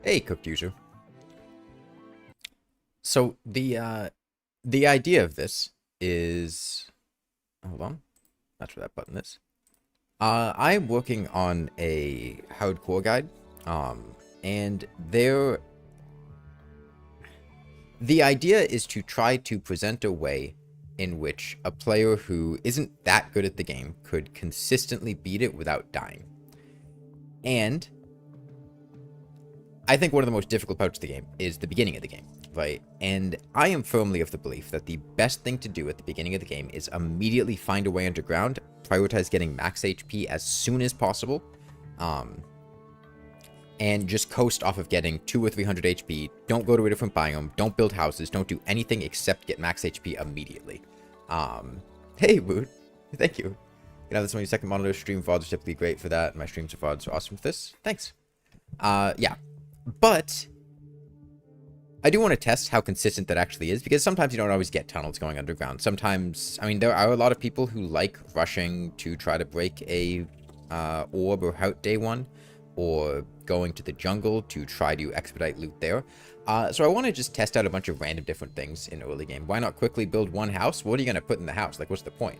Hey, cooked user. So the idea of this is, hold on, that's where that button is. I'm working on a hardcore guide, and the idea is to try to present a way in which a player who isn't that good at the game could consistently beat it without dying. And I think one of the most difficult parts of the game is the beginning of the game, right? And I am firmly of the belief that the best thing to do at the beginning of the game is immediately find a way underground, prioritize getting max HP as soon as possible, and just coast off of getting 200 or 300 HP. Don't go to a different biome, don't build houses, don't do anything except get max HP immediately. Hey, Woot, thank you. You know, this is my second monitor stream. VODs are typically great for that. My streams of VODs are awesome for this. Thanks. Yeah. But I do want to test how consistent that actually is, because sometimes you don't always get tunnels going underground. Sometimes, I mean, there are a lot of people who like rushing to try to break a orb or hout day one, or going to the jungle to try to expedite loot there. So I want to just test out a bunch of random different things in early game. Why not quickly build one house? What are you going to put in the house? Like, what's the point?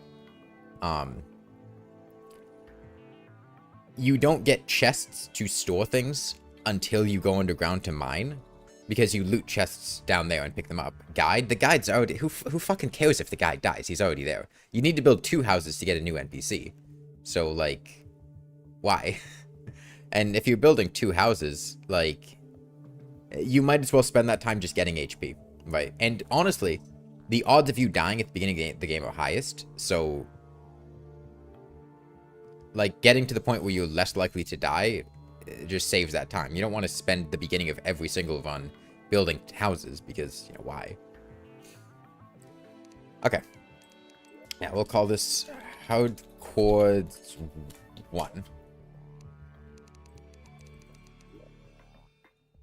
You don't get chests to store things until you go underground to mine, because you loot chests down there and pick them up. Guide? The guide's already... Who fucking cares if the guide dies? He's already there. You need to build 2 houses to get a new NPC. So, like, why? And if you're building 2 houses, like, you might as well spend that time just getting HP, right? And honestly, the odds of you dying at the beginning of the game are highest, so, like, getting to the point where you're less likely to die just saves that time. You don't want to spend the beginning of every single run building houses, because, you know, why? Okay. Yeah, we'll call this Hardcore 1.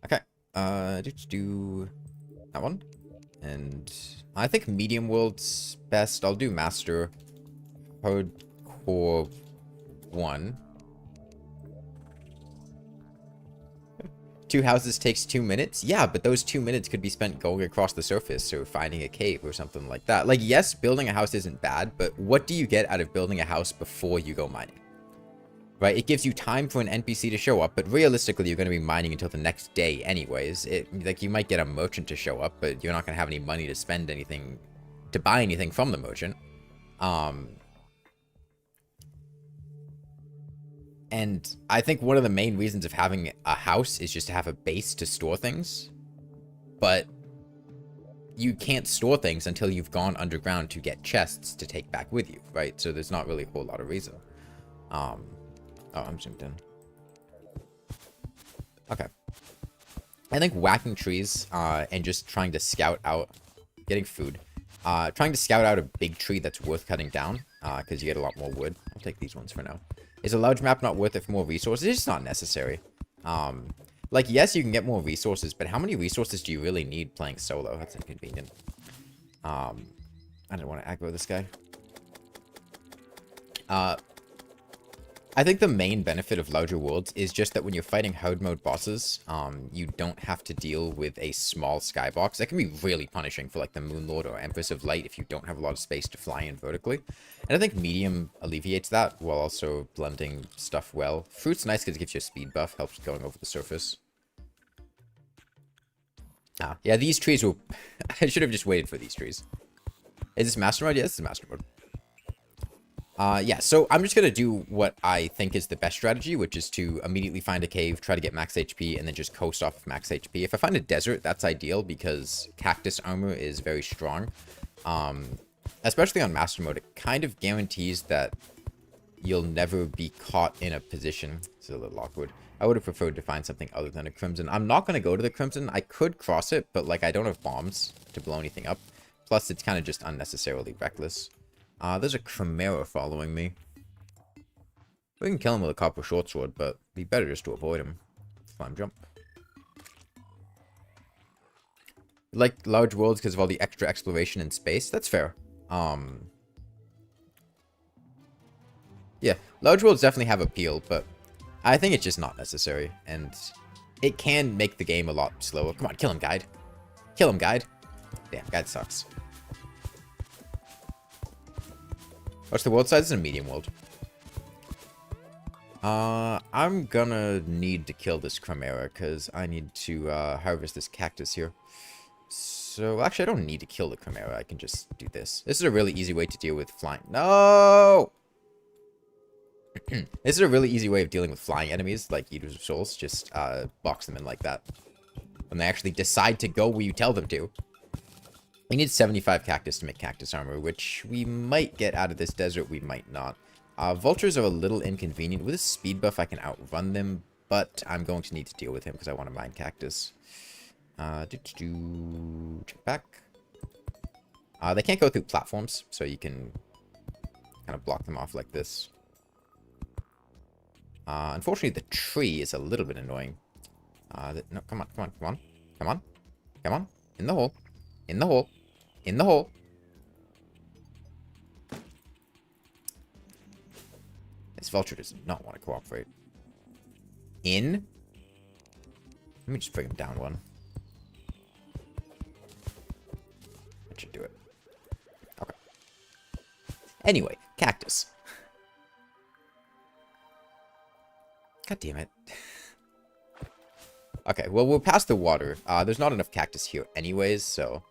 Okay. Do that one. And I think medium world's best. I'll do master. Hardcore 1. 2 houses takes 2 minutes? Yeah, but those 2 minutes could be spent going across the surface or finding a cave or something like that. Like, yes, building a house isn't bad, but what do you get out of building a house before you go mining? Right? It gives you time for an NPC to show up, but realistically, you're going to be mining until the next day anyways. Like, you might get a merchant to show up, but you're not going to have any money to spend anything, to buy anything from the merchant. And I think one of the main reasons of having a house is just to have a base to store things. But you can't store things until you've gone underground to get chests to take back with you, right? So there's not really a whole lot of reason. Oh, I'm zoomed in. Okay. I think whacking trees and just trying to scout out, getting food. Trying to scout out a big tree that's worth cutting down, because you get a lot more wood. I'll take these ones for now. Is a large map not worth it for more resources? It's just not necessary. Like, yes, you can get more resources, but how many resources do you really need playing solo? That's inconvenient. I don't want to aggro this guy. I think the main benefit of larger worlds is just that when you're fighting hard mode bosses, you don't have to deal with a small skybox. That can be really punishing for, like, the Moon Lord or Empress of Light if you don't have a lot of space to fly in vertically. And I think medium alleviates that while also blending stuff well. Fruit's nice because it gives you a speed buff, helps going over the surface. Ah, yeah, these trees will... I should have just waited for these trees. Is this master mode? Yeah, this is master mode. Yeah, so I'm just going to do what I think is the best strategy, which is to immediately find a cave, try to get max HP, and then just coast off of max HP. If I find a desert, that's ideal because cactus armor is very strong. Especially on master mode, it kind of guarantees that you'll never be caught in a position. It's a little awkward. I would have preferred to find something other than a crimson. I'm not going to go to the crimson. I could cross it, but like I don't have bombs to blow anything up. Plus, it's kind of just unnecessarily reckless. There's a Chimera following me. We can kill him with a copper short sword, but it'd be better just to avoid him. Climb jump. Like large worlds because of all the extra exploration in space. That's fair. Yeah, large worlds definitely have appeal, but I think it's just not necessary, and it can make the game a lot slower. Come on, kill him, guide. Kill him, guide. Damn, guide sucks. What's the world size? It's a medium world. I'm gonna need to kill this Chimera, because I need to harvest this cactus here. So, actually, I don't need to kill the Chimera. I can just do this. This is a really easy way to deal with flying. No! This is a really easy way of dealing with flying enemies, like Eaters of Souls. Just box them in like that. When they actually decide to go where you tell them to. We need 75 cactus to make cactus armor, which we might get out of this desert, we might not. Vultures are a little inconvenient. With a speed buff, I can outrun them, but I'm going to need to deal with him because I want to mine cactus. Jump back. They can't go through platforms, so you can kind of block them off like this. Unfortunately, the tree is a little bit annoying. No, come on, come on, come on. Come on. Come on. In the hole. In the hole. In the hole. This vulture does not want to cooperate. In. Let me just bring him down one. That should do it. Okay. Anyway, cactus. God damn it. Okay, well, we're past the water. There's not enough cactus here anyways, so...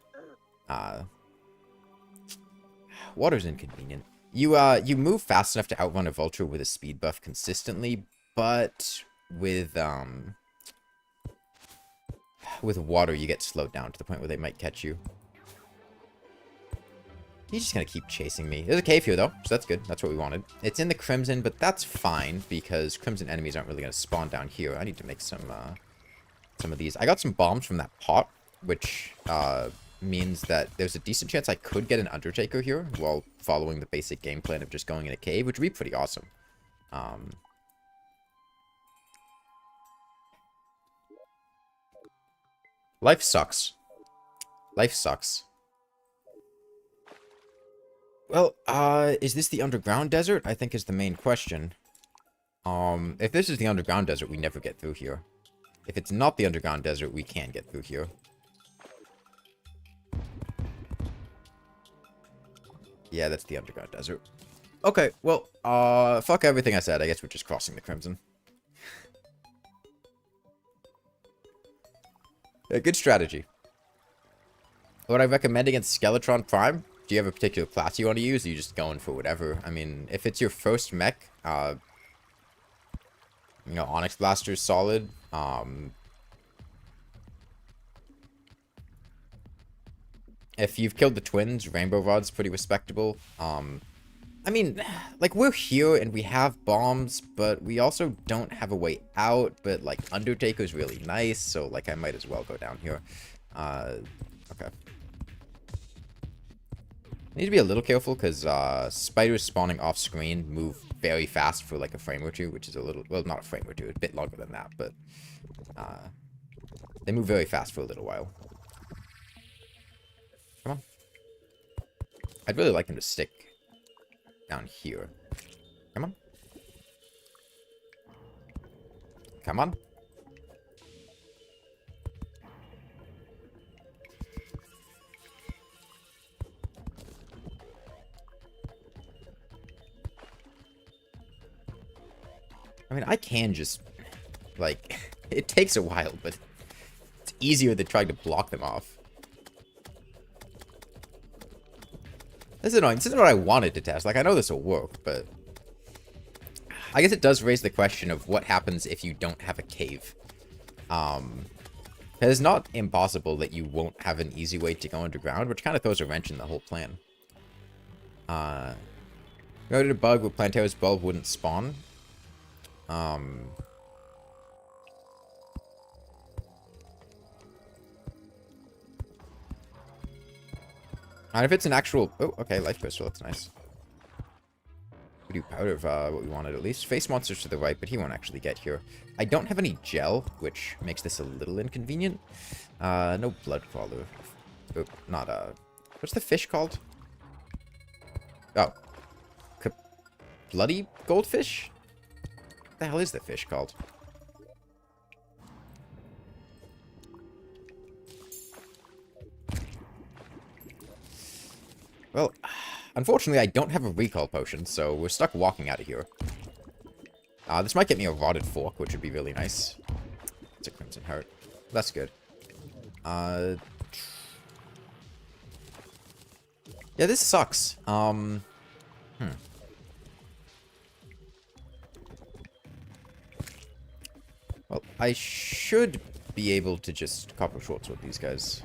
water's inconvenient. You move fast enough to outrun a vulture with a speed buff consistently, but with water, you get slowed down to the point where they might catch you. He's just gonna keep chasing me. There's a cave here, though, so that's good. That's what we wanted. It's in the Crimson, but that's fine, because Crimson enemies aren't really gonna spawn down here. I need to make some of these. I got some bombs from that pot, which means that there's a decent chance I could get an Undertaker here while following the basic game plan of just going in a cave, which would be pretty awesome. Life sucks. Life sucks. Well, is this the underground desert? I think is the main question. If this is the underground desert, we never get through here. If it's not the underground desert, we can get through here. Yeah, that's the underground desert. Okay, well, fuck everything I said. I guess we're just crossing the Crimson. Yeah, good strategy. Would I recommend against Skeletron Prime? Do you have a particular class you want to use? Or are you just going for whatever? I mean, if it's your first mech, you know, Onyx Blaster is solid. If you've killed the twins, Rainbow Rod's pretty respectable. I mean, like, we're here and we have bombs, but we also don't have a way out. But, like, Undertaker's really nice, so, like, I might as well go down here. Okay. I need to be a little careful, because spiders spawning off-screen move very fast for, like, a frame or two, which is a little... Well, not a frame or two, a bit longer than that, but... they move very fast for a little while. Come on. I'd really like them to stick down here. Come on. Come on. I mean, I can just, like, it takes a while, but it's easier than trying to block them off. This is annoying. This isn't what I wanted to test. Like, I know this will work, but I guess it does raise the question of what happens if you don't have a cave. It's not impossible that you won't have an easy way to go underground, which kind of throws a wrench in the whole plan. Noted a bug where Plantero's bulb wouldn't spawn. And if it's an actual... Oh, okay, life crystal, that's nice. We do powder of what we wanted at least. Face monsters to the right, but he won't actually get here. I don't have any gel, which makes this a little inconvenient. No blood crawler. Oh, not what's the fish called? Oh. Bloody goldfish? What the hell is the fish called? Well, unfortunately, I don't have a recall potion, so we're stuck walking out of here. This might get me a rotted fork, which would be really nice. It's a crimson heart. That's good. Yeah, this sucks. Well, I should be able to just copper shorts with these guys.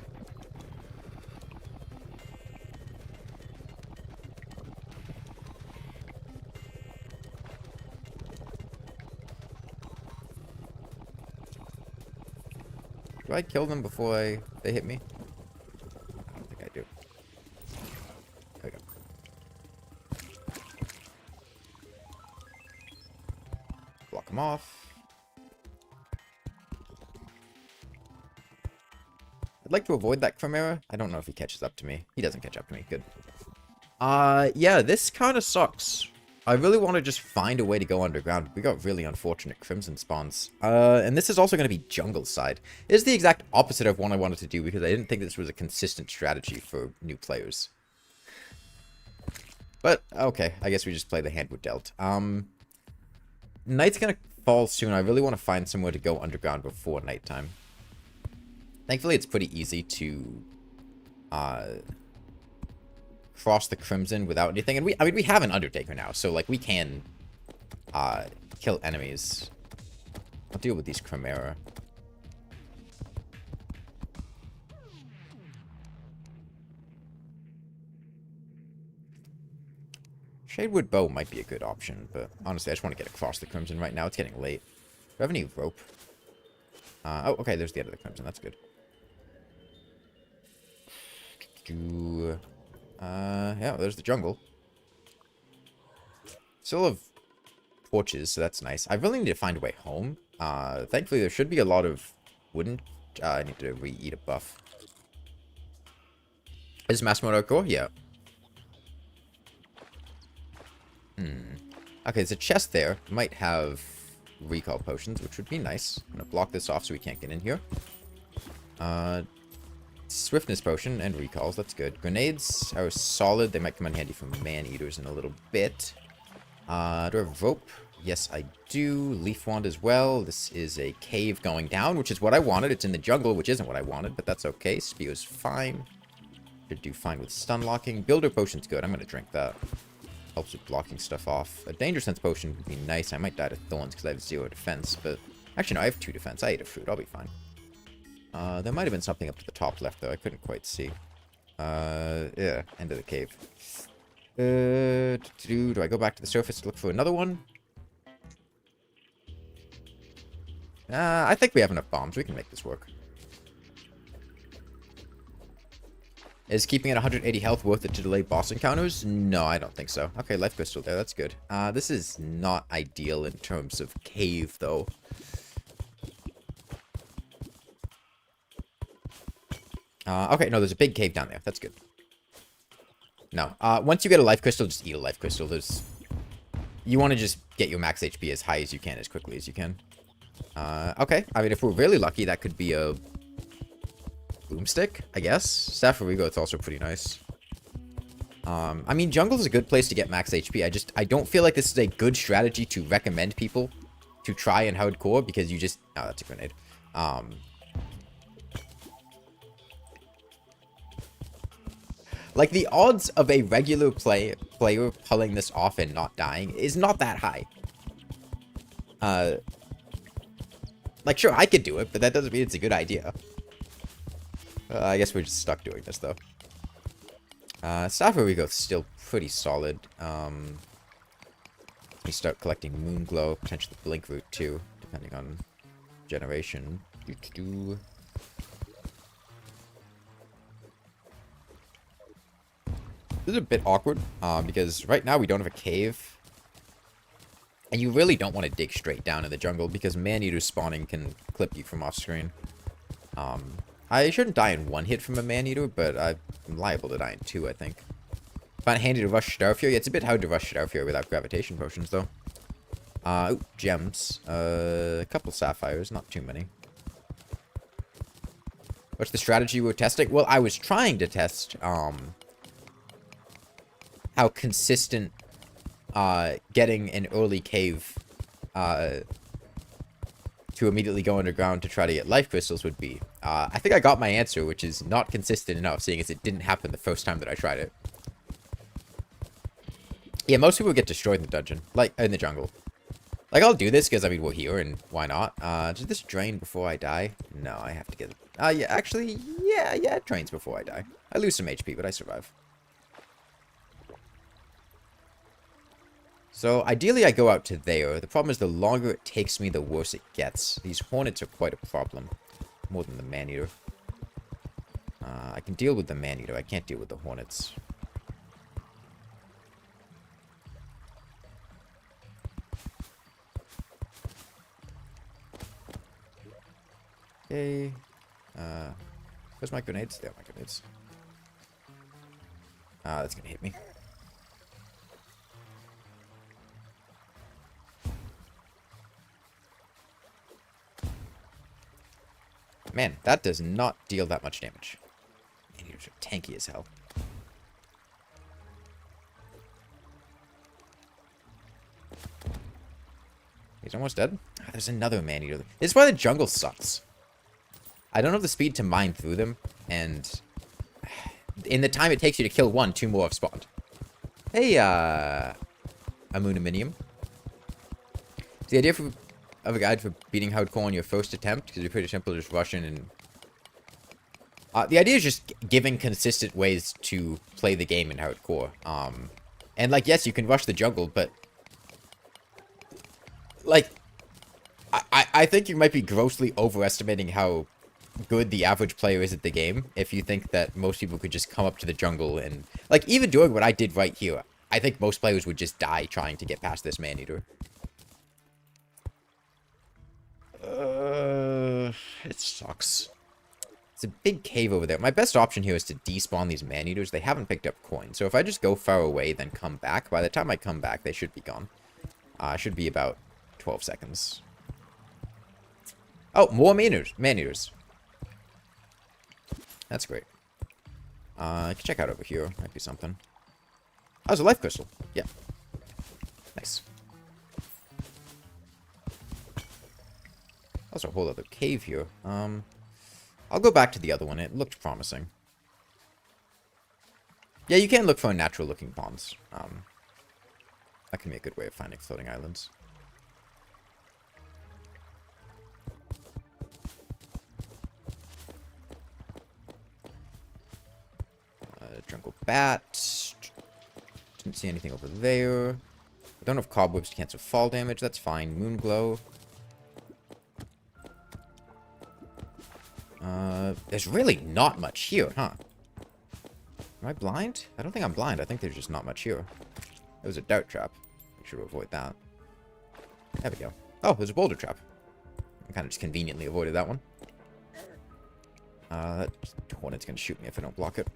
Do I kill them before they hit me? I don't think I do. There we go. Block them off. I'd like to avoid that Chimera. I don't know if he catches up to me. He doesn't catch up to me. Good. Yeah, this kind of sucks. I really want to just find a way to go underground. We got really unfortunate crimson spawns. And this is also going to be jungle side. It is the exact opposite of what I wanted to do because I didn't think this was a consistent strategy for new players. But, okay. I guess we just play the hand we're dealt. Night's going to fall soon. I really want to find somewhere to go underground before nighttime. Thankfully, it's pretty easy to cross the Crimson without anything. And I mean, we have an Undertaker now, so, like, we can kill enemies. I'll deal with these Chimera. Shadewood Bow might be a good option, but honestly, I just want to get across the Crimson right now. It's getting late. Do I have any rope? Oh, okay, there's the end of the Crimson. That's good. Yeah, there's the jungle. Still have torches, so that's nice. I really need to find a way home. Thankfully, there should be a lot of wooden... I need to re-eat a buff. Is mass mode core? Yeah. Okay, there's a chest there. Might have recall potions, which would be nice. I'm gonna block this off so we can't get in here. Swiftness potion and recalls. That's good. Grenades are solid. They might come in handy for man-eaters in a little bit. Do I have rope? Yes, I do. Leaf wand as well. This is a cave going down, which is what I wanted. It's in the jungle, which isn't what I wanted, but that's okay. Spear's fine. Should do fine with stun locking. Builder potion's good. I'm gonna drink that. Helps with blocking stuff off. A danger sense potion would be nice. I might die to thorns because I have 0 defense, but actually no, I have 2 defense. I ate a fruit. I'll be fine. There might have been something up to the top left, though. I couldn't quite see. Yeah, end of the cave. Do I go back to the surface to look for another one? I think we have enough bombs. We can make this work. Is keeping at 180 health worth it to delay boss encounters? No, I don't think so. Okay, life crystal there. That's good. This is not ideal in terms of cave, though. Okay, no, there's a big cave down there. That's good. No. Once you get a life crystal, just eat a life crystal. You want to just get your max HP as high as you can, as quickly as you can. Okay. I mean, if we're really lucky, that could be a boomstick, I guess. Staff of Ego, it's also pretty nice. I mean, jungle is a good place to get max HP. I don't feel like this is a good strategy to recommend people to try in hardcore because you just... Oh, that's a grenade. Like, the odds of a regular player pulling this off and not dying is not that high. Like, sure, I could do it, but that doesn't mean it's a good idea. I guess we're just stuck doing this, though. Staff where we go still pretty solid. We start collecting Moonglow, potentially Blink Root, too, depending on generation. This is a bit awkward, because right now we don't have a cave. And you really don't want to dig straight down in the jungle, because man-eater spawning can clip you from off-screen. I shouldn't die in one hit from a man-eater, but I'm liable to die in two, I think. Find it handy to rush Starfury. It's a bit hard to rush Starfury without gravitation potions, though. Ooh, gems. A couple sapphires, not too many. What's the strategy we're testing? Well, I was trying to test, how consistent getting an early cave to immediately go underground to try to get life crystals would be. I think I got my answer, which is not consistent enough, seeing as it didn't happen the first time that I tried it. Yeah, most people get destroyed in the dungeon, like, in the jungle. Like, I'll do this because, I mean, we're here, and why not? Does this drain before I die? No, I have to get it. Yeah, actually, yeah, it drains before I die. I lose some HP, but I survive. So, ideally, I go out to there. The problem is the longer it takes me, the worse it gets. These hornets are quite a problem. More than the man-eater. I can deal with the man-eater. I can't deal with the hornets. Okay. Where's my grenades? There are my grenades. That's gonna hit me. Man, that does not deal that much damage. Man, you're tanky as hell. He's almost dead. There's another man-eater. This is why the jungle sucks. I don't have the speed to mine through them, and in the time it takes you to kill one, two more have spawned. Hey, Amuniminium. The idea of a guide for beating hardcore on your first attempt, because you're pretty simple, just rush in and... the idea is just giving consistent ways to play the game in hardcore. And, like, yes, you can rush the jungle, but... Like, I think you might be grossly overestimating how good the average player is at the game if you think that most people could just come up to the jungle and... Like, even doing what I did right here, I think most players would just die trying to get past this man-eater. It sucks. It's a big cave over there. My best option here is to despawn these man-eaters. They haven't picked up coins. So if I just go far away, then come back, by the time I come back, they should be gone. Should be about 12 seconds. Oh, more man-eaters. That's great. I can check out over here. Might be something. Oh, it's a life crystal. Yeah. Nice. Also a whole other cave here. I'll go back to the other one. It looked promising. Yeah, you can look for natural-looking ponds. That can be a good way of finding floating islands. Jungle bat. Didn't see anything over there. I don't have cobwebs to cancel fall damage. That's fine. Moonglow. There's really not much here, huh? Am I blind? I don't think I'm blind. I think there's just not much here. It was a dart trap. Make sure to avoid that. There we go. Oh, there's a boulder trap. I kind of just conveniently avoided that one. That hornet's gonna shoot me if I don't block it.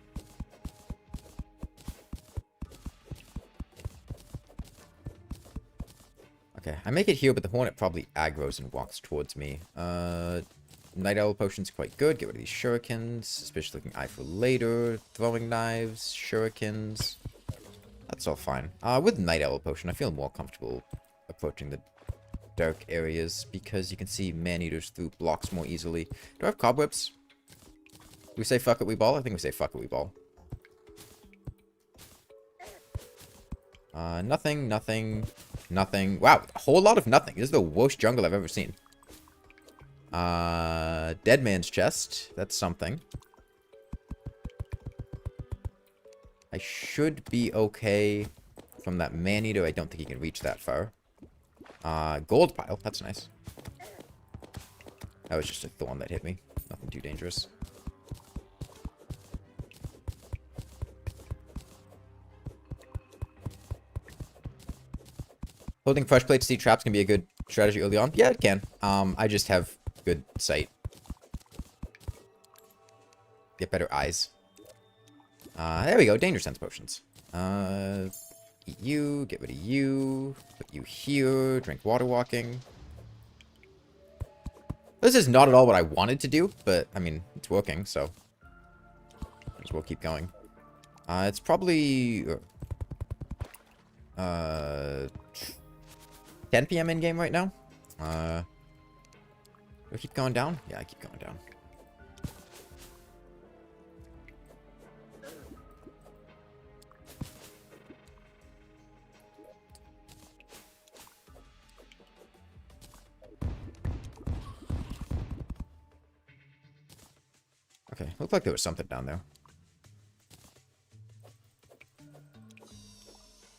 Okay, I make it here, but the hornet probably aggroes and walks towards me. Night Owl Potion's quite good. Get rid of these shurikens. Suspicious looking eye for later. Throwing knives. Shurikens. That's all fine. With Night Owl Potion, I feel more comfortable approaching the dark areas because you can see man-eaters through blocks more easily. Do I have cobwebs? Do we say fuck it, we ball? I think we say fuck it, we ball. Nothing, nothing, nothing. Wow, a whole lot of nothing. This is the worst jungle I've ever seen. Dead man's chest. That's something. I should be okay from that man-eater. I don't think he can reach that far. Gold pile. That's nice. That was just a thorn that hit me. Nothing too dangerous. Holding fresh plates to see traps can be a good strategy early on. Yeah, it can. I just have good sight. Get better eyes. There we go. Danger sense potions. Eat you. Get rid of you. Put you here. Drink water walking. This is not at all what I wanted to do, but, I mean, it's working, so. Might as well keep going. It's probably... 10 PM in-game right now. Do I keep going down? Yeah, I keep going down. Okay, looked like there was something down there.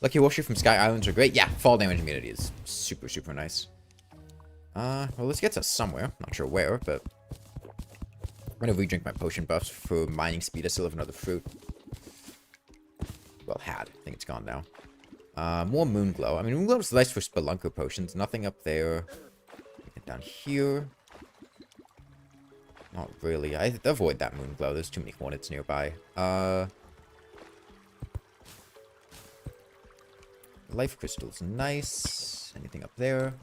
Lucky Horseshoe from Sky Islands are great. Yeah, fall damage immunity is super, super nice. Well, this gets us somewhere. Not sure where, but... I'm gonna re-drink my potion buffs for mining speed. I still have another fruit. Well, had. I think it's gone now. More Moonglow. I mean, Moonglow is nice for Spelunker potions. Nothing up there. Get down here. Not really. I avoid that Moonglow. There's too many hornets nearby. Life crystal's nice. Anything up there?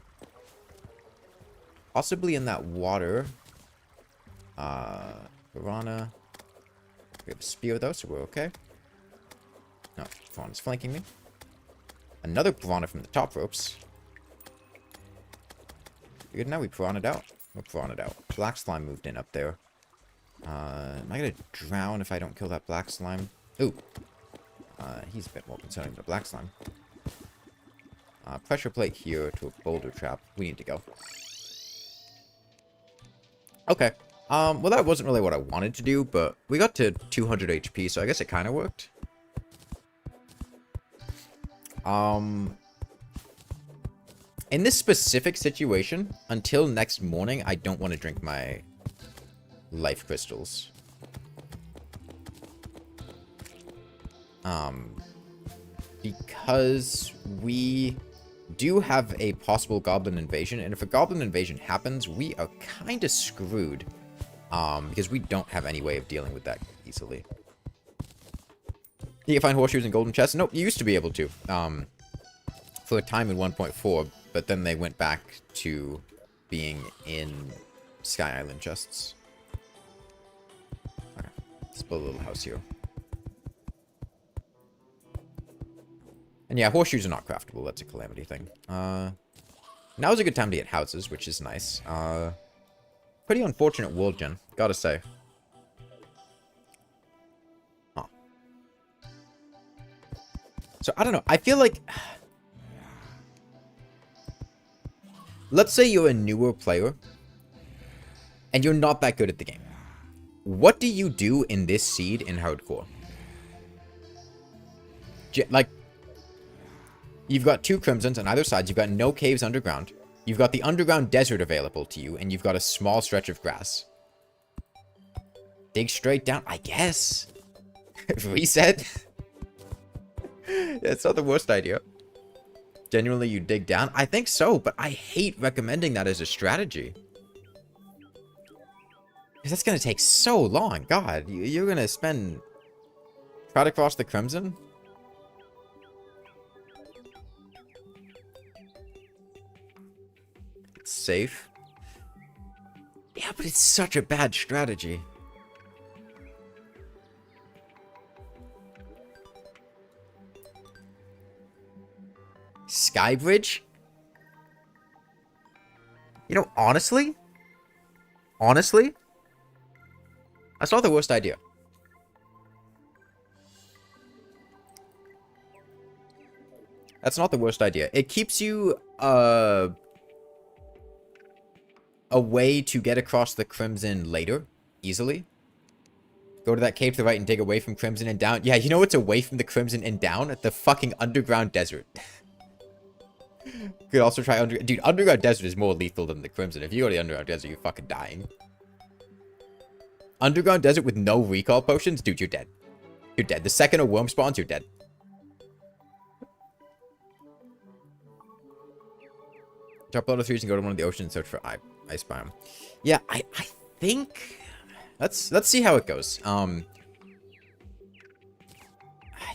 Possibly in that water. Piranha. We have a spear though, so we're okay. No, Piranha's flanking me. Another Piranha from the top ropes. Good, now we Piranha'd out. We're Piranha'd out. Black slime moved in up there. Am I gonna drown if I don't kill that black slime? Ooh. He's a bit more concerning than the black slime. Pressure plate here to a boulder trap. We need to go. Okay. Well, that wasn't really what I wanted to do, but we got to 200 HP, so I guess it kind of worked. In this specific situation, until next morning, I don't want to drink my life crystals. Because we do have a possible goblin invasion, and if a goblin invasion happens, we are kind of screwed. Because we don't have any way of dealing with that easily. You can find horseshoes in golden chests? Nope, you used to be able to. For a time in 1.4, but then they went back to being in Sky Island chests. Okay, let's build a little house here. And yeah, horseshoes are not craftable. That's a calamity thing. Now is a good time to get houses, which is nice. Pretty unfortunate world gen, gotta say. Huh. So, I don't know. I feel like... Let's say you're a newer player, and you're not that good at the game. What do you do in this seed in hardcore? Like... You've got 2 crimsons on either side. You've got no caves underground. You've got the underground desert available to you, and you've got a small stretch of grass. Dig straight down, I guess. Reset. Yeah, it's not the worst idea. Genuinely, you dig down? I think so, but I hate recommending that as a strategy. Because that's going to take so long. God, you're going to spend... Try to cross the crimson? Safe. Yeah, but it's such a bad strategy. Skybridge? You know, honestly, that's not the worst idea. That's not the worst idea. It keeps you, a way to get across the Crimson later, easily. Go to that cave to the right and dig away from Crimson and down. Yeah, you know what's away from the Crimson and down? The fucking underground desert. Could also try Dude, underground desert is more lethal than the Crimson. If you go to the underground desert, you're fucking dying. Underground desert with no recall potions? Dude, you're dead. You're dead. The second a worm spawns, you're dead. Drop out of 3s and go to one of the oceans and search for ice biome. Yeah, I think... Let's see how it goes.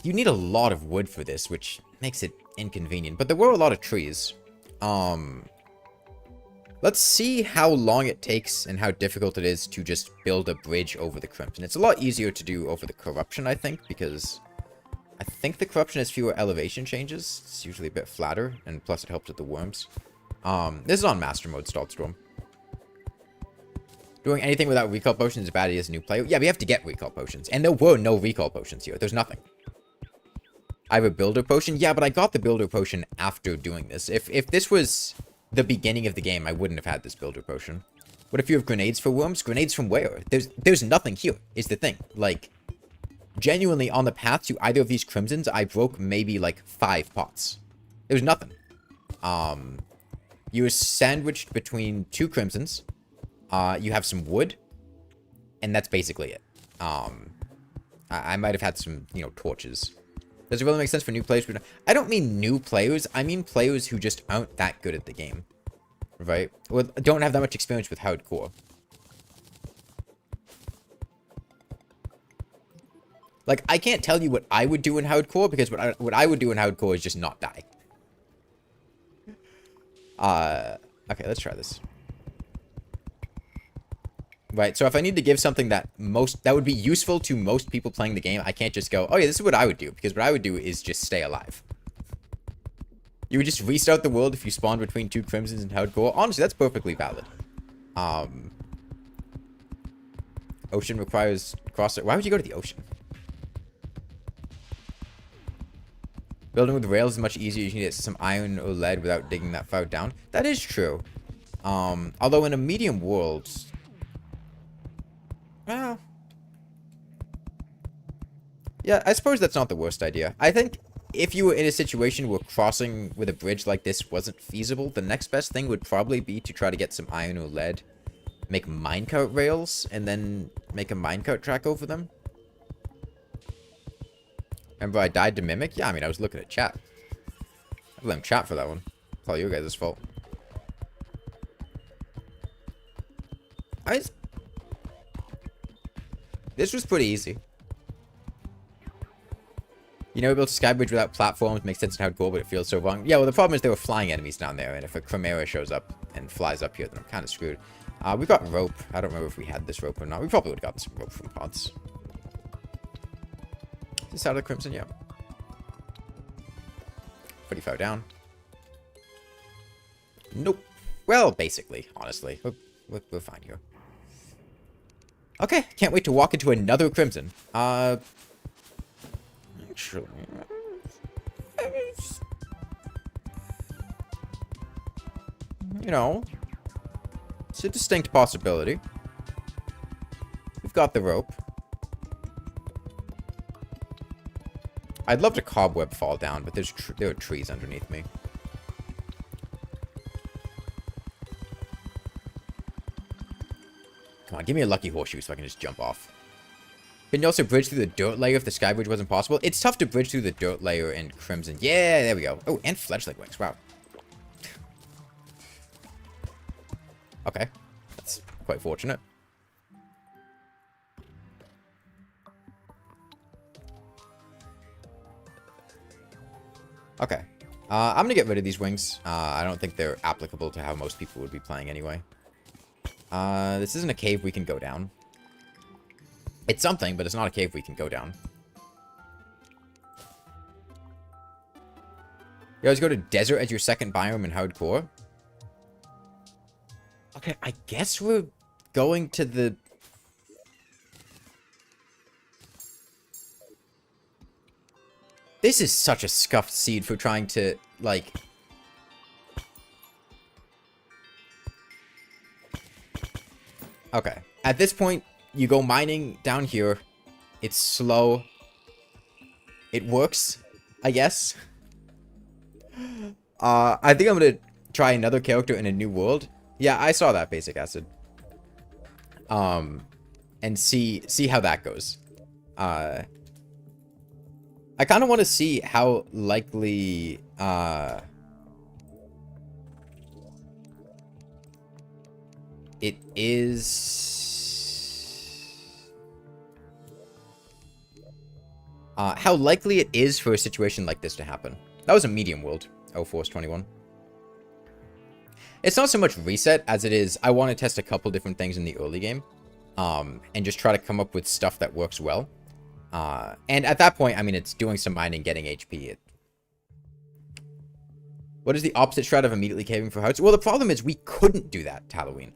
You need a lot of wood for this, which makes it inconvenient. But there were a lot of trees. Let's see how long it takes and how difficult it is to just build a bridge over the Crimson. It's a lot easier to do over the Corruption, I think, because I think the Corruption has fewer elevation changes. It's usually a bit flatter, and plus it helps with the worms. This is on Master Mode, Stalled Storm. Doing anything without recall potions is bad as a new player. Yeah, we have to get recall potions. And there were no recall potions here. There's nothing. I have a builder potion. Yeah, but I got the builder potion after doing this. If this was the beginning of the game, I wouldn't have had this builder potion. What if you have grenades for worms? Grenades from where? There's nothing here, is the thing. Like, genuinely, on the path to either of these Crimsons, I broke maybe, like, 5 pots. There's nothing. You were sandwiched between 2 Crimsons. You have some wood, and that's basically it. I might have had some, you know, torches. Does it really make sense for new players? I don't mean new players. I mean players who just aren't that good at the game, right? Or don't have that much experience with hardcore. Like, I can't tell you what I would do in hardcore, because what I would do in hardcore is just not die. Okay, let's try this. Right, so if I need to give something that would be useful to most people playing the game, I can't just go, oh yeah, this is what I would do, because what I would do is just stay alive. You would just restart the world if you spawn between 2 Crimsons in hardcore. Honestly, that's perfectly valid. Ocean requires crosser. Why would you go to the ocean? Building with rails is much easier. You can get some iron or lead without digging that far down. That is true. Although in a medium world... Well... Yeah, I suppose that's not the worst idea. I think if you were in a situation where crossing with a bridge like this wasn't feasible, the next best thing would probably be to try to get some iron or lead, make minecart rails, and then make a minecart track over them. Remember I died to Mimic? Yeah, I mean, I was looking at chat. I blame chat for that one. It's all you guys' fault. This was pretty easy. You know, built a sky bridge without platforms makes sense in hardcore, but it feels so wrong. Yeah, well, the problem is there were flying enemies down there, and if a Chimera shows up and flies up here, then I'm kind of screwed. We got rope. I don't remember if we had this rope or not. We probably would have gotten some rope from pods. Is this out of the Crimson? Yeah. Pretty far down. Nope. Well, basically, honestly. We're fine here. Okay, can't wait to walk into another Crimson. Actually... You know... It's a distinct possibility. We've got the rope. I'd love to cobweb fall down, but there are trees underneath me. Come on, give me a lucky horseshoe so I can just jump off. Can you also bridge through the dirt layer if the sky bridge wasn't possible? It's tough to bridge through the dirt layer in Crimson. Yeah, there we go. Oh, and fledgling wings. Wow. Okay. That's quite fortunate. Okay. I'm gonna get rid of these wings. I don't think they're applicable to how most people would be playing anyway. This isn't a cave we can go down. It's something, but it's not a cave we can go down. You guys go to desert as your second biome in hardcore? Okay, I guess we're going to the... This is such a scuffed seed for trying to, like... Okay. At this point, you go mining down here. It's slow. It works, I guess. I think I'm gonna try another character in a new world. Yeah, I saw that, Basic Acid. And see how that goes. I kind of want to see how likely, it is... how likely it is for a situation like this to happen. That was a medium world. Oh, Force 21. It's not so much reset as it is I want to test a couple different things in the early game. And just try to come up with stuff that works well. And at that point, I mean, it's doing some mining, getting HP. What is the opposite shroud of immediately caving for hearts? Well, the problem is we couldn't do that to Halloween.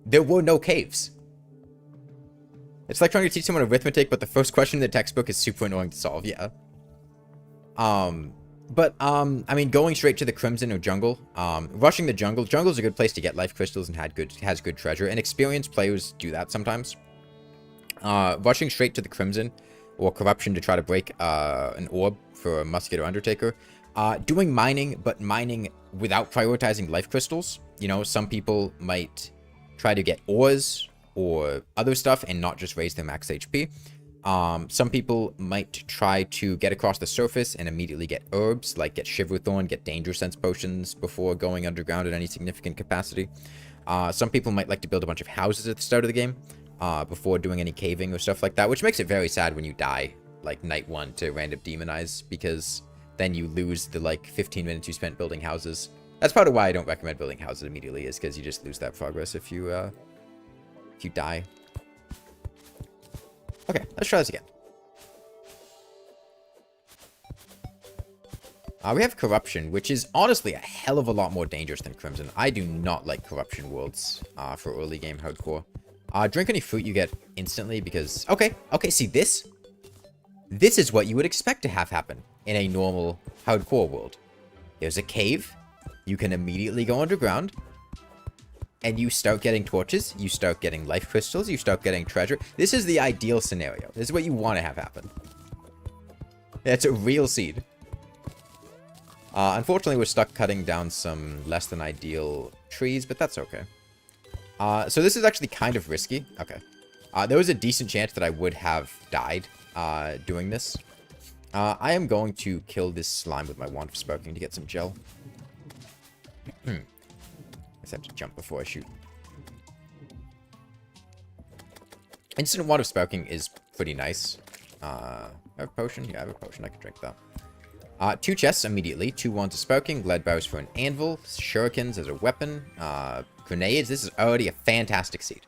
There were no caves. It's like trying to teach someone arithmetic, but the first question in the textbook is super annoying to solve. Yeah. I mean, going straight to the Crimson or Jungle, rushing the Jungle. Jungle's a good place to get life crystals and has good treasure, and experienced players do that sometimes. Rushing straight to the Crimson or Corruption to try to break an orb for a Musket or Undertaker. Doing mining, but mining without prioritizing life crystals. You know, some people might try to get ores or other stuff and not just raise their max HP. Some people might try to get across the surface and immediately get herbs, like get Shiverthorn, get Danger Sense potions before going underground at any significant capacity. Some people might like to build a bunch of houses at the start of the game before doing any caving or stuff like that, which makes it very sad when you die, like night 1 to random demonize, because then you lose the like 15 minutes you spent building houses. That's part of why I don't recommend building houses immediately, is because you just lose that progress if you die. Okay, let's try this again. We have Corruption, which is honestly a hell of a lot more dangerous than Crimson. I do not like Corruption worlds for early game hardcore. Drink any fruit you get instantly because... Okay, see this? This is what you would expect to have happen in a normal hardcore world. There's a cave. You can immediately go underground. And you start getting torches, you start getting life crystals, you start getting treasure. This is the ideal scenario. This is what you want to have happen. It's a real seed. Unfortunately, we're stuck cutting down some less than ideal trees, but that's okay. So this is actually kind of risky. Okay. There was a decent chance that I would have died doing this. I am going to kill this slime with my Wand of Sparking to get some gel. I just have to jump before I shoot. Instant Wand of Sparking is pretty nice. I have a potion? Yeah, I have a potion. I can drink that. 2 chests immediately. 2 Wands of Sparking. Lead bows for an anvil. Shurikens as a weapon. Grenades. This is already a fantastic seed.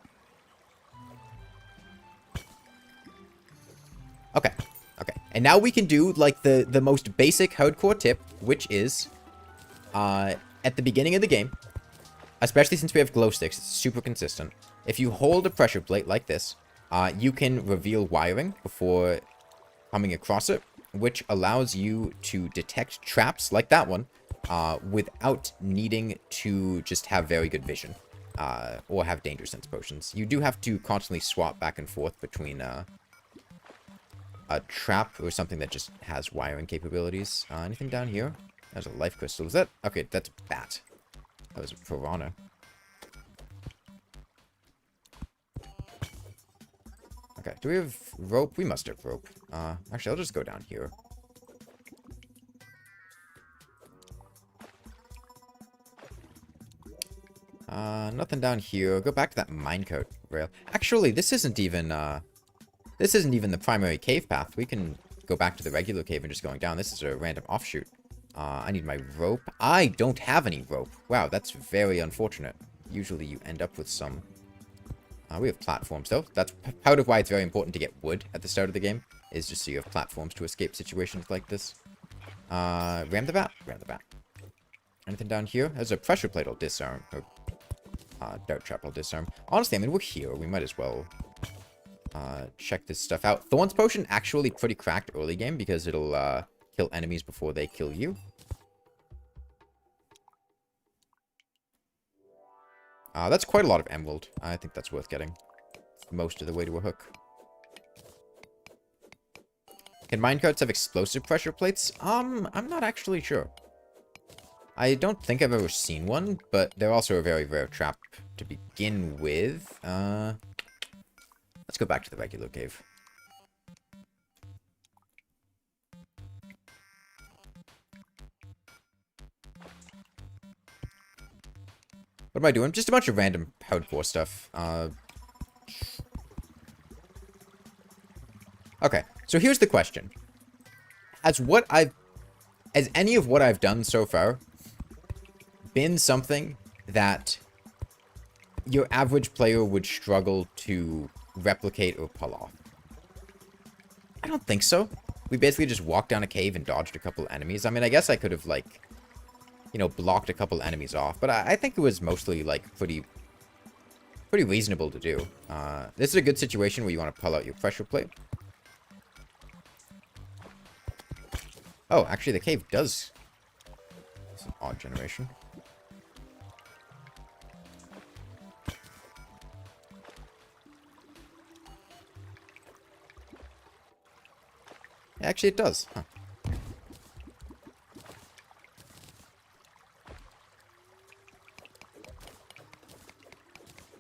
Okay. Okay. And now we can do, like, the most basic hardcore tip, which is, at the beginning of the game, especially since we have glow sticks, it's super consistent. If you hold a pressure plate like this, you can reveal wiring before coming across it, which allows you to detect traps like that one without needing to just have very good vision or have danger sense potions. You do have to constantly swap back and forth between a trap or something that just has wiring capabilities. Anything down here? There's a life crystal. Is that? Okay, that's bat. That was piranha. Okay, do we have rope? We must have rope. Actually, I'll just go down here. Nothing down here. Go back to that minecart rail. Actually, this isn't even the primary cave path. We can go back to the regular cave and just going down. This is a random offshoot. I need my rope. I don't have any rope. Wow, that's very unfortunate. Usually you end up with some. We have platforms, though. That's part of why it's very important to get wood at the start of the game, is just so you have platforms to escape situations like this. Ram the bat? Ram the bat. Anything down here? There's a pressure plate I'll disarm. Or, dart trap I'll disarm. Honestly, I mean, we're here. We might as well check this stuff out. Thorns potion actually pretty cracked early game because it'll kill enemies before they kill you. That's quite a lot of emerald. I think that's worth getting. It's most of the way to a hook. Can minecarts have explosive pressure plates? I'm not actually sure. I don't think I've ever seen one, but they're also a very rare trap to begin with. Let's go back to the regular cave. What am I doing? Just a bunch of random hardcore stuff. Okay, so here's the question. Has any of what I've done so far been something that your average player would struggle to replicate or pull off? I don't think so. We basically just walked down a cave and dodged a couple enemies. I mean, I guess I could have, like, you know, blocked a couple enemies off, but I think it was mostly, like, pretty reasonable to do. This is a good situation where you want to pull out your pressure plate. Oh, actually, the cave does. It's an odd generation. Actually, it does. Huh.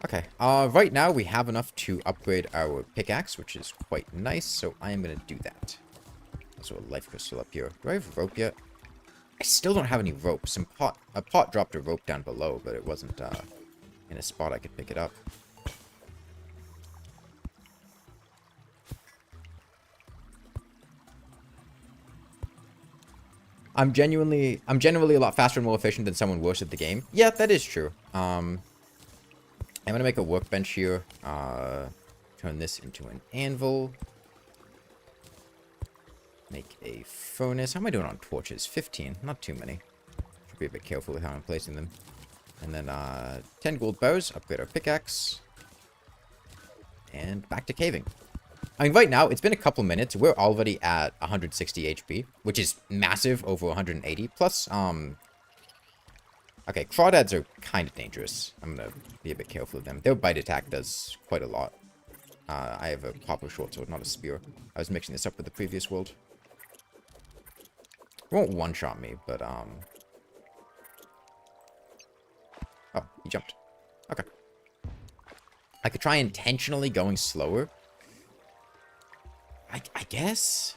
Okay, right now we have enough to upgrade our pickaxe, which is quite nice, so I am going to do that. Also a life crystal up here. Do I have rope yet? I still don't have any rope. A pot dropped a rope down below, but it wasn't in a spot I could pick it up. I'm generally a lot faster and more efficient than someone worse at the game. Yeah, that is true. I'm gonna make a workbench here. Turn this into an anvil. Make a furnace. How am I doing on torches? 15. Not too many. Should be a bit careful with how I'm placing them. And then 10 gold bows. Upgrade our pickaxe. And back to caving. I mean, right now, it's been a couple minutes. We're already at 160 HP, which is massive over 180. Plus, okay, crawdads are kind of dangerous. I'm going to be a bit careful with them. Their bite attack does quite a lot. I have a proper short sword, not a spear. I was mixing this up with the previous world. It won't one-shot me, but, oh, he jumped. Okay. I could try intentionally going slower. I guess?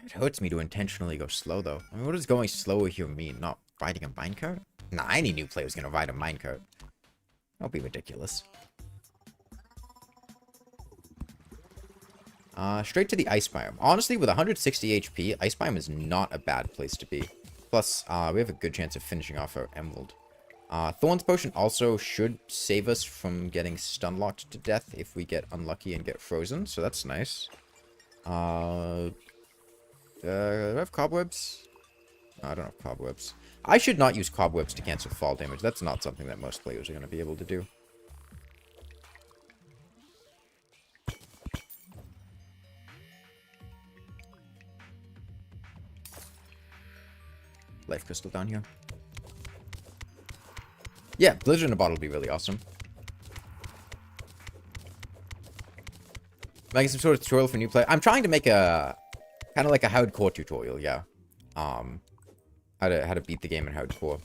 It hurts me to intentionally go slow, though. I mean, what does going slower here mean? Not riding a minecart? Nah, any new player is going to ride a minecart. Don't be ridiculous. Straight to the ice biome. Honestly, with 160 HP, ice biome is not a bad place to be. Plus, we have a good chance of finishing off our emerald. Thorns potion also should save us from getting stun locked to death if we get unlucky and get frozen, so that's nice. Do I have cobwebs? No, I don't have cobwebs. I should not use cobwebs to cancel fall damage. That's not something that most players are going to be able to do. Life crystal down here. Yeah, blizzard in a bottle would be really awesome. Making some sort of tutorial for new players. I'm trying to make a kind of like a hardcore tutorial, yeah. How to beat the game in hardcore.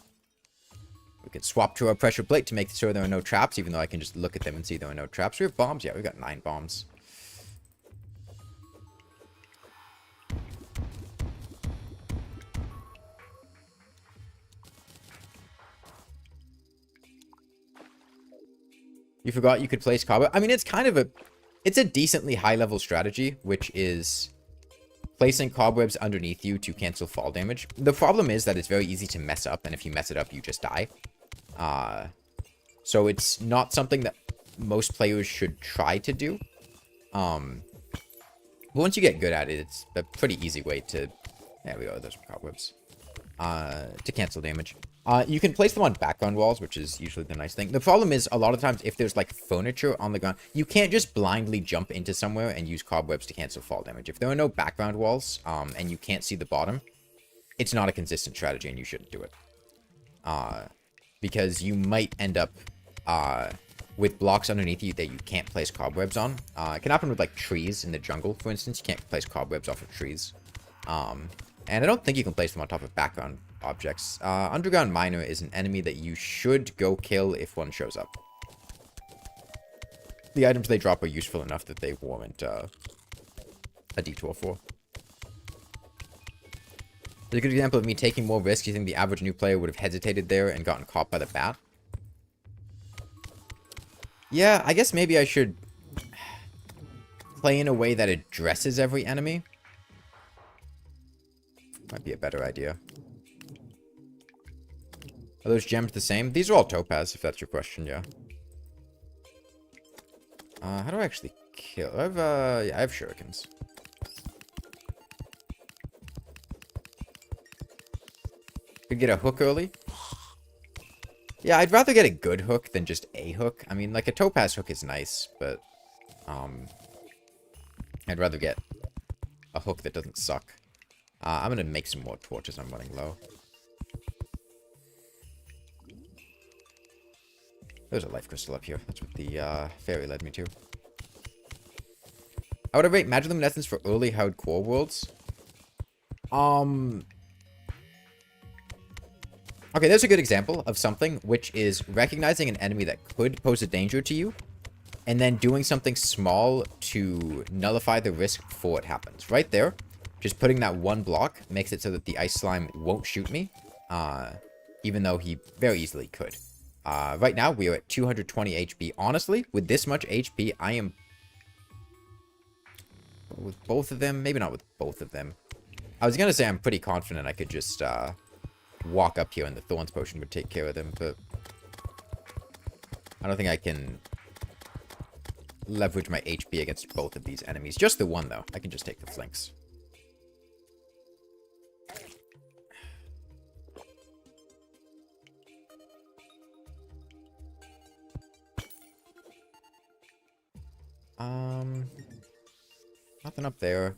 We could swap to our pressure plate to make sure there are no traps, even though I can just look at them and see there are no traps. We have bombs, yeah, we got 9 bombs. You forgot you could place cobweb. I mean, it's kind of it's a decently high-level strategy, which is placing cobwebs underneath you to cancel fall damage. The problem is that it's very easy to mess up, and if you mess it up, you just die. So it's not something that most players should try to do. But once you get good at it, it's a pretty easy way to... There we go, there's some cobwebs. To cancel damage. You can place them on background walls, which is usually the nice thing. The problem is, a lot of times, if there's, like, furniture on the ground, you can't just blindly jump into somewhere and use cobwebs to cancel fall damage. If there are no background walls, and you can't see the bottom, it's not a consistent strategy, and you shouldn't do it. Because you might end up, with blocks underneath you that you can't place cobwebs on. It can happen with, like, trees in the jungle, for instance. You can't place cobwebs off of trees. And I don't think you can place them on top of background objects. Underground Miner is an enemy that you should go kill if one shows up. The items they drop are useful enough that they warrant a detour for. It's a good example of me taking more risks. You think the average new player would have hesitated there and gotten caught by the bat? Yeah, I guess maybe I should play in a way that addresses every enemy. Might be a better idea. Are those gems the same? These are all topaz, if that's your question, yeah. How do I actually kill? I have shurikens. Could get a hook early. Yeah, I'd rather get a good hook than just a hook. I mean, like, a topaz hook is nice, but, I'd rather get a hook that doesn't suck. I'm gonna make some more torches. I'm running low. There's a life crystal up here. That's what the fairy led me to. How would I rate magiluminescence for early hardcore worlds? Okay, there's a good example of something, which is recognizing an enemy that could pose a danger to you, and then doing something small to nullify the risk before it happens. Right there, just putting that one block makes it so that the ice slime won't shoot me, even though he very easily could. Right now, we are at 220 HP. Honestly, with this much HP, I am... With both of them? Maybe not with both of them. I was gonna say I'm pretty confident I could just, walk up here and the Thorns Potion would take care of them, but... I don't think I can leverage my HP against both of these enemies. Just the one, though. I can just take the flanks. Nothing up there.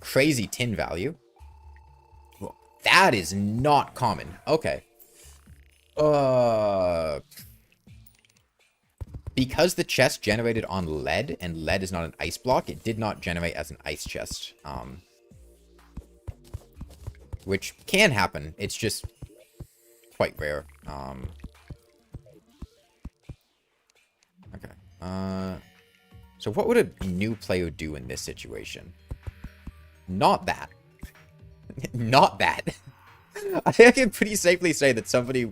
Crazy tin value. Well, that is not common. Okay. Because the chest generated on lead, and lead is not an ice block, it did not generate as an ice chest. Which can happen. It's just quite rare. Okay. So what would a new player do in this situation? Not that. Not that. I think I can pretty safely say that somebody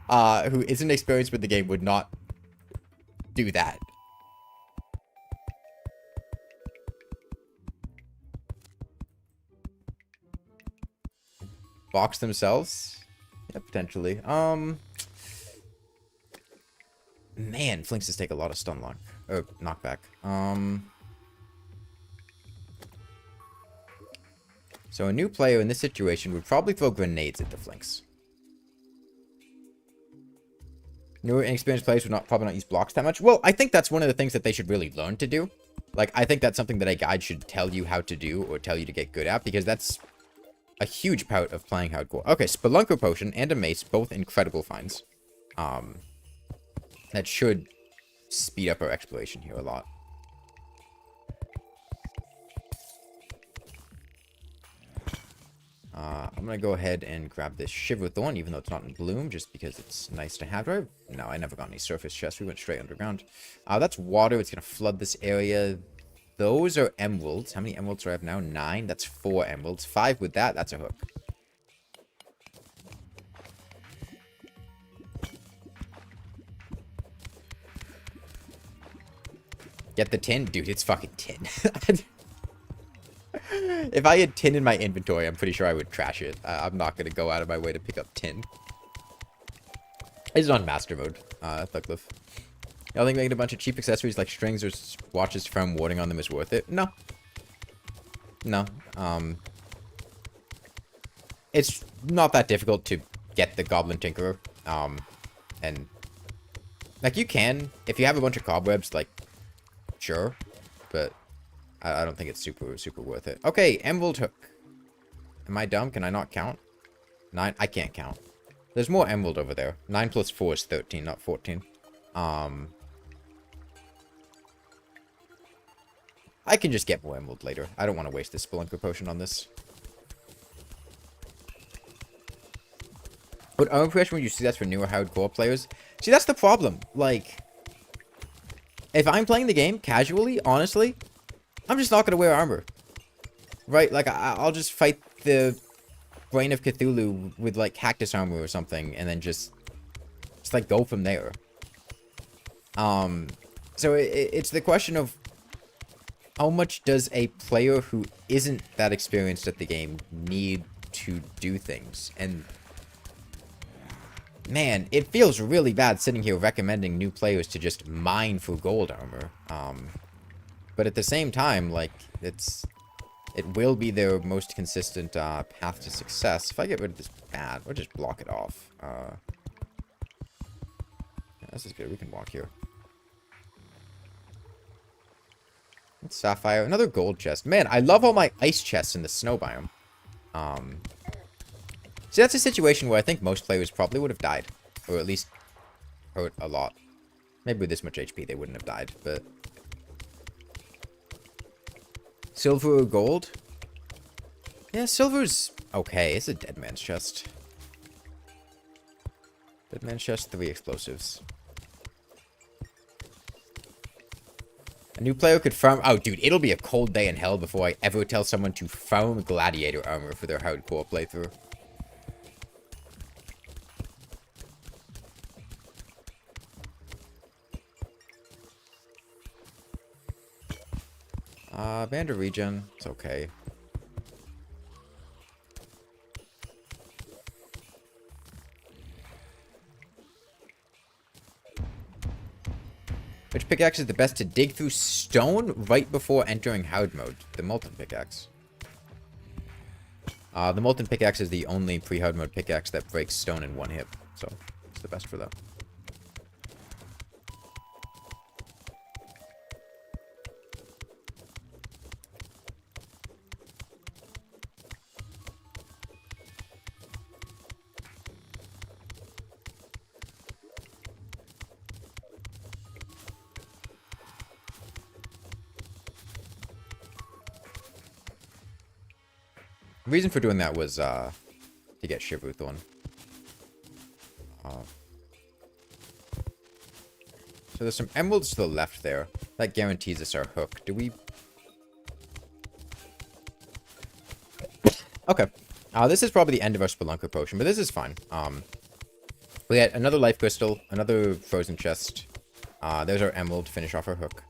who isn't experienced with the game would not do that. Box themselves? Yeah, potentially. Man, flinks take a lot of stun lock. Or knockback. So a new player in this situation would probably throw grenades at the flinks. Newer inexperienced players would probably not use blocks that much. Well, I think that's one of the things that they should really learn to do. Like, I think that's something that a guide should tell you how to do or tell you to get good at, because that's a huge part of playing hardcore. Okay, Spelunker Potion and a Mace, both incredible finds. That should speed up our exploration here a lot. I'm going to go ahead and grab this Shiver Thorn, even though it's not in bloom, just because it's nice to have. Do I? No, I never got any surface chests. We went straight underground. That's water. It's going to flood this area. Those are emeralds. How many emeralds do I have now? 9. That's 4 emeralds. 5 with that. That's a hook. Get the tin? Dude, it's fucking tin. If I had tin in my inventory, I'm pretty sure I would trash it. I'm not going to go out of my way to pick up tin. It's on master mode, Thugliff. Y'all think making a bunch of cheap accessories like strings or watches from warding on them is worth it? No. No. it's not that difficult to get the Goblin Tinkerer. And like you can, if you have a bunch of cobwebs, like sure, but I don't think it's super worth it. Okay, Emerald Hook. Am I dumb? Can I not count? 9? I can't count. There's more emerald over there. 9 plus 4 is 13, not 14. I can just get more emerald later. I don't want to waste this Spelunker potion on this. But armor progression when you see that's for newer hardcore players. See, that's the problem. Like, if I'm playing the game casually, honestly, I'm just not going to wear armor. Right? Like, I'll just fight the Brain of Cthulhu with, like, cactus armor or something, and then just like, go from there. So it's the question of how much does a player who isn't that experienced at the game need to do things? And man, it feels really bad sitting here recommending new players to just mine for gold armor. But at the same time, like, it will be their most consistent path to success. If I get rid of this bat, or just block it off. Yeah, this is good. We can walk here. It's sapphire. Another gold chest. Man, I love all my ice chests in the snow biome. See, that's a situation where I think most players probably would have died. Or at least hurt a lot. Maybe with this much HP they wouldn't have died, but... Silver or gold? Yeah, silver's okay. It's a dead man's chest. Dead man's chest, 3 explosives. A new player could farm... Oh, dude, it'll be a cold day in hell before I ever tell someone to farm gladiator armor for their hardcore playthrough. Band of regen. It's okay. Which pickaxe is the best to dig through stone right before entering hard mode? The molten pickaxe. The molten pickaxe is the only pre-hard mode pickaxe that breaks stone in one hit. So, it's the best for that. The reason for doing that was to get Shiverthorn. So there's some emeralds to the left there. That guarantees us our hook. Do we... Okay. This is probably the end of our Spelunker potion, but this is fine. We had another life crystal, another frozen chest. There's our emerald to finish off our hook.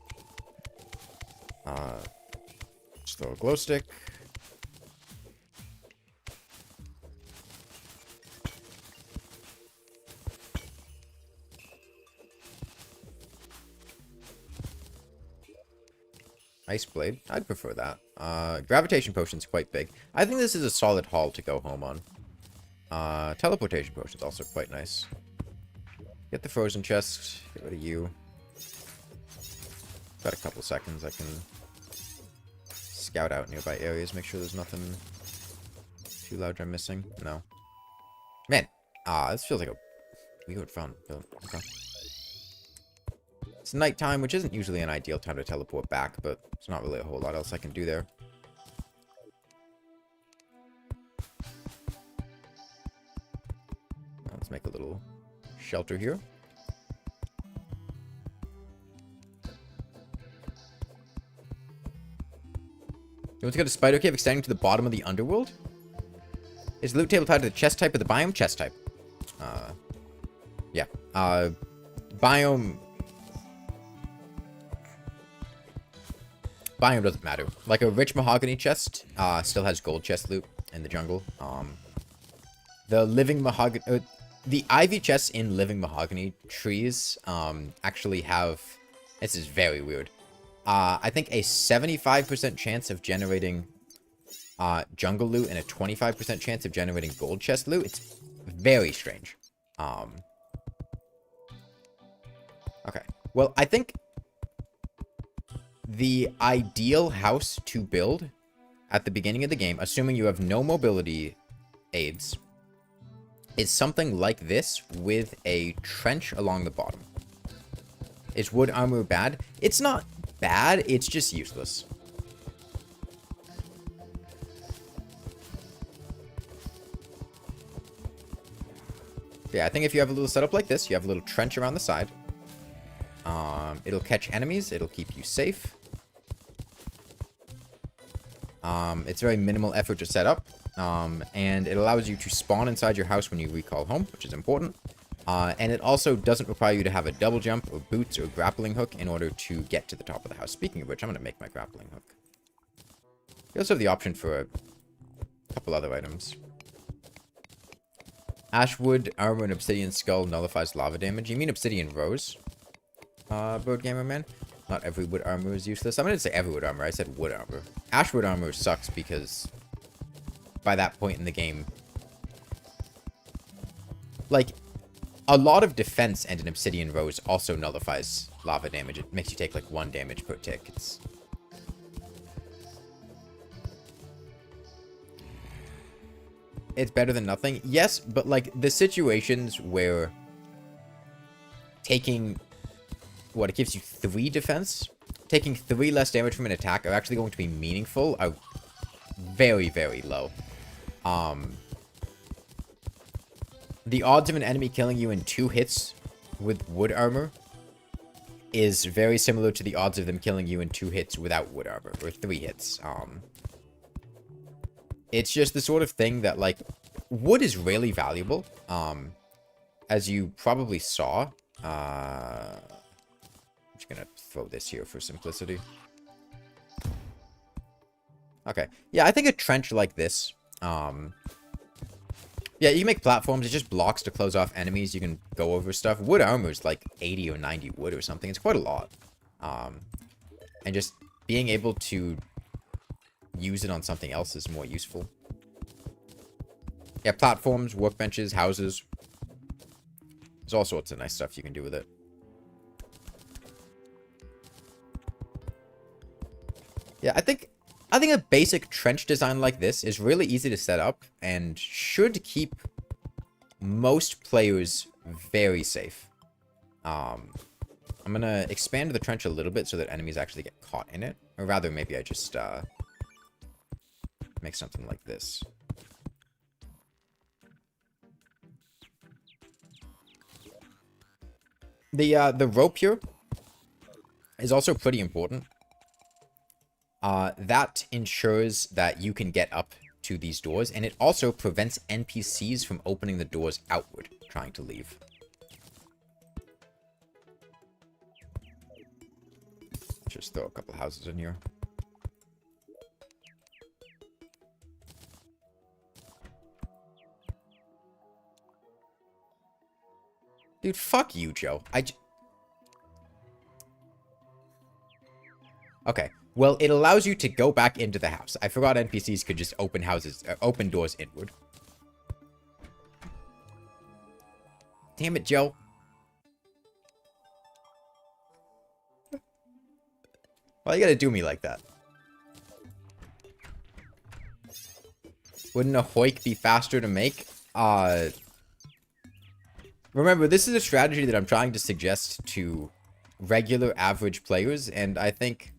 Just throw a glow stick. Ice Blade. I'd prefer that. Gravitation Potion's quite big. I think this is a solid haul to go home on. Teleportation Potion's also quite nice. Get the frozen chest. Get rid of you. Got a couple seconds. I can scout out nearby areas. Make sure there's nothing too loud I'm missing. No. Man. This feels like a weird fun. Okay. It's nighttime, which isn't usually an ideal time to teleport back, but there's not really a whole lot else I can do there. Let's make a little shelter here. You want to go to Spider Cave extending to the bottom of the underworld? Is the loot table tied to the chest type of the biome? Chest type. Yeah. Biome doesn't matter. Like a rich mahogany chest still has gold chest loot in the jungle. The living mahogany, the ivy chests in living mahogany trees actually have. This is very weird. I think a 75% chance of generating jungle loot and a 25% chance of generating gold chest loot. It's very strange. Okay. Well, I think the ideal house to build at the beginning of the game, assuming you have no mobility aids, is something like this with a trench along the bottom. Is wood armor bad? It's not bad, it's just useless. Yeah, I think if you have a little setup like this, you have a little trench around the side. It'll catch enemies, it'll keep you safe. It's very minimal effort to set up. And it allows you to spawn inside your house when you recall home, which is important. And it also doesn't require you to have a double jump or boots or grappling hook in order to get to the top of the house. Speaking of which, I'm going to make my grappling hook. You also have the option for a couple other items. Ashwood, armor, and obsidian skull nullifies lava damage. You mean obsidian rose? Bird Gamer Man? Not every wood armor is useless. I'm going to say every wood armor. I said wood armor. Ashwood armor sucks because by that point in the game, like, a lot of defense and an obsidian rose also nullifies lava damage. It makes you take like 1 damage per tick. It's better than nothing. Yes, but like the situations where taking what, it gives you 3 defense, taking 3 less damage from an attack are actually going to be meaningful are very, very low. The odds of an enemy killing you in 2 hits with wood armor is very similar to the odds of them killing you in 2 hits without wood armor, or 3 hits. It's just the sort of thing that, like, wood is really valuable. As you probably saw. I'm just gonna throw this here for simplicity. Okay. Yeah, I think a trench like this, yeah, you can make platforms. It's just blocks to close off enemies. You can go over stuff. Wood armor is like 80 or 90 wood or something. It's quite a lot. And just being able to use it on something else is more useful. Yeah, platforms, workbenches, houses. There's all sorts of nice stuff you can do with it. Yeah, I think a basic trench design like this is really easy to set up and should keep most players very safe. I'm going to expand the trench a little bit so that enemies actually get caught in it. Or rather, maybe I just make something like this. The rope here is also pretty important. That ensures that you can get up to these doors, and it also prevents NPCs from opening the doors outward, trying to leave. Just throw a couple houses in here. Dude, fuck you, Joe. Okay. Well, it allows you to go back into the house. I forgot NPCs could just open open doors inward. Damn it, Joe. Why you gotta do me like that? Wouldn't a hoik be faster to make? Remember, this is a strategy that I'm trying to suggest to regular average players, and I think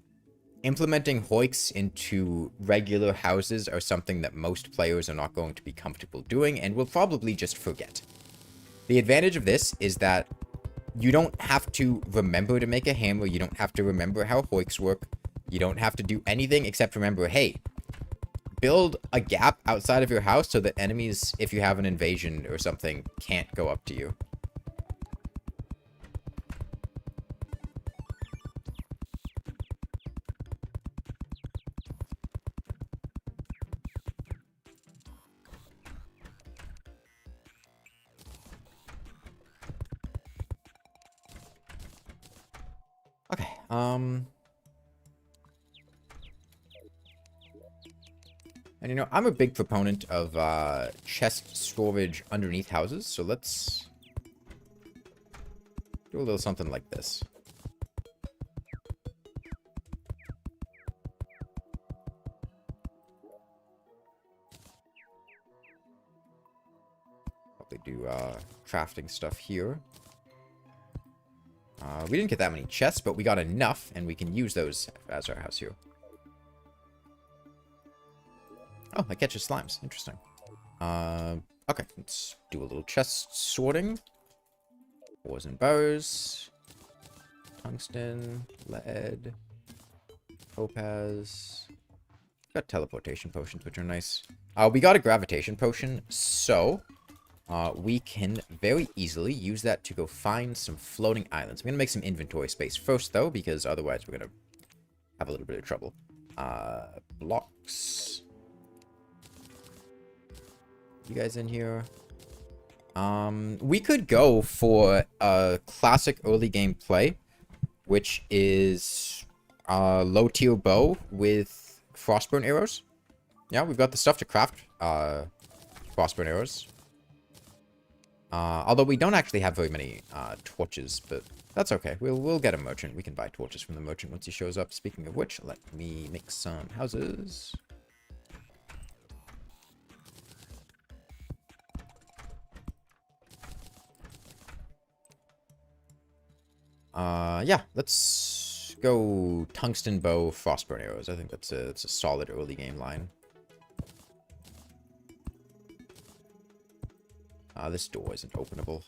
implementing hoiks into regular houses are something that most players are not going to be comfortable doing and will probably just forget. The advantage of this is that you don't have to remember to make a hammer, you don't have to remember how hoiks work, you don't have to do anything except remember, hey, build a gap outside of your house so that enemies, if you have an invasion or something, can't go up to you. Okay, And, you know, I'm a big proponent of chest storage underneath houses, so let's do a little something like this. Probably do crafting stuff here. We didn't get that many chests, but we got enough, and we can use those as our house here. Oh, that catches slimes. Interesting. Okay, let's do a little chest sorting. Ores and bows. Tungsten, lead, topaz. Got teleportation potions, which are nice. We got a gravitation potion, so we can very easily use that to go find some floating islands. I'm going to make some inventory space first, though, because otherwise we're going to have a little bit of trouble. Blocks. You guys in here? We could go for a classic early game play, which is low tier bow with frostburn arrows. Yeah, we've got the stuff to craft frostburn arrows. Although we don't actually have very many torches, but that's okay. We'll get a merchant. We can buy torches from the merchant once he shows up. Speaking of which, let me make some houses. Yeah, let's go tungsten bow, frostburn arrows. I think that's a solid early game line. This door isn't openable.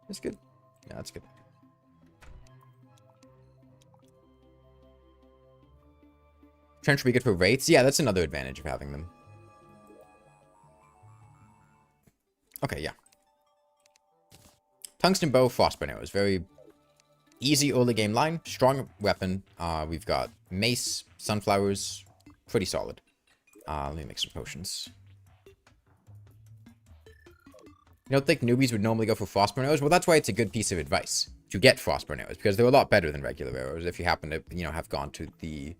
That's good. Yeah, that's good. Trench will be good for rates. Yeah, that's another advantage of having them. Okay, yeah. Tungsten bow, frostburn arrows. Very easy early game line. Strong weapon. We've got mace, sunflowers. Pretty solid. Let me make some potions. You don't think newbies would normally go for frostburn arrows? Well, that's why it's a good piece of advice to get frostburn arrows, because they're a lot better than regular arrows if you happen to, you know, have gone to the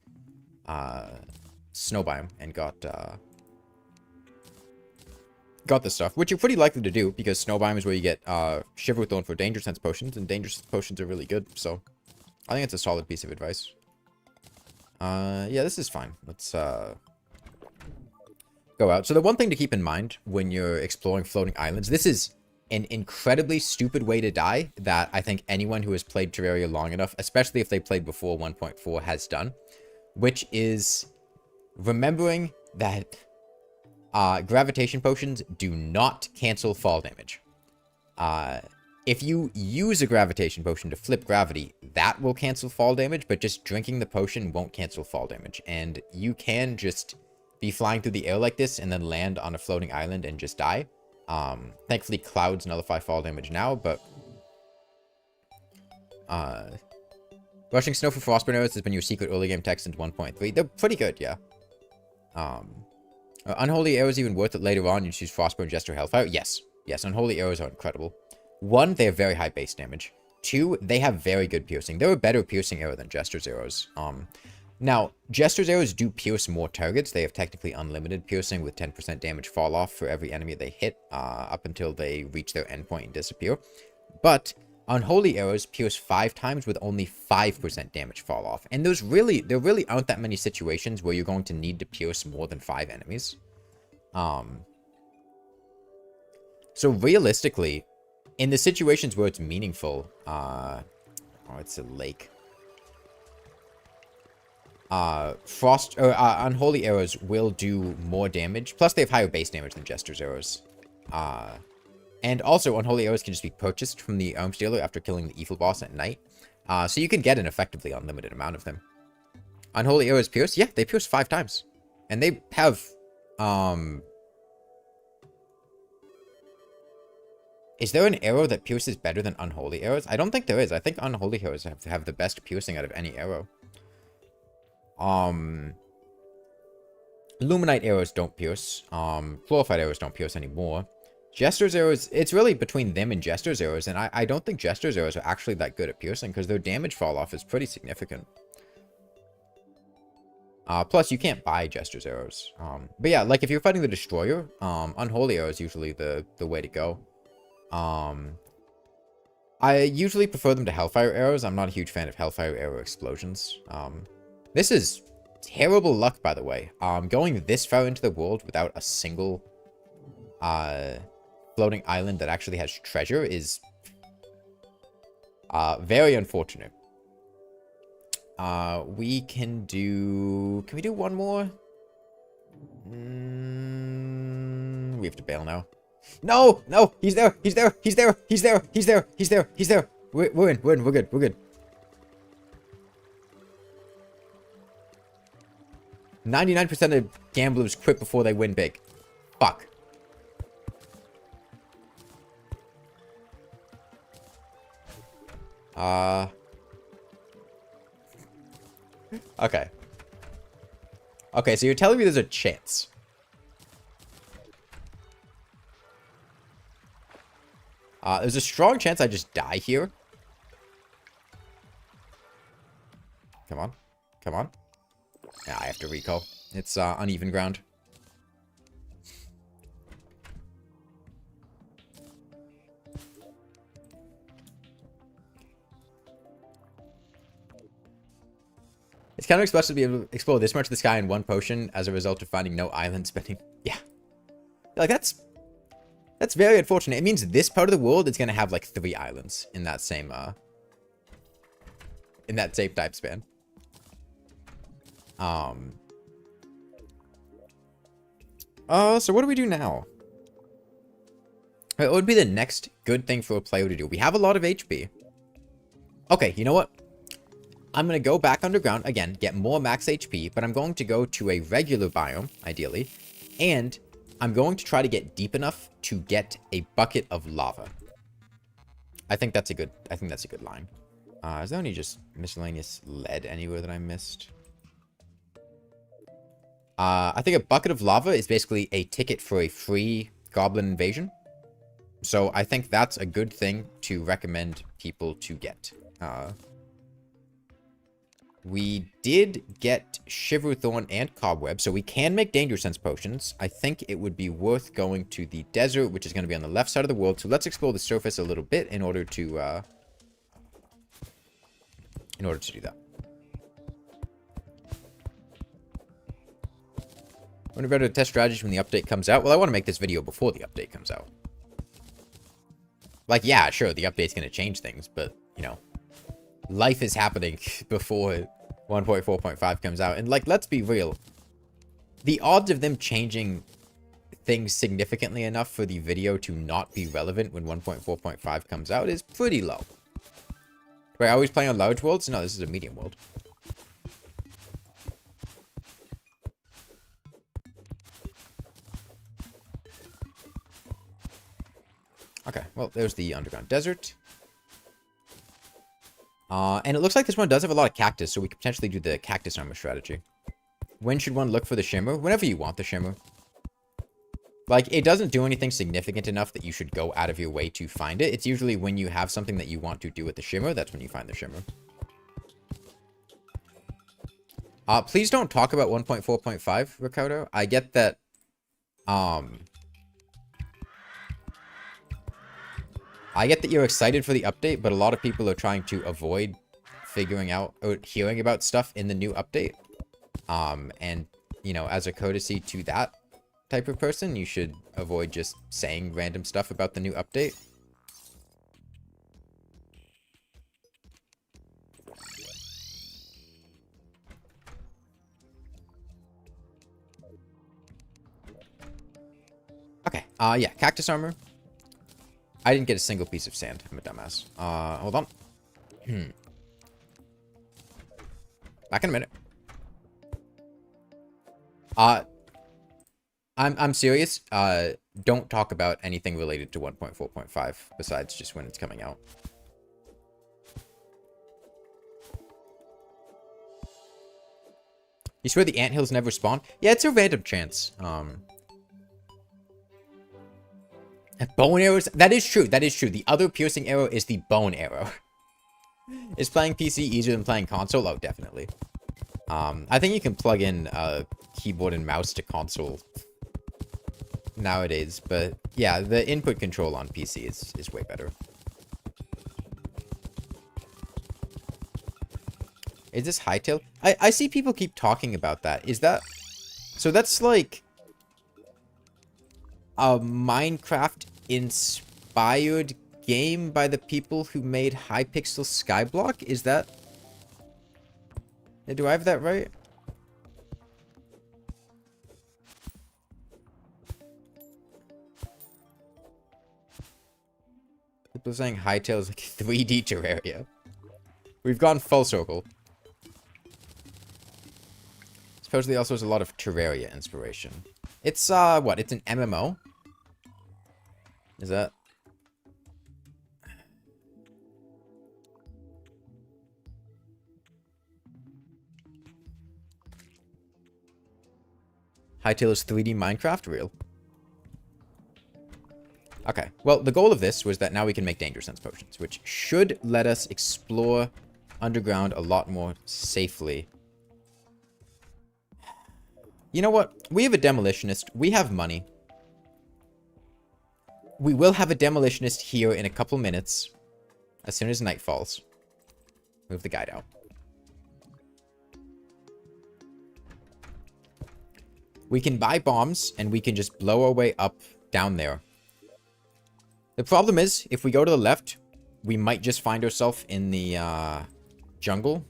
snow biome and got this stuff, which you're pretty likely to do, because snow biome is where you get shiver thrown for danger sense potions, and danger sense potions are really good, so I think it's a solid piece of advice. Yeah, this is fine. Let's go out. So the one thing to keep in mind when you're exploring floating islands, this is an incredibly stupid way to die that I think anyone who has played Terraria long enough, especially if they played before 1.4, has done, which is remembering that gravitation potions do not cancel fall damage. If you use a gravitation potion to flip gravity, that will cancel fall damage, but just drinking the potion won't cancel fall damage. And you can just be flying through the air like this and then land on a floating island and just die. Thankfully, clouds nullify fall damage now, but rushing snow for frostburn arrows has been your secret early game tech since 1.3. They're pretty good, yeah. Unholy arrows even worth it later on. You choose frostburn, jester, hellfire. Yes, yes. Unholy arrows are incredible. 1, they have very high base damage. 2, they have very good piercing. They're a better piercing arrow than jester's arrows. Now, jester's arrows do pierce more targets. They have technically unlimited piercing with 10% damage fall off for every enemy they hit, up until they reach their endpoint and disappear. But unholy arrows pierce 5 times with only 5% damage fall off. And there really aren't that many situations where you're going to need to pierce more than 5 enemies. So realistically, in the situations where it's meaningful, oh, it's a lake. Unholy arrows will do more damage. Plus, they have higher base damage than jester's arrows. And also, unholy arrows can just be purchased from the arms dealer after killing the evil boss at night. So you can get an effectively unlimited amount of them. Unholy arrows pierce? Yeah, they pierce 5 times. And they have, is there an arrow that pierces better than unholy arrows? I don't think there is. I think unholy arrows have the best piercing out of any arrow. Luminite arrows don't pierce. Glorified arrows don't pierce anymore. Jester's arrows, it's really between them and Jester's arrows, and I don't think Jester's arrows are actually that good at piercing, because their damage fall off is pretty significant. Plus, you can't buy Jester's arrows. But yeah, like, if you're fighting the Destroyer, Unholy Arrow is usually the way to go. I usually prefer them to Hellfire Arrows. I'm not a huge fan of Hellfire Arrow explosions. This is terrible luck, by the way. Going this far into the world without a single floating island that actually has treasure is very unfortunate. We can do... Can we do one more? We have to bail now. No! No! He's there! He's there! He's there! He's there! He's there! He's there! He's there! We're in. We're in. We're good. We're good. 99% of gamblers quit before they win big. Fuck. Okay. Okay, so you're telling me there's a chance. There's a strong chance I just die here. Come on. Come on. Yeah, I have to recall. It's uneven ground. It's kind of expensive to be able to explore this much of the sky in one potion as a result of finding no island spending. Yeah. Like, that's very unfortunate. It means this part of the world is going to have, like, 3 islands in that same time span. So what do we do now? What would be the next good thing for a player to do? We have a lot of HP. Okay, you know what? I'm going to go back underground, again, get more max HP, but I'm going to go to a regular biome, ideally, and I'm going to try to get deep enough to get a bucket of lava. I think that's a good line. Is there any just miscellaneous lead anywhere that I missed? I think a bucket of lava is basically a ticket for a free goblin invasion. So I think that's a good thing to recommend people to get. We did get Shiverthorn and Cobweb, so we can make Danger Sense potions. I think it would be worth going to the desert, which is going to be on the left side of the world. So let's explore the surface a little bit in order to do that. When about to test strategies when the update comes out? Well, I want to make this video before the update comes out. Like, yeah, sure, the update's going to change things, but, you know, life is happening before 1.4.5 comes out. And, like, let's be real. The odds of them changing things significantly enough for the video to not be relevant when 1.4.5 comes out is pretty low. Wait, are we playing on large worlds? No, this is a medium world. Okay, well, there's the underground desert. And it looks like this one does have a lot of cactus, so we could potentially do the cactus armor strategy. When should one look for the shimmer? Whenever you want the shimmer. Like, it doesn't do anything significant enough that you should go out of your way to find it. It's usually when you have something that you want to do with the shimmer, that's when you find the shimmer. Please don't talk about 1.4.5, Ricardo. I get that, I get that you're excited for the update, but a lot of people are trying to avoid figuring out or hearing about stuff in the new update. And, you know, as a courtesy to that type of person, you should avoid just saying random stuff about the new update. Okay, yeah, cactus armor. I didn't get a single piece of sand. I'm a dumbass. Hold on. Back in a minute. I'm serious. Don't talk about anything related to 1.4.5 besides just when it's coming out. You swear the anthills never spawn? Yeah, it's a random chance. Bone arrows? That is true. That is true. The other piercing arrow is the bone arrow. Is playing PC easier than playing console? Oh, definitely. I think you can plug in keyboard and mouse to console nowadays, but yeah, the input control on PC is way better. Is this Hightail? I see people keep talking about that. Is that... So that's like... a Minecraft-inspired game by the people who made Hypixel Skyblock? Is that... Do I have that right? People saying Hytale is like 3D Terraria. We've gone full circle. Supposedly also has a lot of Terraria inspiration. It's, what? It's an MMO? Is that... Hytale is 3D Minecraft? Real. Okay. Well, the goal of this was that now we can make Danger Sense potions, which should let us explore underground a lot more safely. You know what? We have a demolitionist. We have money. We will have a demolitionist here in a couple minutes. As soon as night falls. Move the guide out. We can buy bombs, and we can just blow our way up down there. The problem is, if we go to the left, we might just find ourselves in the jungle,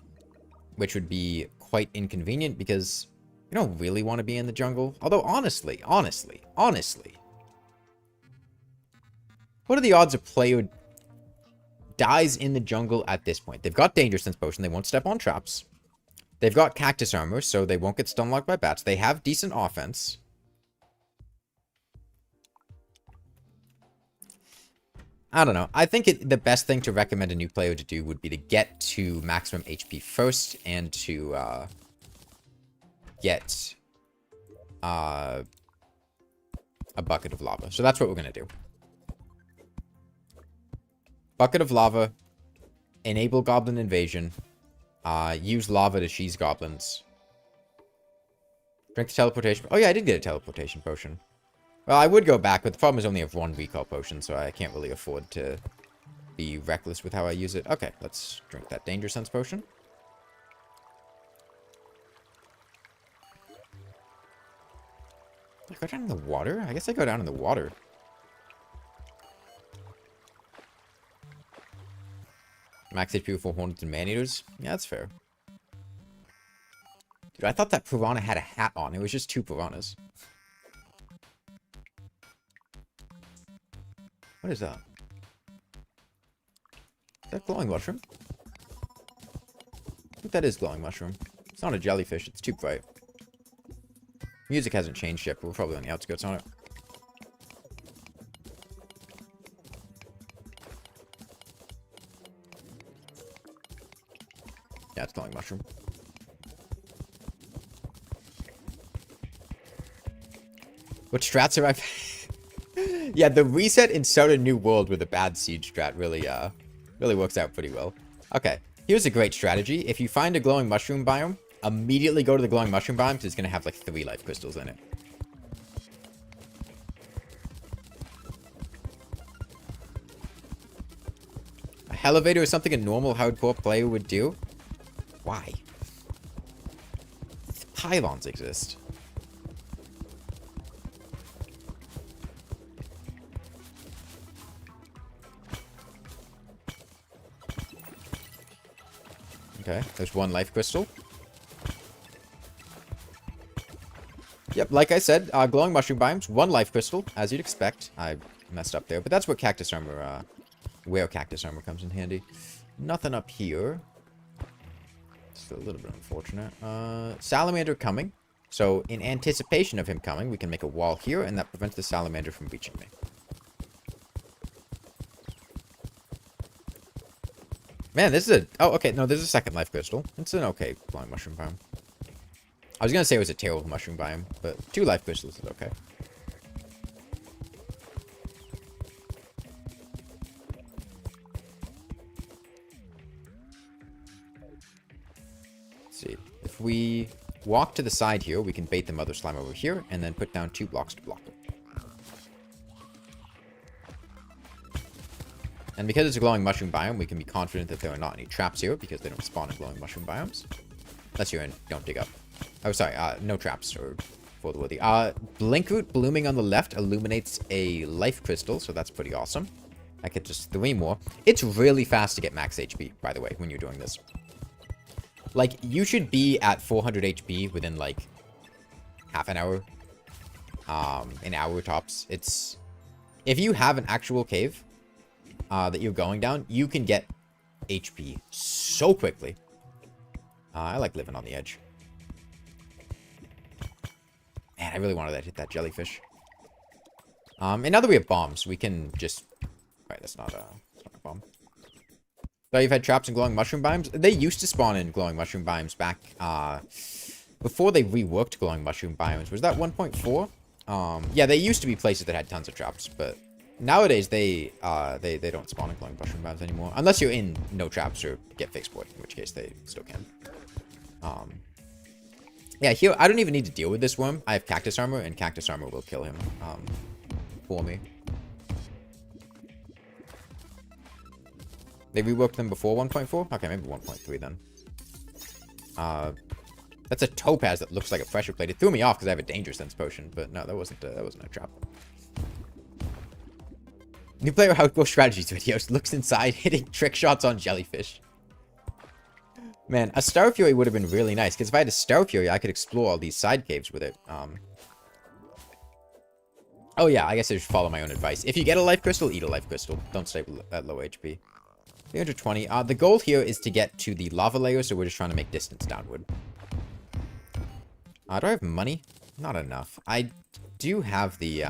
which would be quite inconvenient because we don't really want to be in the jungle. Although, honestly, what are the odds a player dies in the jungle at this point? They've got Danger Sense Potion. They won't step on traps. They've got Cactus Armor, so they won't get stunlocked by bats. They have decent offense. I don't know. I think the best thing to recommend a new player to do would be to get to maximum HP first and to get a bucket of lava. So that's what we're going to do. Bucket of lava. Enable Goblin Invasion. Use lava to cheese goblins. Drink the teleportation. Oh yeah, I did get a teleportation potion. Well, I would go back, but the problem is I only have one recall potion, so I can't really afford to be reckless with how I use it. Okay, let's drink that Danger Sense potion. Did I go down in the water? I guess I go down in the water. Max HP for hornets and man-eaters? Yeah, that's fair. Dude, I thought that piranha had a hat on. It was just two piranhas. What is that? Is that glowing mushroom? I think that is glowing mushroom. It's not a jellyfish. It's too bright. Music hasn't changed yet, but we're probably on the outskirts on it. Yeah, it's glowing mushroom. What strats are I... Yeah, the reset and start a new world with a bad siege strat really works out pretty well. Okay, here's a great strategy. If you find a glowing mushroom biome, immediately go to the glowing mushroom biome because it's going to have like 3 life crystals in it. A elevator is something a normal hardcore player would do. Why? Pylons exist. Okay, there's 1 life crystal. Yep, like I said, glowing mushroom biomes, 1 life crystal, as you'd expect. I messed up there, but that's what cactus armor, where cactus armor comes in handy. Nothing up here. Still a little bit unfortunate. Salamander coming. So, in anticipation of him coming, we can make a wall here, and that prevents the salamander from reaching me. Man, this is a... Oh, okay. No, there's a 2nd life crystal. It's an okay glowing mushroom biome. I was going to say it was a terrible mushroom biome, but 2 life crystals is okay. we walk to the side here, we can bait the mother slime over here, and then put down 2 blocks to block it. And because it's a glowing mushroom biome, we can be confident that there are not any traps here, because they don't spawn in glowing mushroom biomes. Unless you're in, don't dig up. Oh, sorry, no traps, or for the worthy. Blinkroot blooming on the left illuminates a life crystal, so that's pretty awesome. I could just 3 more. It's really fast to get max HP, by the way, when you're doing this. Like, you should be at 400 HP within, like, half an hour. An hour tops. It's... If you have an actual cave that you're going down, you can get HP so quickly. I like living on the edge. Man, I really wanted to hit that jellyfish. And now that we have bombs, we can just... Alright, that's not a bomb. So you've had traps in glowing mushroom biomes. They used to spawn in glowing mushroom biomes back before they reworked glowing mushroom biomes. Was that 1.4? Yeah, they used to be places that had tons of traps, but nowadays they don't spawn in glowing mushroom biomes anymore, unless you're in no traps or get fixed void, in which case they still can. Yeah, here I don't even need to deal with this worm. I have cactus armor, and cactus armor will kill him for me. They reworked them before 1.4? Okay, maybe 1.3 then. That's a topaz that looks like a pressure plate. It threw me off because I have a danger sense potion, but no, that wasn't a trap. New player outgo strategies videos. Looks inside, hitting trick shots on jellyfish. Man, a Star Fury would have been really nice, because if I had a Star Fury, I could explore all these side caves with it. Oh yeah, I guess I should follow my own advice. If you get a life crystal, eat a life crystal. Don't stay at low HP. 320. The goal here is to get to the lava layer, so we're just trying to make distance downward. Do I have money? Not enough. I do have the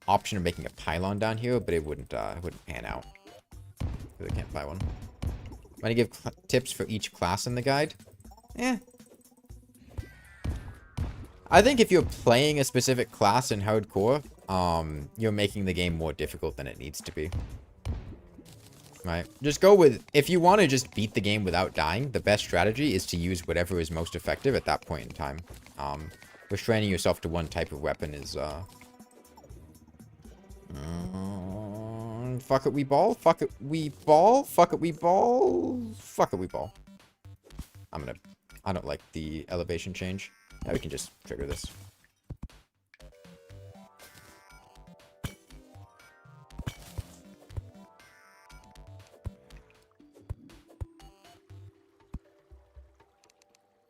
option of making a pylon down here, but it wouldn't pan out. I can't buy one. I'm gonna give tips for each class in the guide. I think if you're playing a specific class in hardcore, you're making the game more difficult than it needs to be. Right? Just go with... If you want to just beat the game without dying, the best strategy is to use whatever is most effective at that point in time. Restraining yourself to one type of weapon is, fuck it, we ball. Fuck it, we ball. Fuck it, we ball. Fuck it, we ball. I don't like the elevation change. Now we can just trigger this.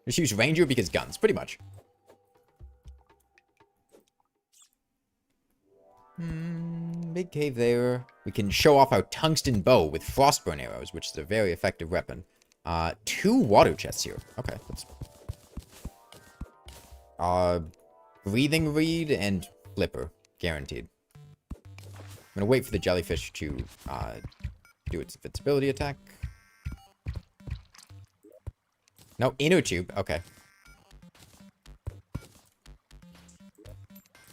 Just use Ranger because guns, pretty much. Big cave there. We can show off our tungsten bow with frostburn arrows, which is a very effective weapon. 2 water chests here. Okay, let's... breathing reed and flipper, guaranteed. I'm gonna wait for the jellyfish to do its invincibility attack. No, inner tube. Okay.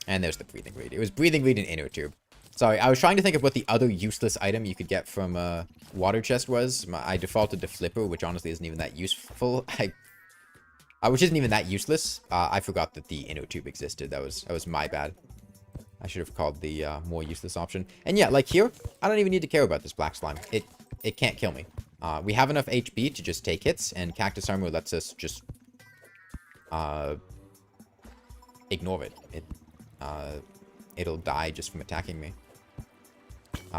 And there's the breathing reed. It was breathing reed and inner tube. Sorry, I was trying to think of what the other useless item you could get from a water chest was. I defaulted to flipper, which honestly isn't even that useful. Which isn't even that useless. I forgot that the inner tube existed. That was my bad. I should have called the more useless option. And yeah, like here, I don't even need to care about this black slime. It can't kill me. We have enough HP to just take hits, and cactus armor lets us just ignore it. It'll die just from attacking me.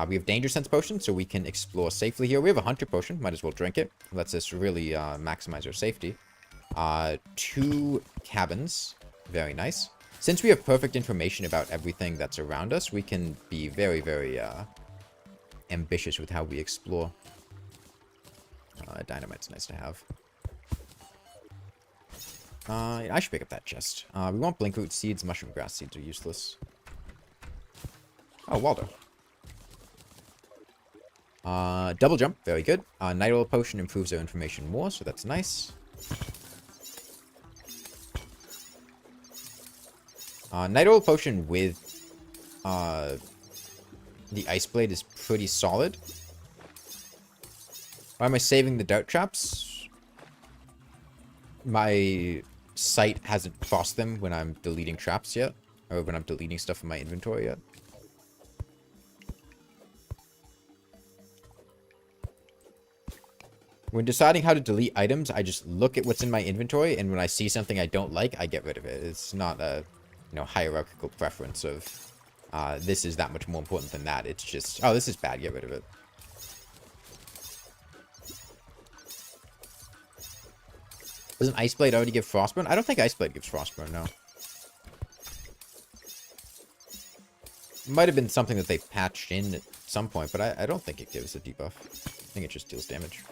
We have danger sense potion, so we can explore safely here. We have a hunter potion. Might as well drink it. Lets us really maximize our safety. 2 cabins. Very nice. Since we have perfect information about everything that's around us, we can be very, very ambitious with how we explore. Dynamite's nice to have. I should pick up that chest. We want blinkroot seeds. Mushroom grass seeds are useless. Oh, Waldo. Double jump. Very good. Night oil potion improves our information more, so that's nice. Night oil potion with the ice blade is pretty solid. Why am I saving the dart traps? my sight hasn't crossed them when I'm deleting traps yet. Or when I'm deleting stuff from my inventory yet. When deciding how to delete items, I just look at what's in my inventory, and when I see something I don't like, I get rid of it. It's not a, hierarchical preference of, this is that much more important than that. It's just, oh, this is bad, get rid of it. Doesn't Iceblade already give Frostburn? I don't think Iceblade gives Frostburn, no. It might have been something that they patched in at some point, but I don't think it gives a debuff. I think it just deals damage.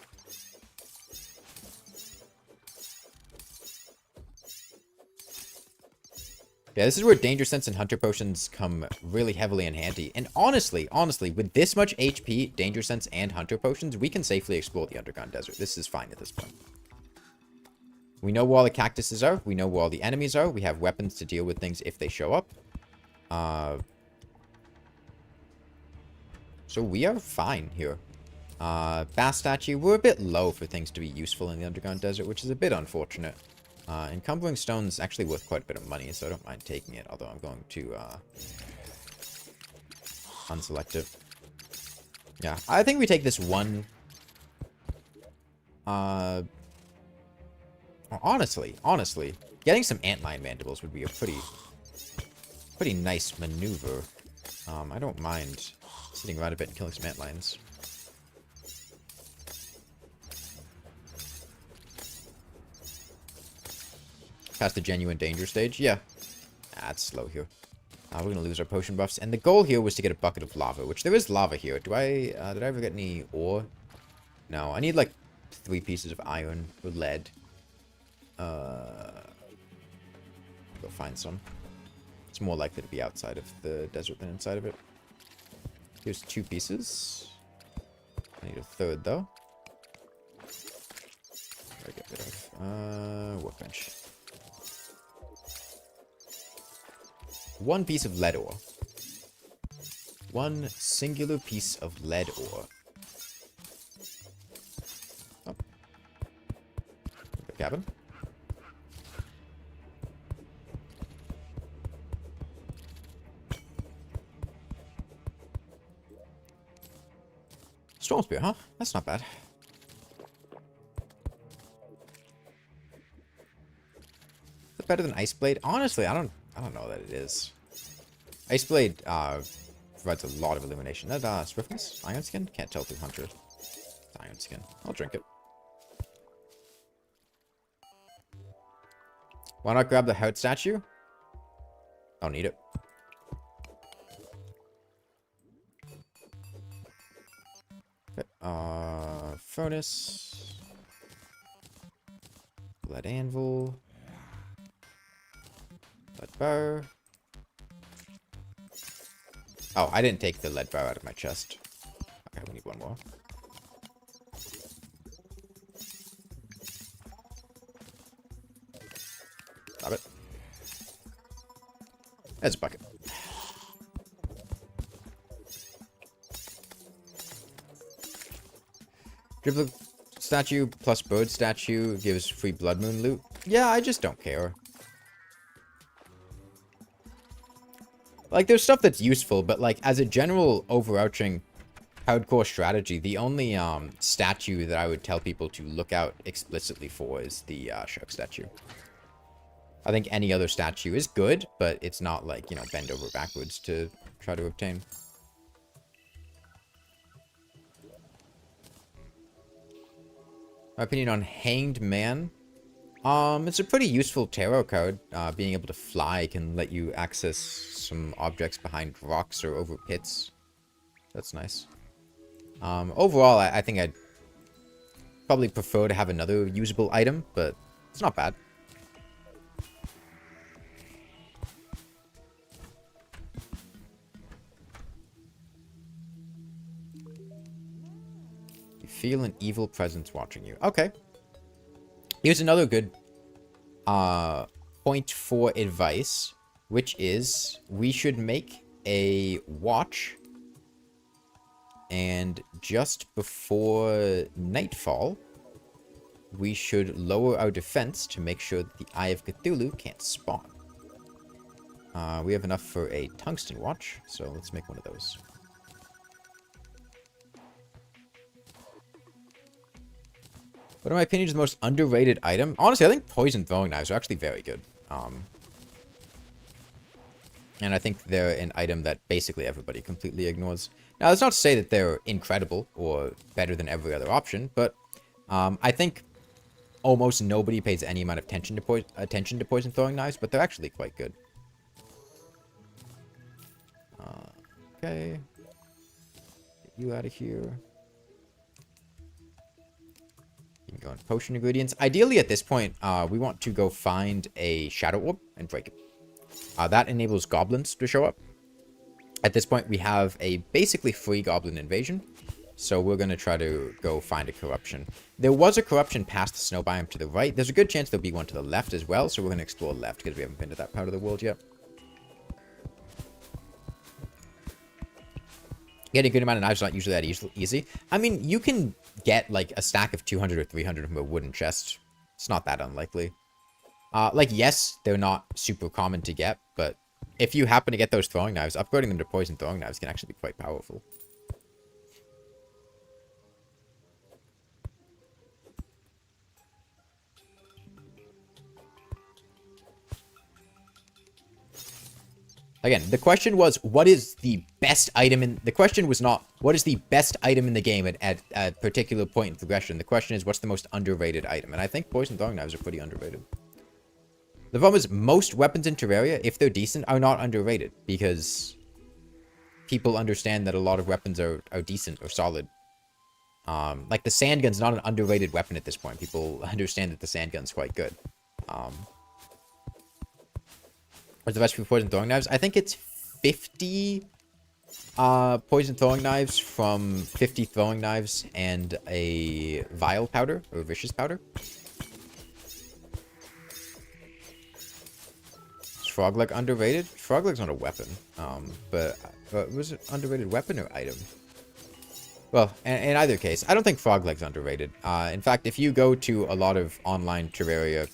Yeah, this is where Danger Sense and Hunter Potions come really heavily in handy. And honestly, with this much HP, Danger Sense and Hunter Potions, we can safely explore the Underground Desert. This is fine at this point. We know where all the cactuses are. We know where all the enemies are. We have weapons to deal with things if they show up. So we are fine here. Bass Statue, we're a bit low for things to be useful in the Underground Desert, which is a bit unfortunate. Encumbering Stone's actually worth quite a bit of money, so I don't mind taking it, although I'm going to, unselect it. Yeah, I think we take this one, honestly, getting some Antlion Mandibles would be a pretty nice maneuver. I don't mind sitting around a bit and killing some Antlions. Past the genuine danger stage? Yeah. It's slow here. We're going to lose our potion buffs. And the goal here was to get a bucket of lava, which there is lava here. Did I ever get any ore? No, I need like 3 pieces of iron or lead. Go find some. It's more likely to be outside of the desert than inside of it. Here's 2 pieces. I need a 3rd though. What do I get rid of? Workbench. 1 piece of lead ore. 1 singular piece of lead ore. Oh. The cabin. Storm Spear, huh? That's not bad. Is it better than Iceblade? Honestly, I don't know that it is. Iceblade provides a lot of illumination. That swiftness? Iron Skin? Can't tell through Hunter. It's Iron Skin. I'll drink it. Why not grab the heart statue? Don't need it. Okay. Furnace. Lead anvil. Lead bar. Oh, I didn't take the lead bar out of my chest. Okay, we need 1 more. Stop it. There's a bucket. Dribble statue plus bird statue gives free blood moon loot. Yeah, I just don't care. Like, there's stuff that's useful, but, like, as a general overarching hardcore strategy, the only, statue that I would tell people to look out explicitly for is the, shark statue. I think any other statue is good, but it's not, like, you know, bend over backwards to try to obtain. My opinion on Hanged Man. It's a pretty useful tarot card. Being able to fly can let you access some objects behind rocks or over pits. That's nice. Overall, I think I'd probably prefer to have another usable item, but it's not bad. You feel an evil presence watching you. Okay. Here's another good point for advice, which is we should make a watch, and just before nightfall, we should lower our defense to make sure that the Eye of Cthulhu can't spawn. We have enough for a tungsten watch, so let's make one of those. What in my opinion is the most underrated item? Honestly, I think poison throwing knives are actually very good. And I think they're an item that basically everybody completely ignores. Now, that's not to say that they're incredible or better than every other option, but I think almost nobody pays any amount of attention to poison throwing knives, but they're actually quite good. Okay. Get you out of here. You can go on potion ingredients. Ideally, at this point, we want to go find a shadow orb and break it. That enables goblins to show up. At this point, we have a basically free goblin invasion. So we're going to try to go find a corruption. There was a corruption past the snow biome to the right. There's a good chance there'll be one to the left as well. So we're going to explore left because we haven't been to that part of the world yet. Getting a good amount of knives is not usually that easy. I mean, you can get like a stack of 200 or 300 from a wooden chest. It's not that unlikely. Like, yes, they're not super common to get, but if you happen to get those throwing knives, upgrading them to poison throwing knives can actually be quite powerful. Again, the question was, what is the best item in... The question was not, what is the best item in the game at a particular point in progression? The question is, what's the most underrated item? And I think poison throwing knives are pretty underrated. The problem is, most weapons in Terraria, if they're decent, are not underrated. Because people understand that a lot of weapons are decent or solid. Like, the sand gun's not an underrated weapon at this point. People understand that the sand gun's quite good. What's the best for poison throwing knives? I think it's 50 poison throwing knives from 50 throwing knives and a vile powder or vicious powder. Is frog leg underrated? Frog leg's not a weapon. But was it underrated weapon or item? Well, in either case, I don't think frog leg's underrated. In fact, if you go to a lot of online Terraria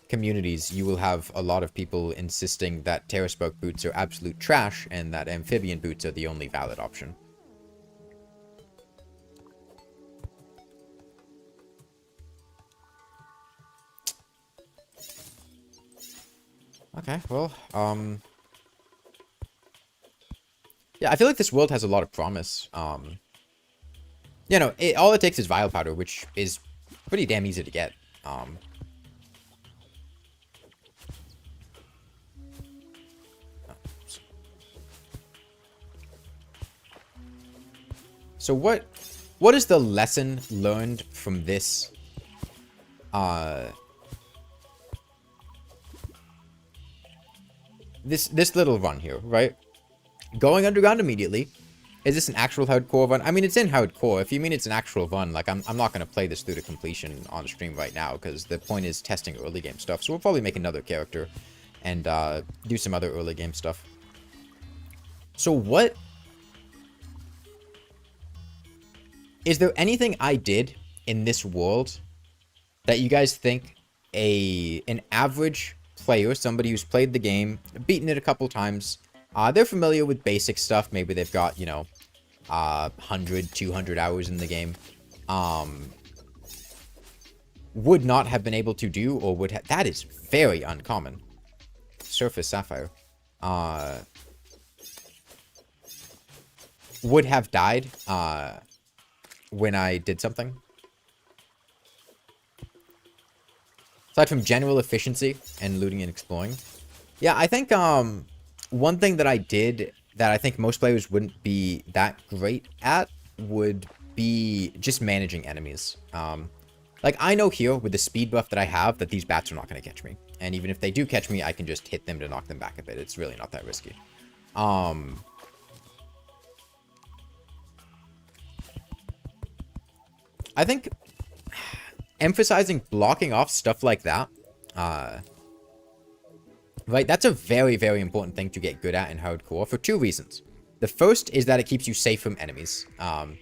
communities, you will have a lot of people insisting that Terraspoke boots are absolute trash and that amphibian boots are the only valid option. Okay, well, yeah, I feel like this world has a lot of promise. You know, all it takes is vile powder, which is pretty damn easy to get. So what is the lesson learned from this this little run here, right? Going underground immediately. Is this an actual hardcore run? I mean, it's in hardcore. If you mean it's an actual run, like I'm not going to play this through to completion on stream right now because the point is testing early game stuff. So we'll probably make another character and do some other early game stuff. So what... Is there anything I did in this world that you guys think an average player, somebody who's played the game, beaten it a couple times, they're familiar with basic stuff, maybe they've got, you know, 100, 200 hours in the game, would not have been able to do, or would have... That is very uncommon. Surface Sapphire. Would have died, when I did something. Aside from general efficiency and looting and exploring. Yeah, I think one thing that I did that I think most players wouldn't be that great at would be just managing enemies. Like, I know here with the speed buff that I have that these bats are not going to catch me. And even if they do catch me, I can just hit them to knock them back a bit. It's really not that risky. I think emphasizing blocking off stuff like that, right, that's a very, very important thing to get good at in hardcore for two reasons. The first is that it keeps you safe from enemies. And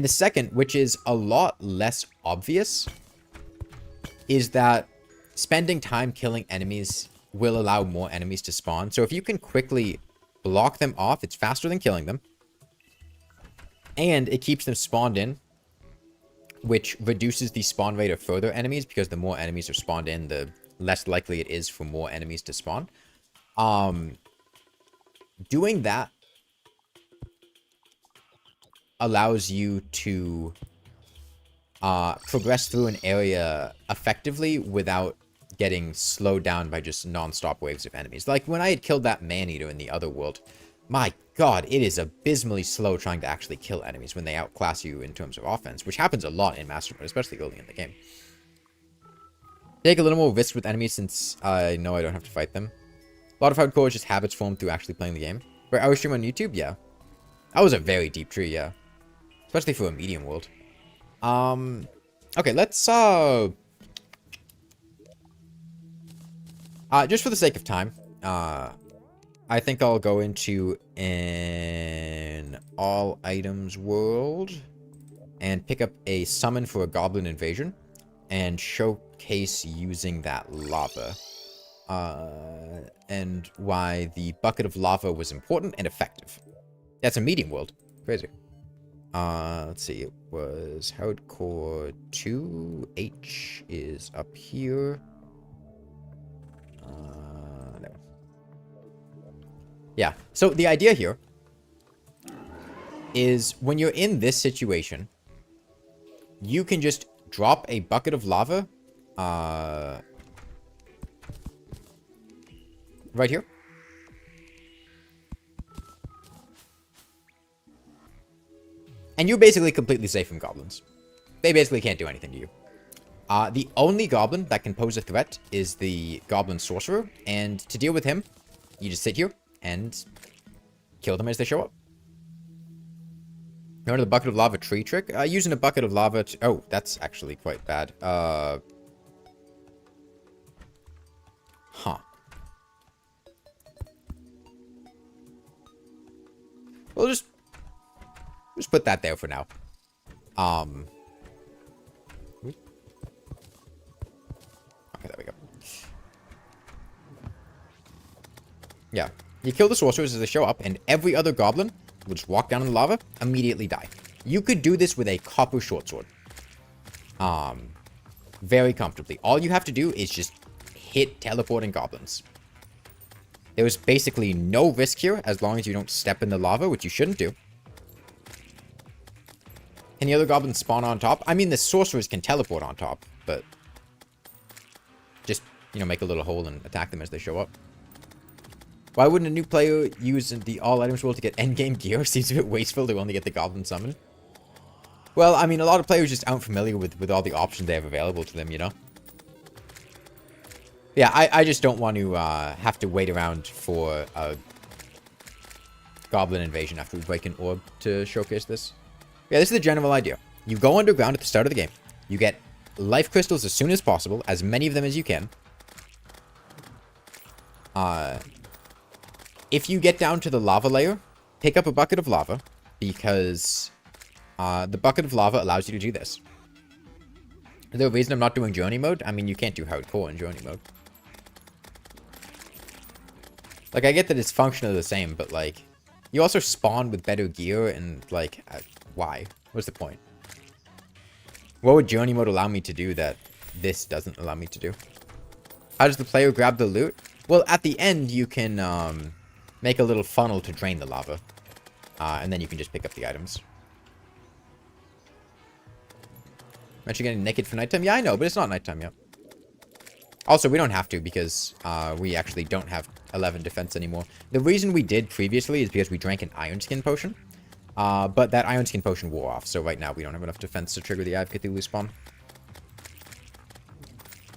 the second, which is a lot less obvious, is that spending time killing enemies will allow more enemies to spawn. So if you can quickly block them off, it's faster than killing them. And it keeps them spawned in, which reduces the spawn rate of further enemies, because the more enemies are spawned in, the less likely it is for more enemies to spawn. Doing that allows you to progress through an area effectively without getting slowed down by just non-stop waves of enemies. Like when I had killed that man-eater in the other world, my god, it is abysmally slow trying to actually kill enemies when they outclass you in terms of offense, which happens a lot in Master Mode, especially early in the game. Take a little more risk with enemies since I know I don't have to fight them. A lot of hardcore is just habits formed through actually playing the game. Wait, I was streaming on YouTube? Yeah. That was a very deep tree, yeah. Especially for a medium world. Okay, let's, just for the sake of time, I think I'll go into an all items world and pick up a summon for a goblin invasion and showcase using that lava. And why the bucket of lava was important and effective. That's a medium world. Crazy. Let's see. It was hardcore 2. H is up here. There. Yeah. So the idea here is when you're in this situation, you can just drop a bucket of lava, right here. And you're basically completely safe from goblins. They basically can't do anything to you. The only goblin that can pose a threat is the goblin sorcerer. And to deal with him, you just sit here and kill them as they show up. Remember the bucket of lava tree trick? Using a bucket of lava to... Oh, that's actually quite bad. Huh. We'll just put that there for now. Okay, there we go. Yeah. You kill the sorcerers as they show up, and every other goblin will just walk down in the lava, immediately die. You could do this with a copper short sword. Very comfortably. All you have to do is just hit teleporting goblins. There's basically no risk here as long as you don't step in the lava, which you shouldn't do. Can the other goblins spawn on top? I mean, the sorcerers can teleport on top, but just, you know, make a little hole and attack them as they show up. Why wouldn't a new player use the all items world to get endgame gear? Seems a bit wasteful to only get the goblin summon. Well, I mean, a lot of players just aren't familiar with all the options they have available to them, you know? Yeah, I just don't want to have to wait around for a goblin invasion after we break an orb to showcase this. Yeah, this is the general idea. You go underground at the start of the game. You get life crystals as soon as possible, as many of them as you can. If you get down to the lava layer, pick up a bucket of lava, because the bucket of lava allows you to do this. The reason I'm not doing journey mode, I mean, you can't do hardcore in journey mode. Like, I get that it's functionally the same, but, like, you also spawn with better gear, and, like, why? What's the point? What would journey mode allow me to do that this doesn't allow me to do? How does the player grab the loot? Well, at the end, you can, make a little funnel to drain the lava. And then you can just pick up the items. Aren't you getting naked for nighttime? Yeah, I know, but it's not nighttime yet. Also, we don't have to because we actually don't have 11 defense anymore. The reason we did previously is because we drank an iron skin potion. But that iron skin potion wore off, so right now we don't have enough defense to trigger the Eye of Cthulhu spawn.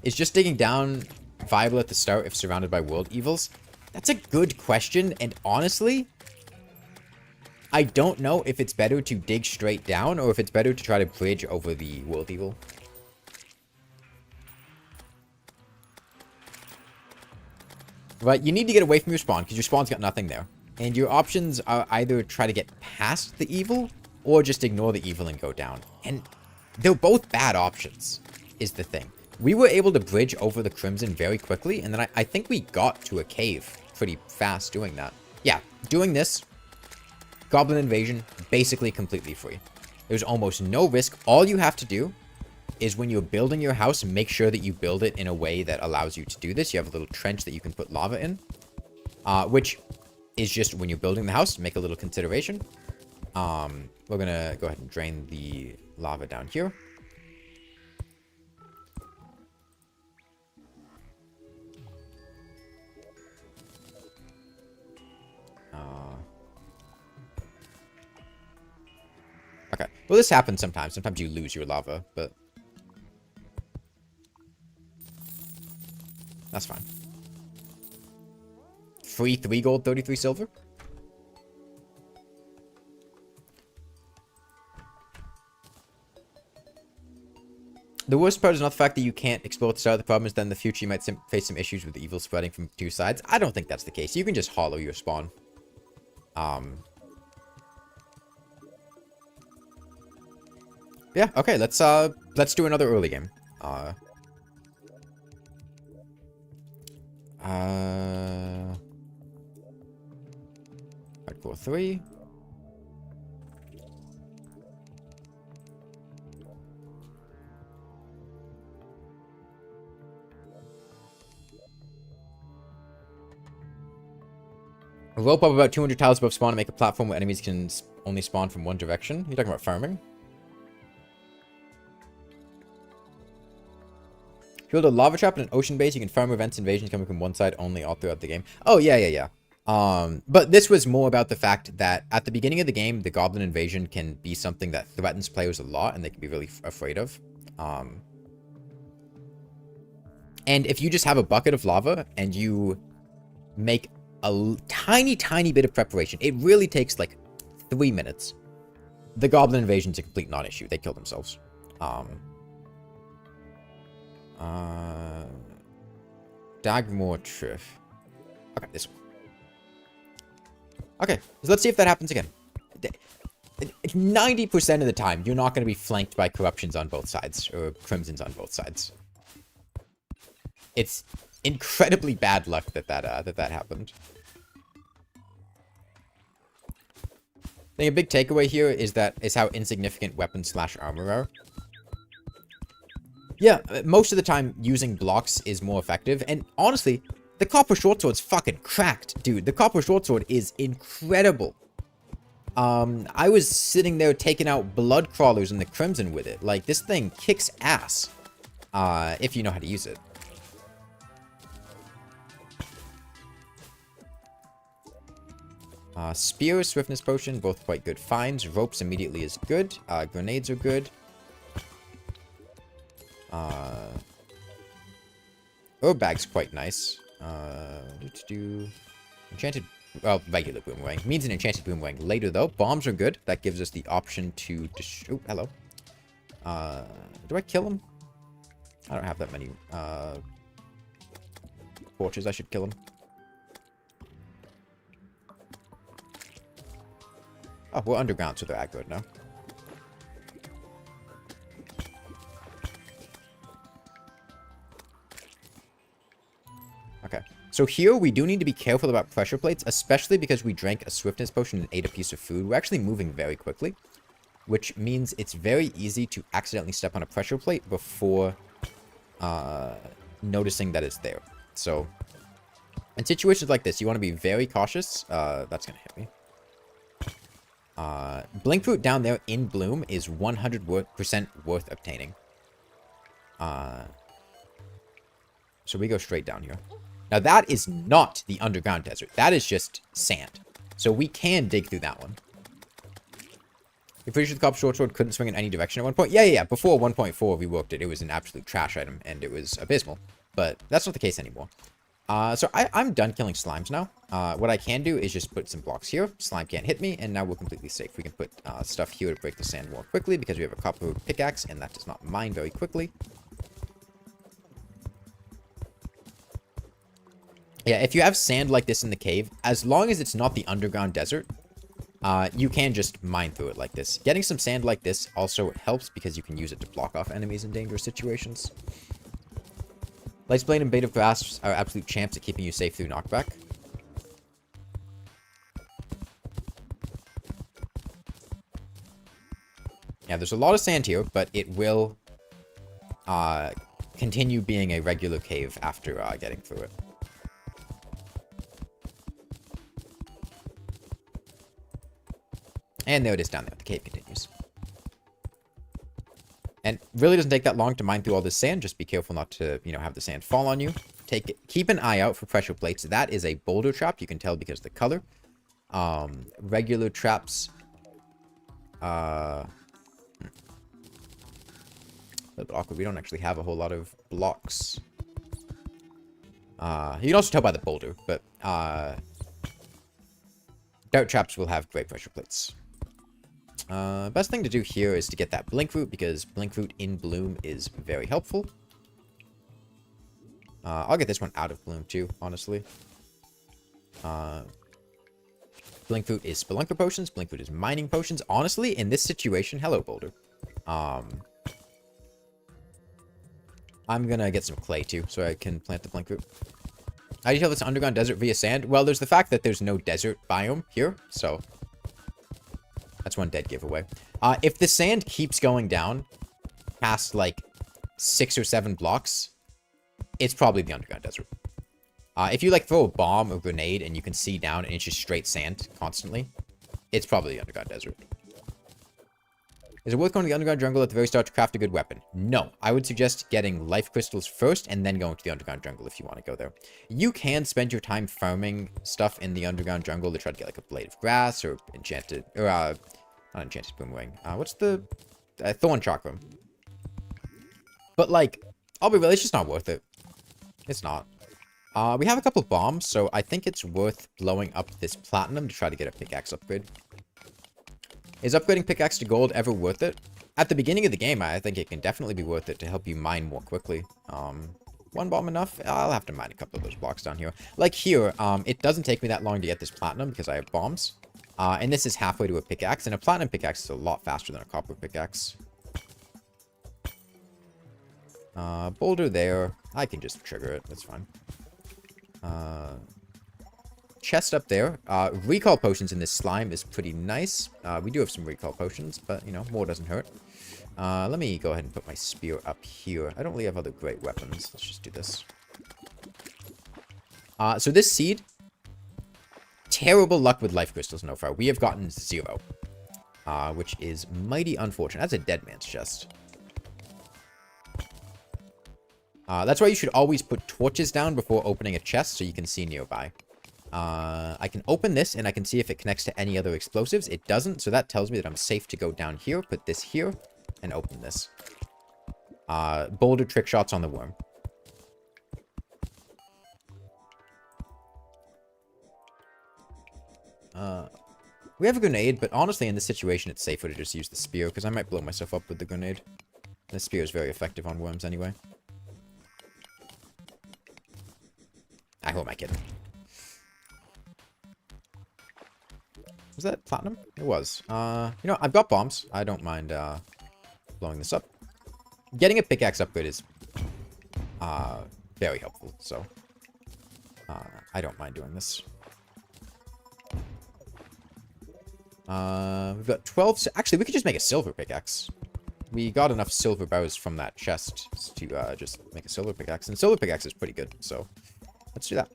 Is just digging down viable at the start if surrounded by world evils? That's a good question, and honestly, I don't know if it's better to dig straight down or if it's better to try to bridge over the world evil. Right, you need to get away from your spawn because your spawn's got nothing there. And your options are either try to get past the evil or just ignore the evil and go down. And they're both bad options, is the thing. we were able to bridge over the Crimson very quickly, and then I think we got to a cave pretty fast doing that. Yeah, doing this, Goblin Invasion, basically completely free. There's almost no risk. All you have to do is when you're building your house, make sure that you build it in a way that allows you to do this. You have a little trench that you can put lava in, which is just when you're building the house, make a little consideration. We're gonna go ahead and drain the lava down here. Okay. Well, this happens sometimes. Sometimes you lose your lava, but that's fine. Free 3 gold, 33 silver. The worst part is not the fact that you can't explore at the start. The problem is then in the future you might face some issues with the evil spreading from 2 sides. I don't think that's the case. You can just hollow your spawn. Yeah, okay, let's do another early game. Hardcore 3. Rope up about 200 tiles above spawn to make a platform where enemies can only spawn from one direction. You're talking about farming? Build a lava trap in an ocean base. You can farm events invasions coming from one side only all throughout the game. Oh, yeah. But this was more about the fact that at the beginning of the game, the Goblin Invasion can be something that threatens players a lot and they can be really afraid of. And if you just have a bucket of lava and you make a tiny bit of preparation, it really takes like 3 minutes. The Goblin Invasion's a complete non-issue. They kill themselves. Dagmore Triff. Okay, this one. Okay, so let's see if that happens again. 90% of the time, you're not going to be flanked by corruptions on both sides, or crimsons on both sides. It's incredibly bad luck that happened. I think a big takeaway here is how insignificant weapons / armor are. Yeah, most of the time, using blocks is more effective. And honestly, the copper short sword's fucking cracked, dude. The copper short sword is incredible. I was sitting there taking out blood crawlers in the crimson with it. Like, this thing kicks ass. If you know how to use it. Spear, swiftness potion, both quite good finds. Ropes immediately is good. Grenades are good. Herb bag's quite nice. Let's do enchanted. Well, regular boomerang means an enchanted boomerang later though. Bombs are good. That gives us the option to. Oh, hello. Do I kill him? I don't have that many torches. I should kill him. Oh, we're underground, so they're aggroed now. Okay, so here we do need to be careful about pressure plates, especially because we drank a swiftness potion and ate a piece of food. We're actually moving very quickly, which means it's very easy to accidentally step on a pressure plate before noticing that it's there. So, in situations like this, you want to be very cautious. That's going to hit me. Blink Fruit down there in bloom is 100% worth obtaining. So we go straight down here. Now that is not the underground desert. That is just sand. So we can dig through that one. You're pretty sure the copper short sword couldn't swing in any direction at one point? Yeah. Before 1.4 we worked it. It was an absolute trash item and it was abysmal. But that's not the case anymore. So I'm done killing slimes now. What I can do is just put some blocks here. Slime can't hit me, and now we're completely safe. We can put stuff here to break the sand more quickly because we have a copper pickaxe, and that does not mine very quickly. Yeah, if you have sand like this in the cave, as long as it's not the underground desert, you can just mine through it like this. Getting some sand like this also helps because you can use it to block off enemies in dangerous situations. Lightsblade and Blade of Grass are absolute champs at keeping you safe through knockback. Yeah, there's a lot of sand here, but it will continue being a regular cave after getting through it. And there it is down there. The cave continues. And really doesn't take that long to mine through all this sand. Just be careful not to, you know, have the sand fall on you. Keep an eye out for pressure plates. That is a boulder trap. You can tell because of the color. Regular traps. A little bit awkward. We don't actually have a whole lot of blocks. You can also tell by the boulder, but dart traps will have great pressure plates. Best thing to do here is to get that blink root, because blink root in bloom is very helpful. I'll get this one out of bloom too, honestly. Blink root is spelunker potions. Blink root is mining potions. Honestly, in this situation, hello, boulder. I'm gonna get some clay too, so I can plant the blink root. How do you tell if it's underground desert via sand? Well, there's the fact that there's no desert biome here, so that's one dead giveaway. If the sand keeps going down past like 6 or 7 blocks, it's probably the underground desert. If you like throw a bomb or grenade and you can see down and it's just straight sand constantly, it's probably the underground desert. Is it worth going to the underground jungle at the very start to craft a good weapon? No. I would suggest getting life crystals first and then going to the underground jungle if you want to go there. You can spend your time farming stuff in the underground jungle to try to get like a blade of grass or enchanted, or not enchanted boomerang. What's the thorn chakram? But like, I'll be real, it's just not worth it. It's not. We have a couple of bombs, so I think it's worth blowing up this platinum to try to get a pickaxe upgrade. Is upgrading pickaxe to gold ever worth it? At the beginning of the game, I think it can definitely be worth it to help you mine more quickly. One bomb enough? I'll have to mine a couple of those blocks down here. Like here, it doesn't take me that long to get this platinum because I have bombs. And this is halfway to a pickaxe, and a platinum pickaxe is a lot faster than a copper pickaxe. Boulder there. I can just trigger it. That's fine. Chest up there. Recall potions in this slime is pretty nice. We do have some recall potions, but, you know, more doesn't hurt. Let me go ahead and put my spear up here. I don't really have other great weapons. Let's just do this. So this seed, terrible luck with life crystals so far. We have gotten 0, which is mighty unfortunate. That's a dead man's chest. That's why you should always put torches down before opening a chest so you can see nearby. I can open this and I can see if it connects to any other explosives. It doesn't, so that tells me that I'm safe to go down here, put this here, and open this. Boulder trick shots on the worm. We have a grenade, but honestly in this situation it's safer to just use the spear, because I might blow myself up with the grenade. The spear is very effective on worms anyway. Who am I kidding? Was that platinum? It was. You know, I've got bombs. I don't mind blowing this up. Getting a pickaxe upgrade is very helpful, so I don't mind doing this. We've got 12... Actually, we could just make a silver pickaxe. We got enough silver bows from that chest to just make a silver pickaxe. And silver pickaxe is pretty good, so let's do that.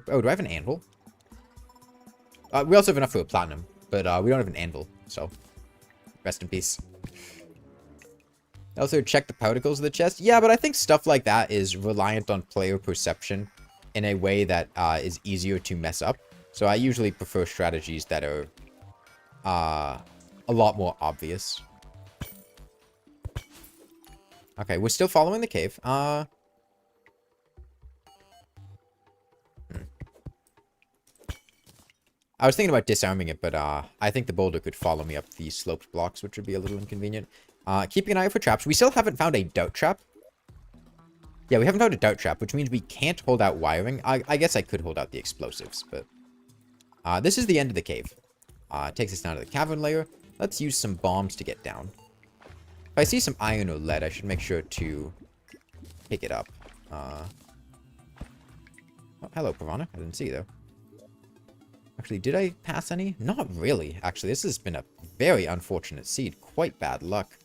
Oh, do I have an anvil? We also have enough for a platinum, but we don't have an anvil, so rest in peace. Also, check the particles of the chest. Yeah, but I think stuff like that is reliant on player perception in a way that is easier to mess up. So I usually prefer strategies that are a lot more obvious. Okay, we're still following the cave. I was thinking about disarming it, but I think the boulder could follow me up these sloped blocks, which would be a little inconvenient. Keeping an eye out for traps. We still haven't found a dart trap. Yeah, we haven't found a dart trap, which means we can't hold out wiring. I guess I could hold out the explosives, but this is the end of the cave. It takes us down to the cavern layer. Let's use some bombs to get down. If I see some iron or lead, I should make sure to pick it up. Oh, hello, Piranha. I didn't see you, though. Actually, did I pass any? Not really. Actually, this has been a very unfortunate seed. Quite bad luck.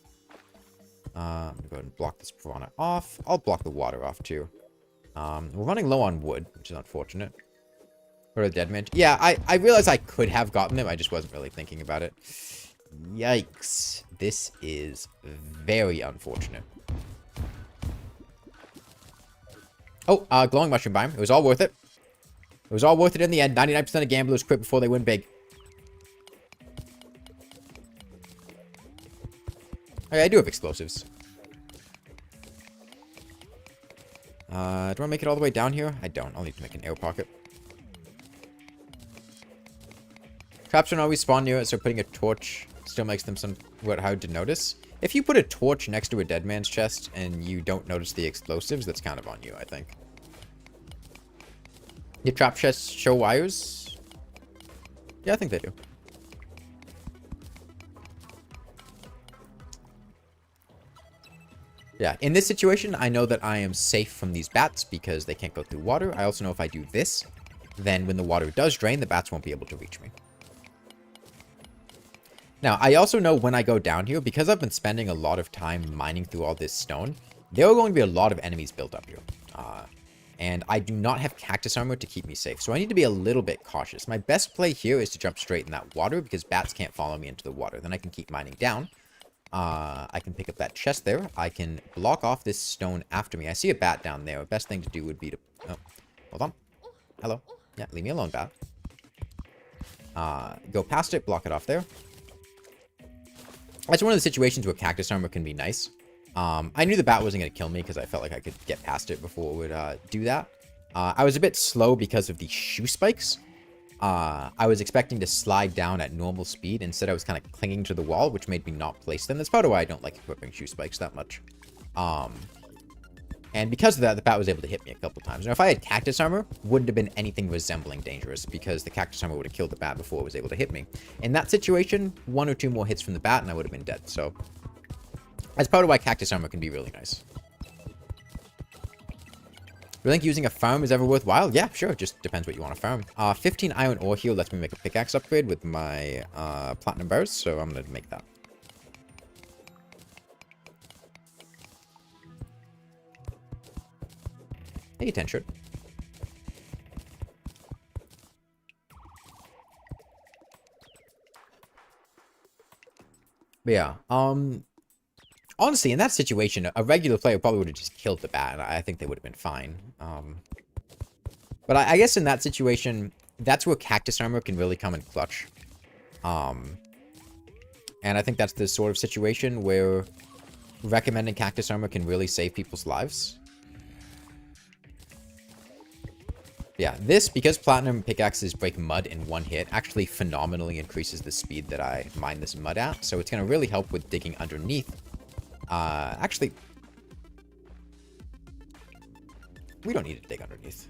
I'm going to go ahead and block this Piranha off. I'll block the water off, too. We're running low on wood, which is unfortunate. Or a dead man. Yeah, I realized I could have gotten them. I just wasn't really thinking about it. Yikes. This is very unfortunate. Oh, glowing mushroom biome. It was all worth it. It was all worth it in the end. 99% of gamblers quit before they win big. Okay, I do have explosives. Do I want to make it all the way down here? I don't. I'll need to make an air pocket. Traps don't always spawn near it, so putting a torch still makes them somewhat hard to notice. If you put a torch next to a dead man's chest and you don't notice the explosives, that's kind of on you, I think. Your trap chests show wires? Yeah, I think they do. Yeah, in this situation, I know that I am safe from these bats because they can't go through water. I also know if I do this, then when the water does drain, the bats won't be able to reach me. Now, I also know when I go down here, because I've been spending a lot of time mining through all this stone, there are going to be a lot of enemies built up here. And I do not have cactus armor to keep me safe, so I need to be a little bit cautious. My best play here is to jump straight in that water, because bats can't follow me into the water. Then I can keep mining down. I can pick up that chest there. I can block off this stone after me. I see a bat down there. The best thing to do would be to... Oh, hold on. Hello. Yeah, leave me alone, bat. Go past it, block it off there. That's one of the situations where cactus armor can be nice. I knew the bat wasn't going to kill me because I felt like I could get past it before it would do that. I was a bit slow because of the shoe spikes. I was expecting to slide down at normal speed. Instead, I was kind of clinging to the wall, which made me not place them. That's part of why I don't like equipping shoe spikes that much. And because of that, the bat was able to hit me a couple times. Now, if I had cactus armor, wouldn't have been anything resembling dangerous because the cactus armor would have killed the bat before it was able to hit me. In that situation, 1 or 2 more hits from the bat and I would have been dead. So that's part of why cactus armor can be really nice. Do you think using a farm is ever worthwhile? Yeah, sure. It just depends what you want to farm. 15 iron ore here lets me make a pickaxe upgrade with my platinum bars, so I'm going to make that. Hey, attention. But yeah, honestly, in that situation, a regular player probably would have just killed the bat, and I think they would have been fine. But I guess in that situation, that's where cactus armor can really come in clutch. And I think that's the sort of situation where recommending cactus armor can really save people's lives. Yeah, this, because platinum pickaxes break mud in 1 hit, actually phenomenally increases the speed that I mine this mud at. So it's going to really help with digging underneath. Actually, we don't need to dig underneath.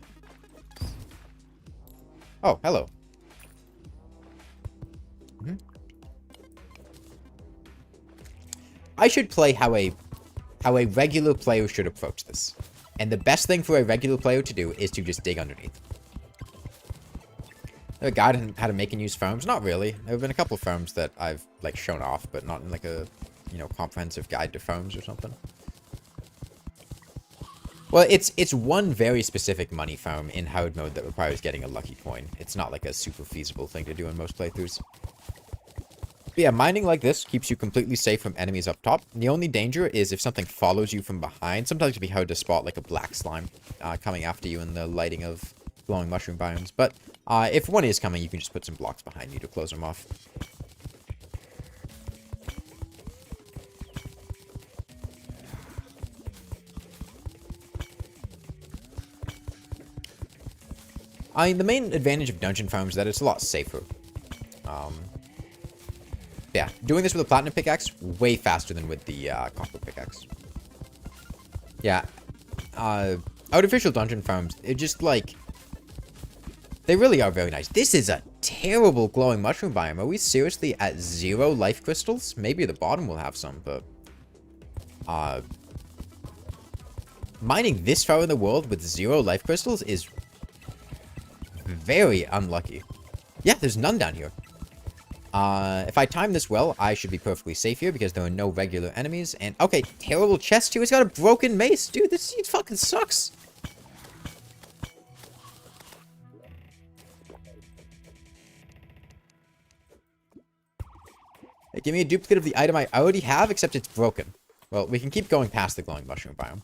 Oh, hello. I should play how a regular player should approach this. And the best thing for a regular player to do is to just dig underneath. A guide on how to make and use farms? Not really. There have been a couple of farms that I've, like, shown off, but not in, like, a, you know, comprehensive guide to farms or something. Well, it's one very specific money farm in hard mode that requires getting a lucky coin. It's not, like, a super feasible thing to do in most playthroughs. But yeah, mining like this keeps you completely safe from enemies up top. The only danger is if something follows you from behind. Sometimes it can be hard to spot, like a black slime coming after you in the lighting of glowing mushroom biomes. But if one is coming, you can just put some blocks behind you to close them off. The main advantage of dungeon farms is that it's a lot safer. Yeah, doing this with a platinum pickaxe, way faster than with the copper pickaxe. Yeah, artificial dungeon farms, it just like, they really are very nice. This is a terrible glowing mushroom biome. Are we seriously at 0 life crystals? Maybe the bottom will have some, but Mining this far in the world with 0 life crystals is very unlucky. Yeah, there's none down here. If I time this well, I should be perfectly safe here because there are no regular enemies. And, okay, terrible chest too. It's got a broken mace. Dude, this seed fucking sucks. Hey, give me a duplicate of the item I already have, except it's broken. Well, we can keep going past the glowing mushroom biome.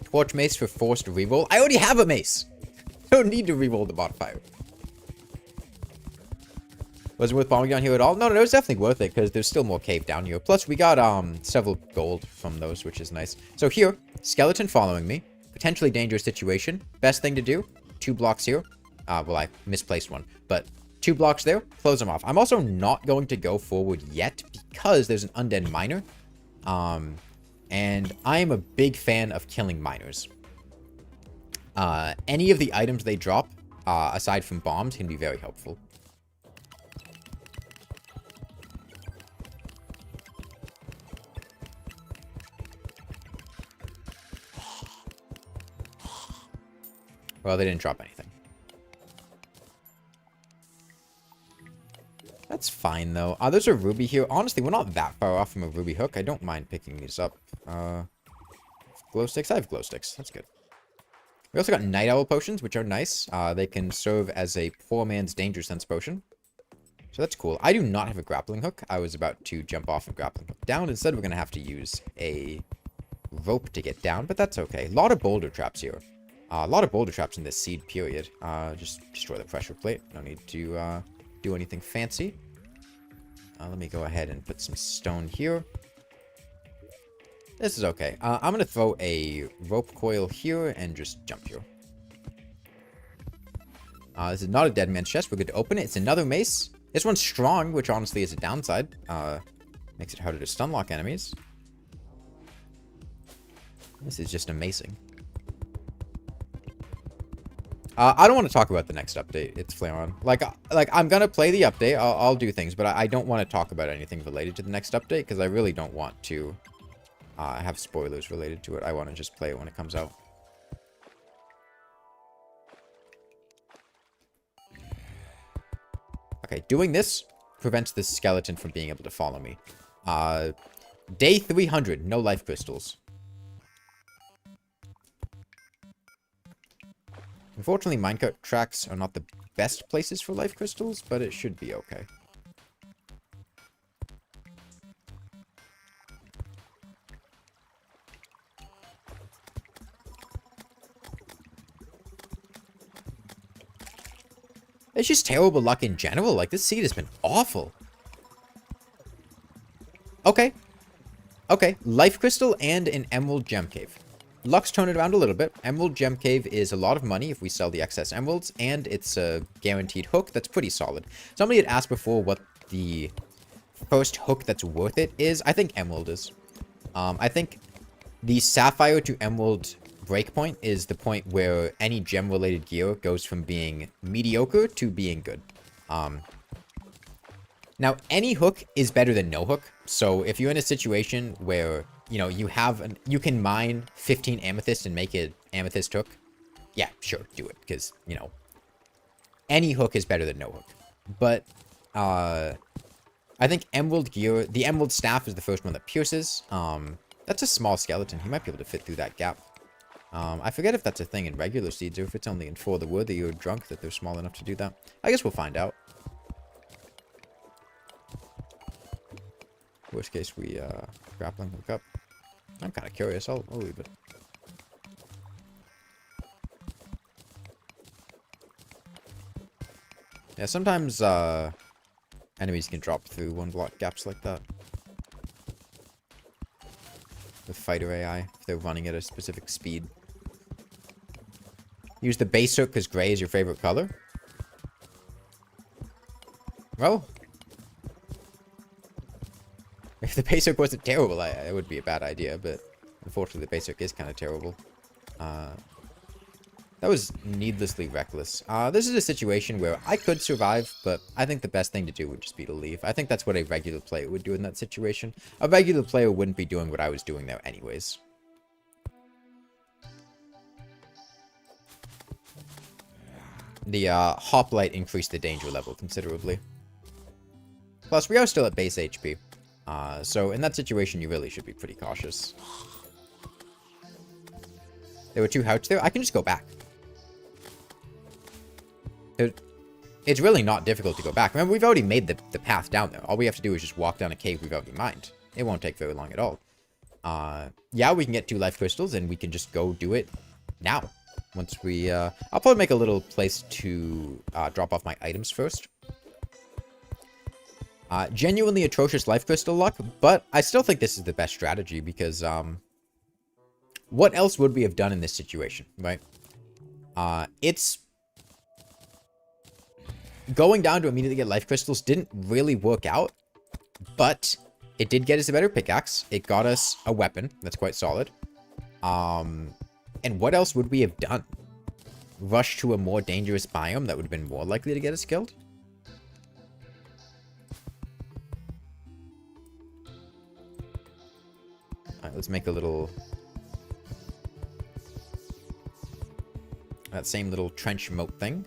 Torch mace for forced reroll. I already have a mace. I don't need to reroll the modifier. Was it worth bombing down here at all? No, it's definitely worth it because there's still more cave down here. Plus, we got several gold from those, which is nice. So here, skeleton following me. Potentially dangerous situation. Best thing to do, 2 blocks here. Well, I misplaced one, but 2 blocks there, close them off. I'm also not going to go forward yet because there's an undead miner. And I am a big fan of killing miners. Any of the items they drop, aside from bombs, can be very helpful. Well, they didn't drop anything. That's fine, though. There's a ruby here. Honestly, we're not that far off from a ruby hook. I don't mind picking these up. Glow sticks? I have glow sticks. That's good. We also got night owl potions, which are nice. They can serve as a poor man's danger sense potion. So that's cool. I do not have a grappling hook. I was about to jump off and grappling hook down. Instead, we're going to have to use a rope to get down, but that's okay. A lot of boulder traps here. A lot of boulder traps in this seed period. Just destroy the pressure plate. No need to do anything fancy. Let me go ahead and put some stone here. This is okay. I'm going to throw a rope coil here and just jump here. This is not a dead man's chest. We're good to open it. It's another mace. This one's strong, which honestly is a downside. Makes it harder to stunlock enemies. This is just amazing. I don't want to talk about the next update. It's Flareon. Like I'm gonna play the update. I'll do things, but I don't want to talk about anything related to the next update because I really don't want to have spoilers related to it. I want to just play it when it comes out. Okay, doing this prevents this skeleton from being able to follow me. Day 300, no life crystals. Unfortunately, minecart tracks are not the best places for life crystals, but it should be okay. It's just terrible luck in general. Like, this seed has been awful. Okay. Okay, life crystal and an emerald gem cave. Luck's turned it around a little bit. Emerald Gem Cave is a lot of money if we sell the excess emeralds, and it's a guaranteed hook that's pretty solid. Somebody had asked before what the first hook that's worth it is. I think emerald is. I think the sapphire to emerald breakpoint is the point where any gem-related gear goes from being mediocre to being good. Now, any hook is better than no hook. So if you're in a situation where you know, you can mine 15 amethyst and make an amethyst hook. Yeah, sure, do it. Because, you know, any hook is better than no hook. But, I think emerald gear, the emerald staff is the first one that pierces. That's a small skeleton. He might be able to fit through that gap. I forget if that's a thing in regular seeds or if it's only in For the Worthy or Drunk that they're small enough to do that. I guess we'll find out. Worst case, we, grappling hook up. I'm kind of curious. I'll leave it. Yeah, sometimes, enemies can drop through 1-block gaps like that. With fighter AI, if they're running at a specific speed. Use the base hook because gray is your favorite color? Well, if the base hook wasn't terrible, it would be a bad idea, but unfortunately the base hook is kind of terrible. That That was needlessly reckless. This is a situation where I could survive, but I think the best thing to do would just be to leave. I think that's what a regular player would do in that situation. A regular player wouldn't be doing what I was doing there anyways. The hoplite increased the danger level considerably. Plus, we are still at base HP. So in that situation, you really should be pretty cautious. There were 2 houts there. I can just go back. It's really not difficult to go back. Remember, we've already made the path down there. All we have to do is just walk down a cave we've already mined. It won't take very long at all. Yeah, we can get 2 life crystals, and we can just go do it now. Once we, I'll probably make a little place to drop off my items first. Genuinely atrocious life crystal luck, but I still think this is the best strategy because, what else would we have done in this situation, right? It's... Going down to immediately get life crystals didn't really work out, but it did get us a better pickaxe. It got us a weapon that's quite solid. And what else would we have done? Rush to a more dangerous biome that would have been more likely to get us killed? Alright, let's make a little... that same little trench moat thing.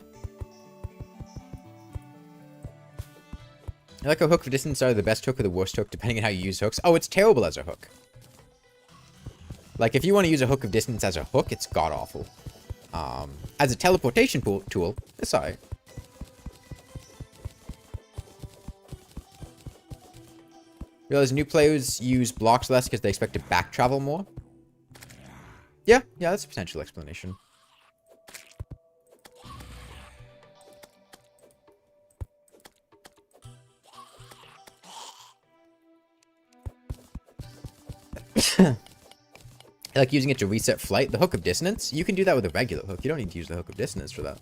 I like a hook for distance are the best hook or the worst hook, depending on how you use hooks. Oh, it's terrible as a hook. Like, if you want to use a hook of distance as a hook, it's god-awful. As a teleportation tool, it's alright. Realize new players use blocks less because they expect to back travel more. Yeah, that's a potential explanation. I like using it to reset flight. The hook of dissonance, you can do that with a regular hook. You don't need to use the hook of dissonance for that.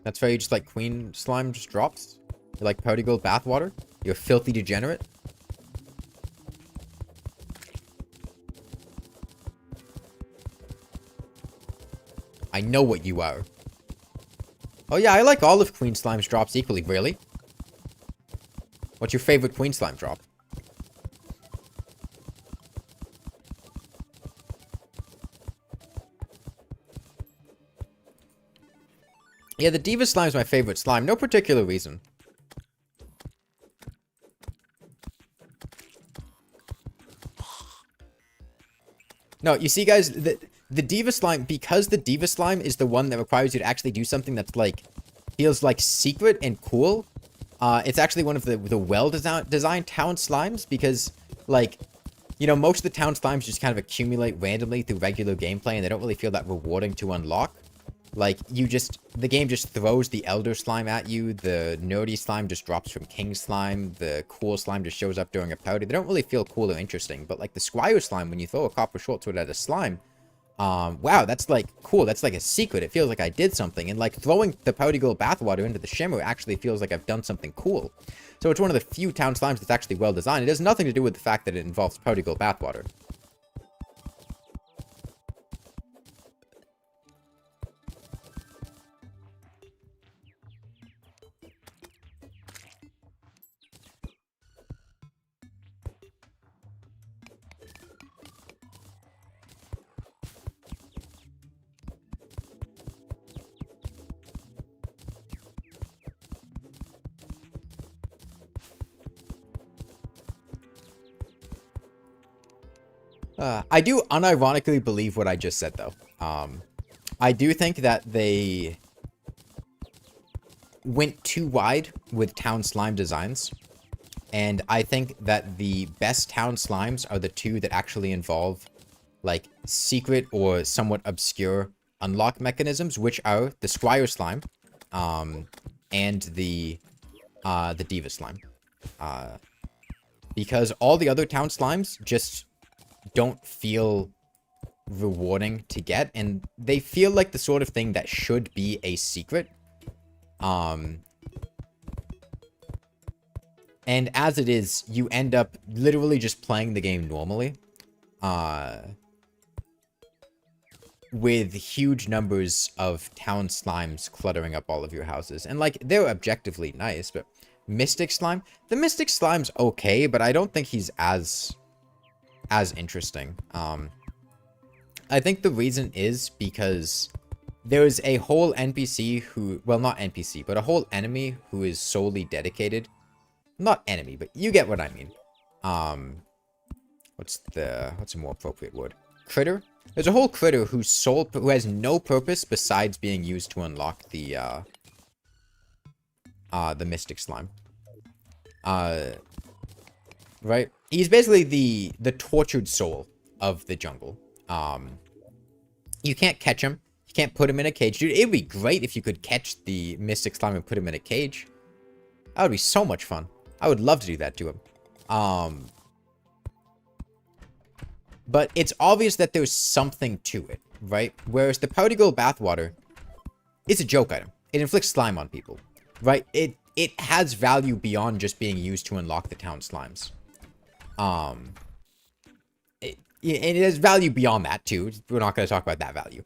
That's fair, you just like queen slime just drops? You like party gold bathwater? You're a filthy degenerate? I know what you are. Oh yeah, I like all of Queen Slime's drops equally, really. What's your favorite Queen Slime drop? Yeah, the Diva Slime is my favorite slime. No particular reason. No, you see, guys, the Diva Slime, because the Diva Slime is the one that requires you to actually do something that's, like, feels, like, secret and cool, it's actually one of the well-designed town slimes, because, like, you know, most of the town slimes just kind of accumulate randomly through regular gameplay, and they don't really feel that rewarding to unlock. Like, the game just throws the Elder Slime at you, the Nerdy Slime just drops from King Slime, the Cool Slime just shows up during a party. They don't really feel cool or interesting, but like the Squire Slime, when you throw a copper short sword at a slime, wow, that's like cool, that's like a secret, it feels like I did something, and like throwing the Powder Gold Bathwater into the Shimmer actually feels like I've done something cool. So it's one of the few town slimes that's actually well designed. It has nothing to do with the fact that it involves Powder Gold Bathwater. I do unironically believe what I just said, though. I do think that they went too wide with town slime designs. And I think that the best town slimes are the two that actually involve, like, secret or somewhat obscure unlock mechanisms, which are the Squire Slime, and the Diva Slime. Because all the other town slimes just don't feel rewarding to get, and they feel like the sort of thing that should be a secret. And as it is, you end up literally just playing the game normally. With huge numbers of town slimes cluttering up all of your houses. And, like, they're objectively nice, but Mystic Slime? The Mystic Slime's okay, but I don't think he's as interesting. I think the reason is because there's a whole NPC who... Well, not NPC, but a whole enemy who is solely dedicated... Not enemy, but you get what I mean. What's a more appropriate word? Critter? There's a whole critter who has no purpose besides being used to unlock the Mystic Slime. Right? He's basically the tortured soul of the jungle. You can't catch him. You can't put him in a cage. Dude, it'd be great if you could catch the Mystic Slime and put him in a cage. That would be so much fun. I would love to do that to him. But it's obvious that there's something to it, right? Whereas the Party Girl bathwater is a joke item. It inflicts slime on people, right? It has value beyond just being used to unlock the town slimes. It has value beyond that too. We're not going to talk about that value.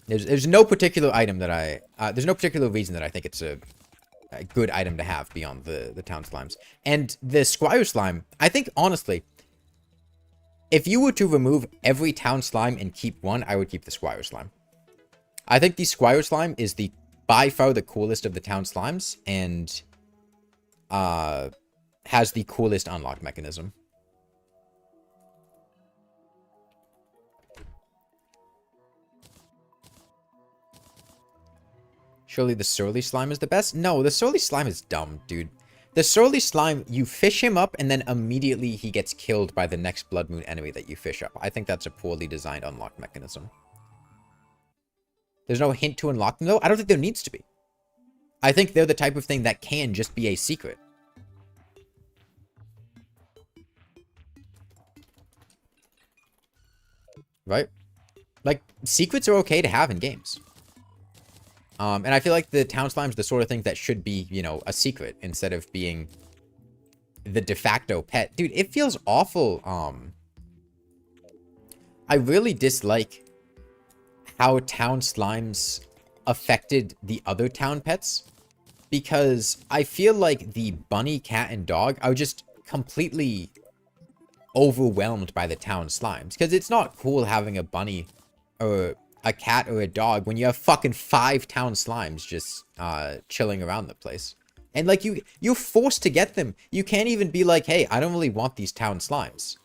There's no particular item that there's no particular reason that I think it's a good item to have beyond the town slimes. And the Squire Slime, I think, honestly, if you were to remove every town slime and keep one, I would keep the Squire Slime. I think the Squire Slime is by far the coolest of the town slimes, and has the coolest unlock mechanism. Surely the Surly Slime is the best? No, the Surly Slime is dumb, dude. The Surly Slime, you fish him up, and then immediately he gets killed by the next Blood Moon enemy that you fish up. I think that's a poorly designed unlock mechanism. There's no hint to unlock them, though? I don't think there needs to be. I think they're the type of thing that can just be a secret. Right? Like, secrets are okay to have in games. And I feel like the town slime's the sort of thing that should be, you know, a secret instead of being the de facto pet. Dude, it feels awful. I really dislike how town slimes affected the other town pets, because I feel like the bunny, cat, and dog are just completely overwhelmed by the town slimes. Because it's not cool having a bunny or a cat or a dog when you have fucking 5 town slimes just chilling around the place. And like you're forced to get them. You can't even be like, hey, I don't really want these town slimes.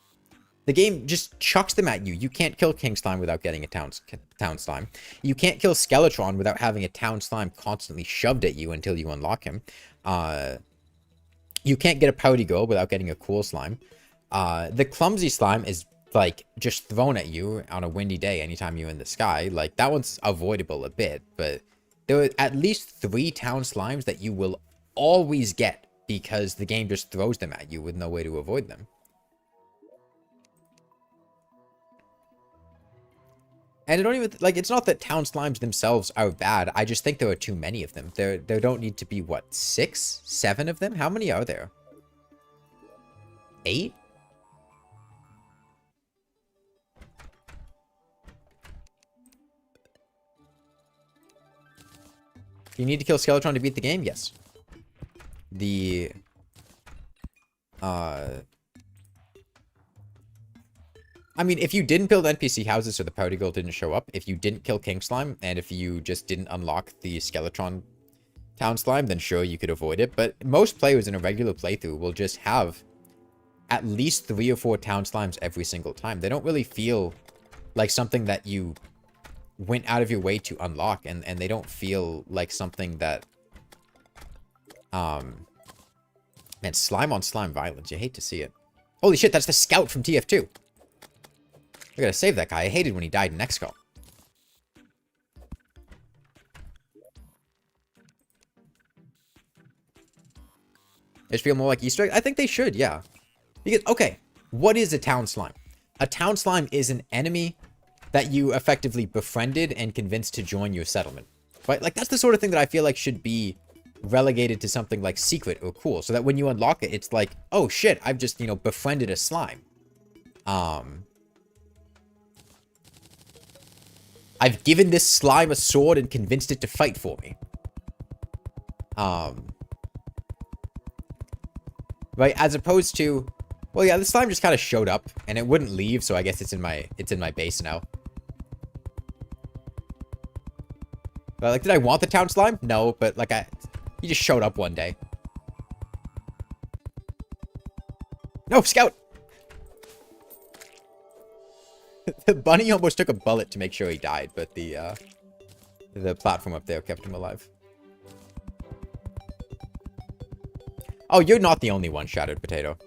The game just chucks them at you. You can't kill King Slime without getting a town slime. You can't kill Skeletron without having a town slime constantly shoved at you until you unlock him. You can't get a Pouty Girl without getting a cool slime. The Clumsy Slime is like just thrown at you on a windy day anytime you're in the sky. Like, that one's avoidable a bit, but there are at least 3 town slimes that you will always get because the game just throws them at you with no way to avoid them. And I don't even, like, it's not that town slimes themselves are bad. I just think there are too many of them. There don't need to be, what, 6, 7 of them? How many are there? 8? You need to kill Skeletron to beat the game? Yes. I mean, if you didn't build NPC houses so the Party Girl didn't show up, if you didn't kill King Slime, and if you just didn't unlock the Skeletron Town Slime, then sure, you could avoid it. But most players in a regular playthrough will just have at least 3 or 4 Town Slimes every single time. They don't really feel like something that you went out of your way to unlock, and they don't feel like something that man, slime on slime violence, you hate to see it. Holy shit, that's the scout from TF2. I gotta save that guy. I hated when he died in XCOM. They should feel more like Easter egg. I think they should, yeah. Because, okay, what is a town slime? A town slime is an enemy that you effectively befriended and convinced to join your settlement. Right? Like, that's the sort of thing that I feel like should be relegated to something like secret or cool. So that when you unlock it, it's like, oh shit, I've just, you know, befriended a slime. I've given this slime a sword and convinced it to fight for me. Right, as opposed to, well, yeah, the slime just kind of showed up and it wouldn't leave, so I guess it's in my base now. But like, did I want the town slime? No, but like he just showed up one day. No, scout. The bunny almost took a bullet to make sure he died, but the platform up there kept him alive. Oh, you're not the only one, Shattered Potato.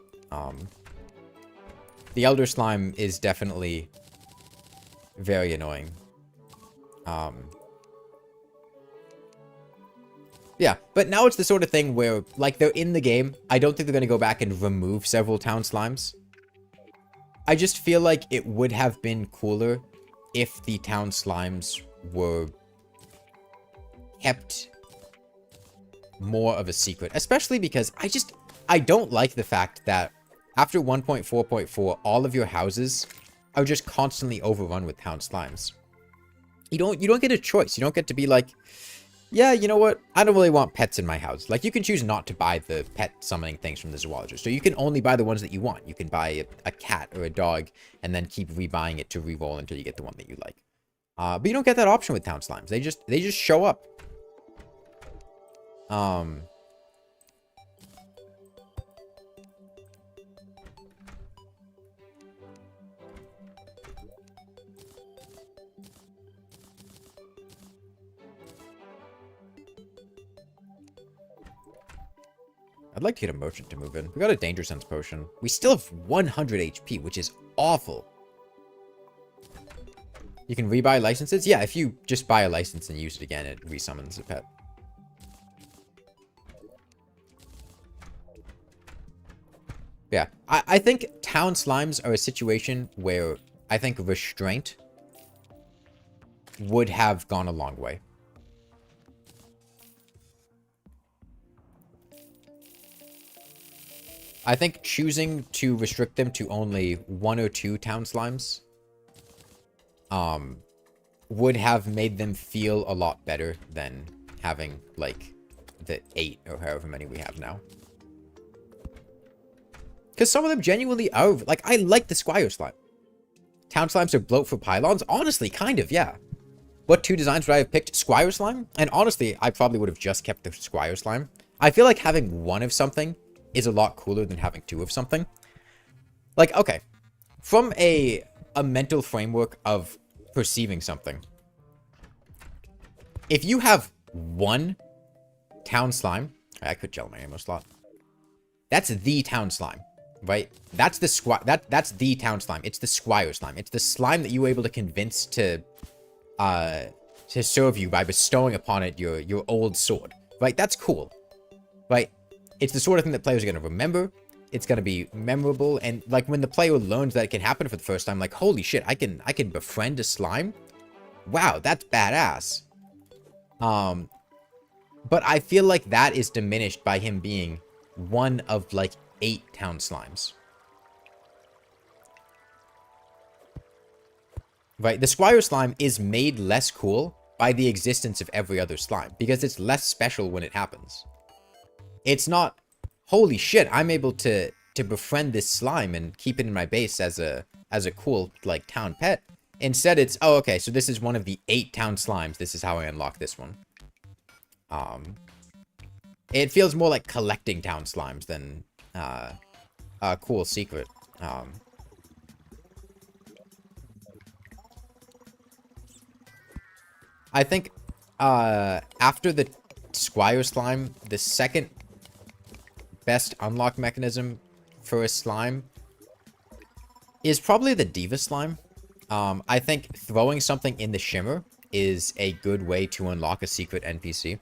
The Elder Slime is definitely very annoying. Yeah, but now it's the sort of thing where, like, they're in the game. I don't think they're going to go back and remove several town slimes. I just feel like it would have been cooler if the town slimes were kept more of a secret, especially because I don't like the fact that after 1.4.4, all of your houses are just constantly overrun with town slimes. You don't get a choice. You don't get to be like, yeah, you know what? I don't really want pets in my house. Like, you can choose not to buy the pet summoning things from the zoologist. So you can only buy the ones that you want. You can buy a cat or a dog and then keep rebuying it to re-roll until you get the one that you like. But you don't get that option with town slimes. They just show up. I'd like to get a merchant to move in. We got a danger sense potion. We still have 100 HP, which is awful. You can rebuy licenses? Yeah, if you just buy a license and use it again, it resummons a pet. Yeah, I think town slimes are a situation where I think restraint would have gone a long way. I think choosing to restrict them to only 1 or 2 town slimes would have made them feel a lot better than having, like, the 8 or however many we have now. Because some of them genuinely are, like, I like the Squire slime. Town slimes are bloat for pylons? Honestly, kind of, yeah. What 2 designs would I have picked? Squire slime? And honestly, I probably would have just kept the Squire slime. I feel like having 1 of something is a lot cooler than having 2 of something. Like, okay. From a mental framework of perceiving something. If you have 1 town slime... I could gel my ammo slot. That's the town slime. Right? That's the that's the town slime. It's the Squire slime. It's the slime that you were able to convince to serve you by bestowing upon it your old sword. Right? That's cool. Right? It's the sort of thing that players are going to remember. It's going to be memorable. And, like, when the player learns that it can happen for the first time, like, holy shit, I can befriend a slime? Wow, that's badass. But I feel like that is diminished by him being 1 of, like, 8 town slimes. Right? The Squire slime is made less cool by the existence of every other slime. Because it's less special when it happens. It's not, holy shit, I'm able to befriend this slime and keep it in my base as a cool, like, town pet. Instead, it's, oh, okay, so this is one of the 8 town slimes. This is how I unlock this one. It feels more like collecting town slimes than a cool secret. I think after the Squire slime, the second best unlock mechanism for a slime is probably the Diva slime. I think throwing something in the shimmer is a good way to unlock a secret NPC.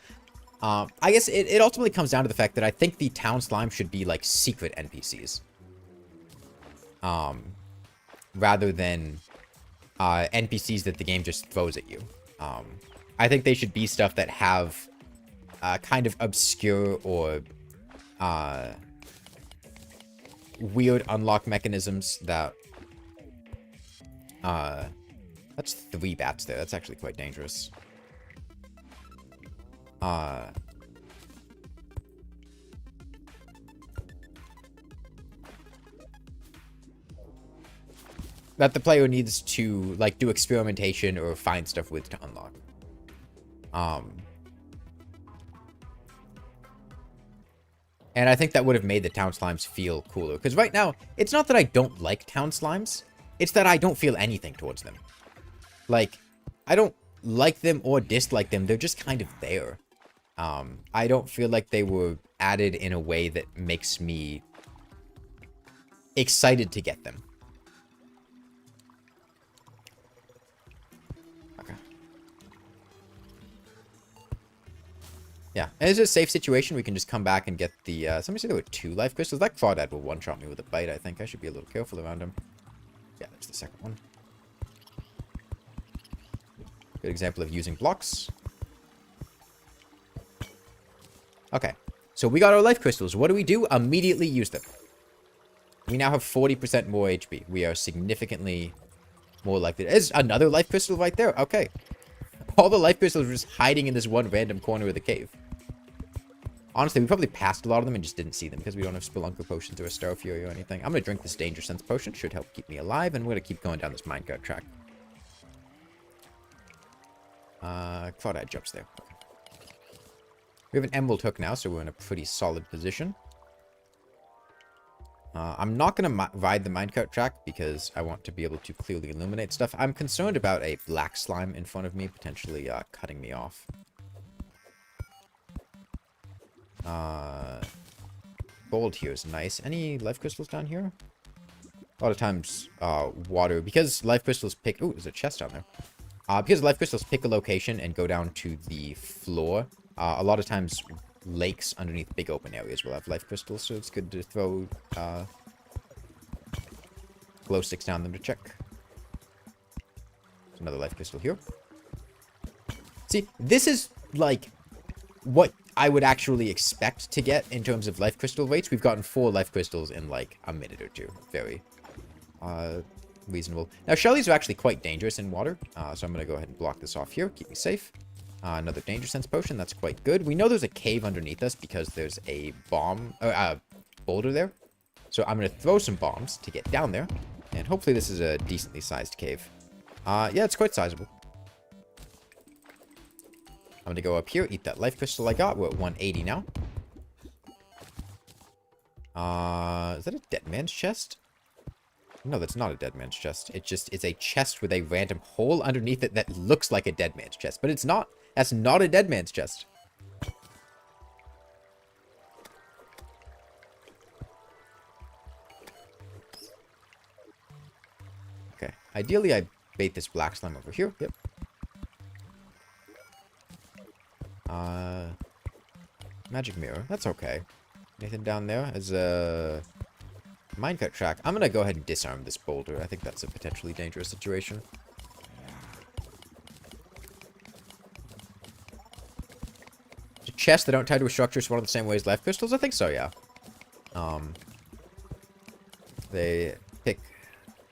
I guess it ultimately comes down to the fact that I think the town slime should be like secret NPCs. rather than NPCs that the game just throws at you. I think they should be stuff that have kind of obscure or weird unlock mechanisms that... that's 3 bats there. That's actually quite dangerous. That the player needs to, like, do experimentation or find stuff with to unlock. And I think that would have made the town slimes feel cooler. Because right now, it's not that I don't like town slimes. It's that I don't feel anything towards them. Like, I don't like them or dislike them. They're just kind of there. I don't feel like they were added in a way that makes me excited to get them. Okay. Yeah, and it's a safe situation. We can just come back and get the... somebody said there were 2 life crystals. That crawdad will one-shot me with a bite, I think. I should be a little careful around him. Yeah, that's the second one. Good example of using blocks. Okay, so we got our life crystals. What do? Immediately use them. We now have 40% more HP. We are significantly more likely. There's another life crystal right there. Okay. All the life crystals were just hiding in this one random corner of the cave. Honestly, we probably passed a lot of them and just didn't see them because we don't have Spelunker potions or a Star Fury or anything. I'm going to drink this Danger Sense potion. Should help keep me alive, and we're going to keep going down this minecart track. Crawdad jumps there. Okay. We have an emerald hook now, so we're in a pretty solid position. I'm not going to ride the minecart track because I want to be able to clearly illuminate stuff. I'm concerned about a black slime in front of me, potentially cutting me off. Gold here is nice. Any life crystals down here? A lot of times, water. Because life crystals pick... Ooh, there's a chest down there. Because life crystals pick a location and go down to the floor, a lot of times lakes underneath big open areas will have life crystals, so it's good to throw glow sticks down them to check. There's another life crystal here. See, this is like what I would actually expect to get in terms of life crystal rates. We've gotten 4 life crystals in like a minute or two. Very reasonable. Now, shellies are actually quite dangerous in water, so I'm going to go ahead and block this off here. Keep me safe. Another Danger Sense potion. That's quite good. We know there's a cave underneath us because there's a boulder there. So I'm going to throw some bombs to get down there. And hopefully this is a decently sized cave. Yeah, it's quite sizable. I'm going to go up here, eat that life crystal I got. We're at 180 now. Is that a dead man's chest? No, that's not a dead man's chest. It just is a chest with a random hole underneath it that looks like a dead man's chest. But it's not. That's not a dead man's chest. Okay. Ideally, I bait this black slime over here. Yep. Magic mirror. That's okay. Anything down there? As a... minecart track. I'm gonna go ahead and disarm this boulder. I think that's a potentially dangerous situation. The chests that don't tie to a structure is one of the same way as life crystals? I think so, yeah. They pick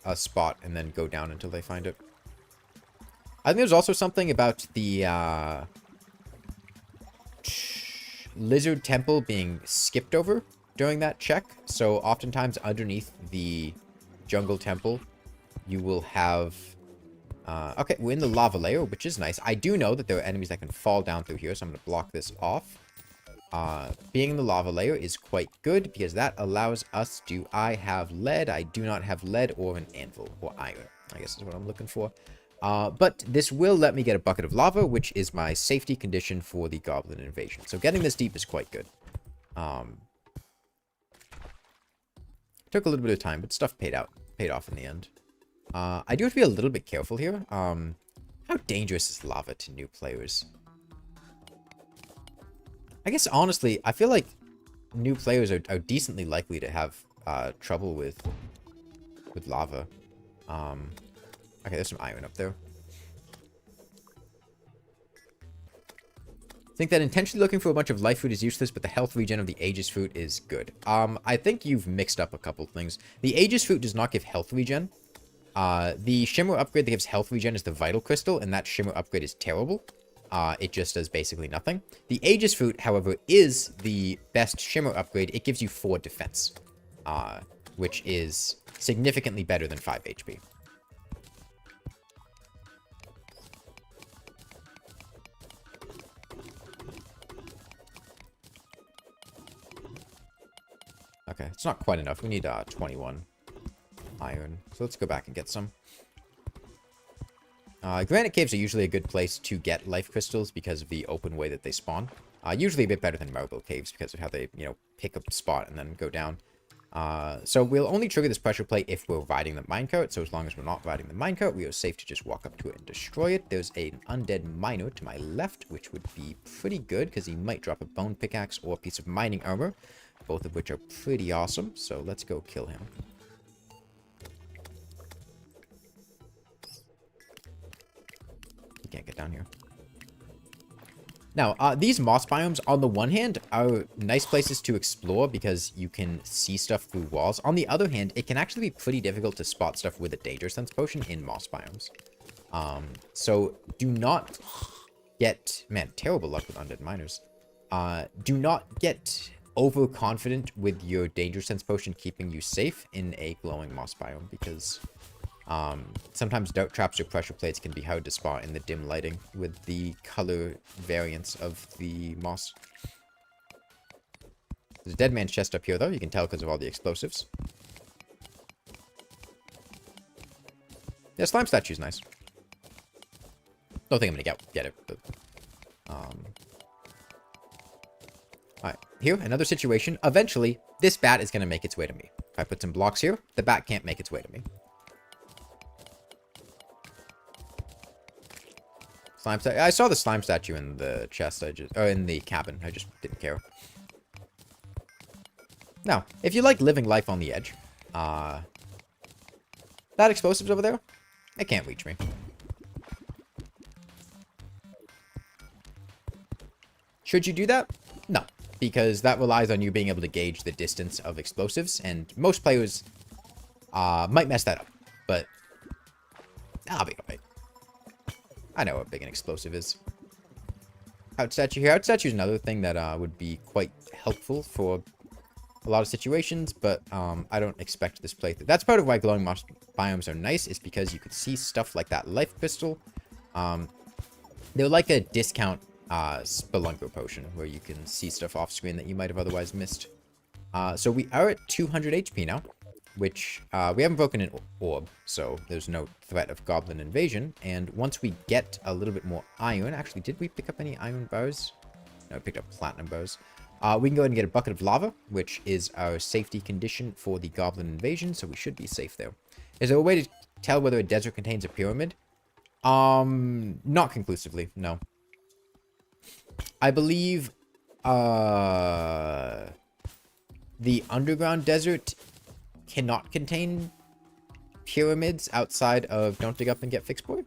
a spot and then go down until they find it. I think there's also something about the lizard temple being skipped over during that check. So oftentimes underneath the jungle temple, you will have... okay, we're in the lava layer, which is nice. I do know that there are enemies that can fall down through here, so I'm going to block this off. Being in the lava layer is quite good because that allows us to... I have lead. I do not have lead or an anvil or iron, I guess is what I'm looking for. But this will let me get a bucket of lava, which is my safety condition for the goblin invasion. So getting this deep is quite good. Took a little bit of time, but stuff paid off in the end. I do have to be a little bit careful here. How dangerous is lava to new players? I guess, honestly, I feel like new players are decently likely to have trouble with with lava. Okay, there's some iron up there. Think that intentionally looking for a bunch of life food is useless, but the health regen of the Aegis fruit is good. I think you've mixed up a couple things. The Aegis fruit does not give health regen. The Shimmer upgrade that gives health regen is the Vital Crystal, and that Shimmer upgrade is terrible. It just does basically nothing. The Aegis fruit, however, is the best Shimmer upgrade. It gives you 4 defense, which is significantly better than 5 HP. Okay, it's not quite enough. We need 21 iron. So let's go back and get some. Granite caves are usually a good place to get life crystals because of the open way that they spawn. Usually a bit better than marble caves because of how they, pick a spot and then go down. So we'll only trigger this pressure plate if we're riding the minecart. So as long as we're not riding the minecart, we are safe to just walk up to it and destroy it. There's an undead miner to my left, which would be pretty good because he might drop a bone pickaxe or a piece of mining armor, both of which are pretty awesome. So let's go kill him. You can't get down here. Now, these moss biomes, on the one hand, are nice places to explore because you can see stuff through walls. On the other hand, it can actually be pretty difficult to spot stuff with a danger sense potion in moss biomes. So do not get... Man, terrible luck with undead miners. Do not get overconfident with your danger sense potion keeping you safe in a glowing moss biome because... sometimes dart traps or pressure plates can be hard to spot in the dim lighting with the color variance of the moss. There's a dead man's chest up here, though. You can tell because of all the explosives. Yeah, slime statue's nice. Don't think I'm gonna get it, but... Alright, here, another situation. Eventually, this bat is gonna make its way to me. If I put some blocks here, the bat can't make its way to me. I saw the slime statue in the chest, or in the cabin. I just didn't care. Now, if you like living life on the edge, that explosives over there, it can't reach me. Should you do that? No, because that relies on you being able to gauge the distance of explosives, and most players might mess that up, but I'll be alright. I know how big an explosive is. Out statue here. Out statue is another thing that would be quite helpful for a lot of situations, but I don't expect this playthrough. That's part of why glowing moss biomes are nice, is because you could see stuff like that life crystal. They're like a discount spelunker potion, where you can see stuff off screen that you might have otherwise missed. So we are at 200 HP now, which we haven't broken an orb, so there's no threat of goblin invasion. And once we get a little bit more iron, actually, did we pick up any iron bars? No, we picked up platinum bars. We can go ahead and get a bucket of lava, which is our safety condition for the goblin invasion, so we should be safe there. Is there a way to tell whether a desert contains a pyramid? Not conclusively, no. I believe the underground desert cannot contain pyramids outside of Don't Dig Up and Get Fixed Boy.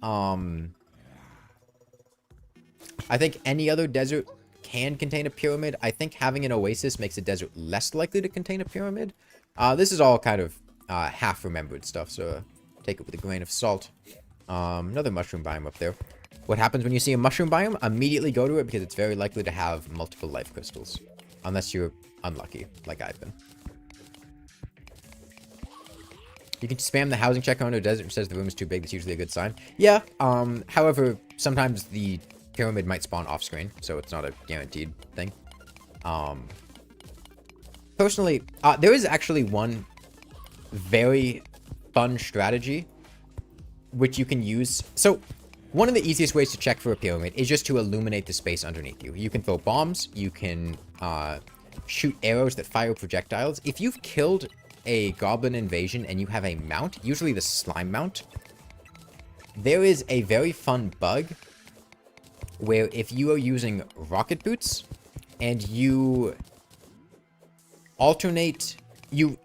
I think any other desert can contain a pyramid. I think having an oasis makes a desert less likely to contain a pyramid. This is all kind of half-remembered stuff, so take it with a grain of salt. Another mushroom biome up there. What happens when you see a mushroom biome? Immediately go to it because it's very likely to have multiple life crystals. Unless you're unlucky, like I've been. You can spam the housing check on a desert and says the room is too big. That's usually a good sign. Yeah, however, sometimes the pyramid might spawn off screen, so it's not a guaranteed thing. Personally, there is actually one very fun strategy which you can use. So, one of the easiest ways to check for a pyramid is just to illuminate the space underneath you. You can throw bombs, you can shoot arrows that fire projectiles. If you've killed a goblin invasion and you have a mount, usually the slime mount, there is a very fun bug where if you are using rocket boots and you alternate, you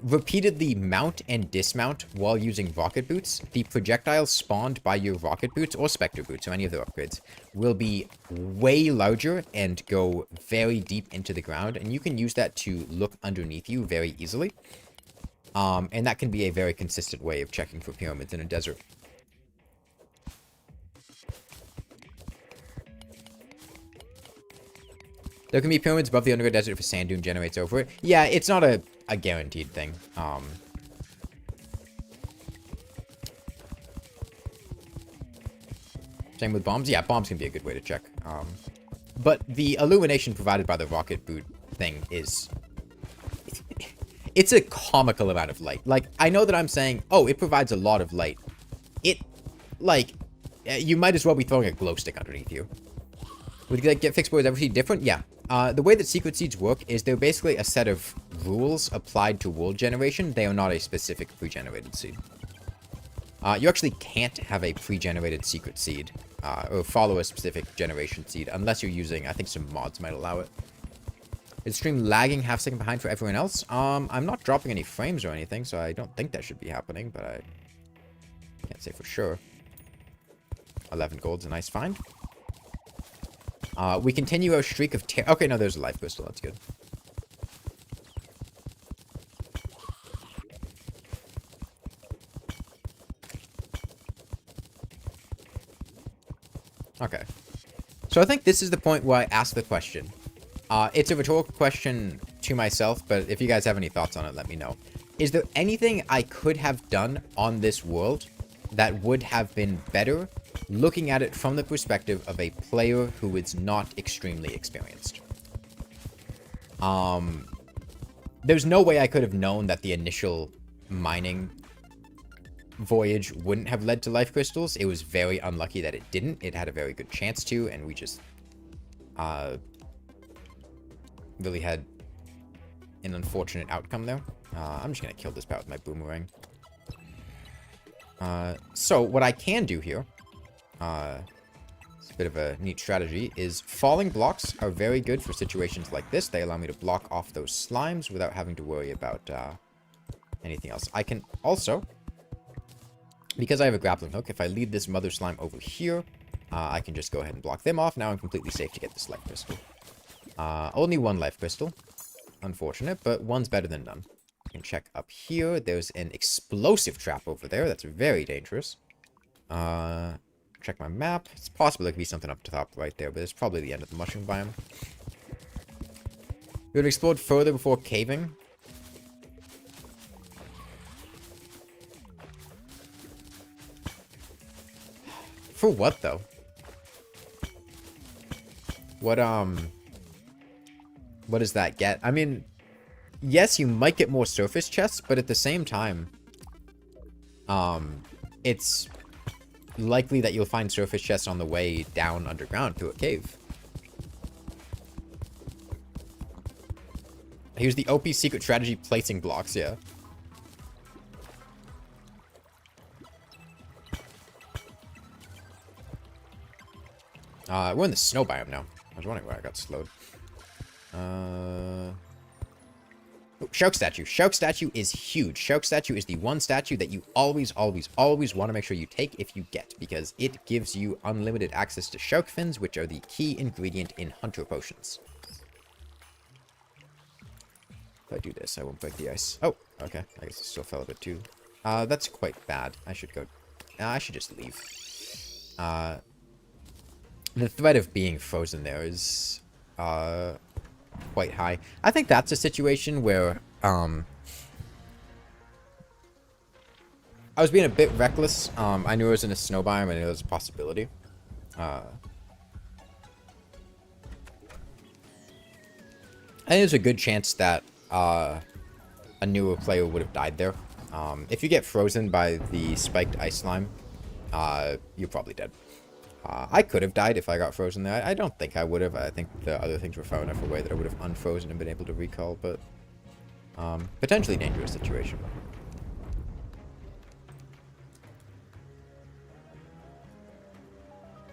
repeatedly mount and dismount while using rocket boots, the projectiles spawned by your rocket boots or specter boots, or any of the upgrades, will be way larger and go very deep into the ground, and you can use that to look underneath you very easily. And that can be a very consistent way of checking for pyramids in a desert. There can be pyramids above the underground desert if a sand dune generates over it. Yeah, it's not a guaranteed thing. Same with bombs. Yeah, bombs can be a good way to check. But the illumination provided by the rocket boot thing is... It's a comical amount of light. Like, I know that I'm saying, oh, it provides a lot of light. It, like, you might as well be throwing a glow stick underneath you. Would get fixed boys ever see different? Yeah. The way that secret seeds work is they're basically a set of rules applied to world generation. They are not a specific pre-generated seed. You actually can't have a pre-generated secret seed or follow a specific generation seed unless you're using, I think some mods might allow it. Is stream lagging half second behind for everyone else? I'm not dropping any frames or anything, so I don't think that should be happening, but I can't say for sure. 11 gold's a nice find. We continue our streak of okay, no, there's a life crystal. That's good. Okay. So I think this is the point where I ask the question. It's a rhetorical question to myself, but if you guys have any thoughts on it, let me know. Is there anything I could have done on this world that would have been better looking at it from the perspective of a player who is not extremely experienced? There's no way I could have known that the initial mining voyage wouldn't have led to life crystals. It was very unlucky that it didn't. It had a very good chance to, and we just really had an unfortunate outcome there. I'm just gonna kill this bat with my boomerang. So what I can do here, it's a bit of a neat strategy, is falling blocks are very good for situations like this. They allow me to block off those slimes without having to worry about anything else. I can also, because I have a grappling hook, if I lead this mother slime over here, I can just go ahead and block them off. Now I'm completely safe to get this life crystal. Only one life crystal. Unfortunate, but one's better than none. I can check up here. There's an explosive trap over there. That's very dangerous. Check my map. It's possible there could be something up top right there, but it's probably the end of the mushroom biome. We would have explored further before caving. For what, though? What does that get? I mean, yes, you might get more surface chests, but at the same time, it's likely that you'll find surface chests on the way down underground to a cave. Here's the OP secret strategy: placing blocks, yeah. We're in the snow biome now. I was wondering why I got slowed. Oh, Shark Statue. Shark Statue is huge. Shark Statue is the one statue that you always want to make sure you take if you get, because it gives you unlimited access to shark fins, which are the key ingredient in hunter potions. If I do this, I won't break the ice. Oh, okay. I guess it still fell a bit too. That's quite bad. I should go... I should just leave. The threat of being frozen there is... quite high. I think that's a situation where I was being a bit reckless. I knew it was in a snow biome. I knew there was a possibility. I think there's a good chance that a newer player would have died there. If you get frozen by the spiked ice slime, you're probably dead. I could have died if I got frozen there. I don't think I would have. I think the other things were far enough away that I would have unfrozen and been able to recall, but potentially dangerous situation.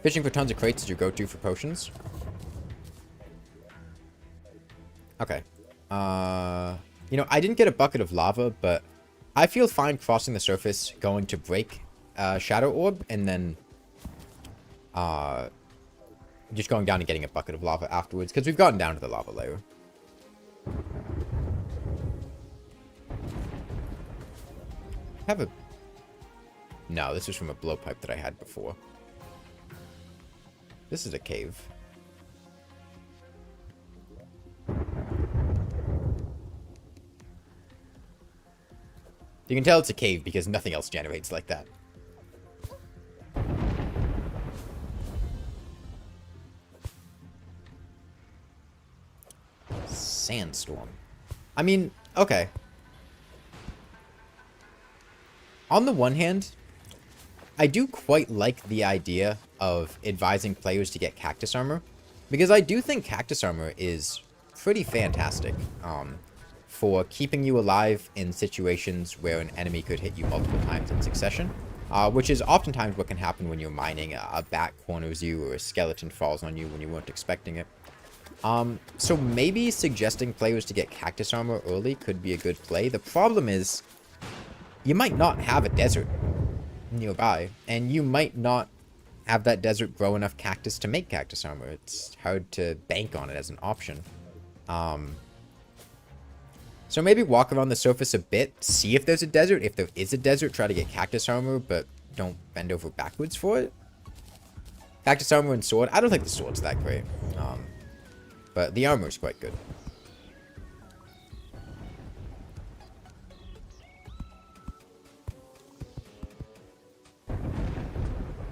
Fishing for tons of crates is your go-to for potions. Okay. You know, I didn't get a bucket of lava, but I feel fine crossing the surface, going to break Shadow Orb, and then just going down and getting a bucket of lava afterwards, because we've gotten down to the lava layer. Have a... No, this was from a blowpipe that I had before. This is a cave. You can tell it's a cave because nothing else generates like that. Sandstorm. I mean, okay. On the one hand, I do quite like the idea of advising players to get cactus armor, because I do think cactus armor is pretty fantastic for keeping you alive in situations where an enemy could hit you multiple times in succession, which is oftentimes what can happen when you're mining. A bat corners you or a skeleton falls on you when you weren't expecting it. So maybe suggesting players to get cactus armor early could be a good play. The problem is, you might not have a desert nearby, and you might not have that desert grow enough cactus to make cactus armor. It's hard to bank on it as an option. So maybe walk around the surface a bit, see if there's a desert. If there is a desert, try to get cactus armor, but don't bend over backwards for it. Cactus armor and sword. I don't think the sword's that great. But the armor is quite good. I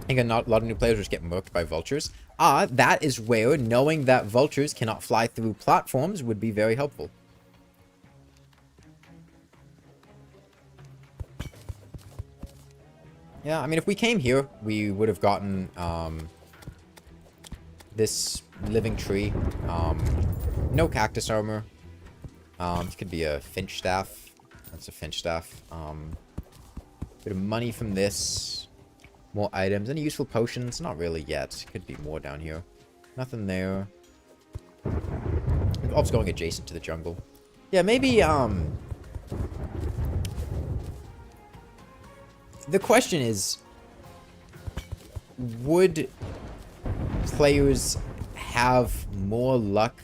think a lot of new players just get murked by vultures. That is where knowing that vultures cannot fly through platforms would be very helpful. Yeah, I mean, if we came here, we would have gotten this living tree. No cactus armor. This could be a finch staff. That's a finch staff. Bit of money from this. More items. Any useful potions? Not really yet. Could be more down here. Nothing there. Orb's going adjacent to the jungle. Yeah, maybe, the question is, would players have more luck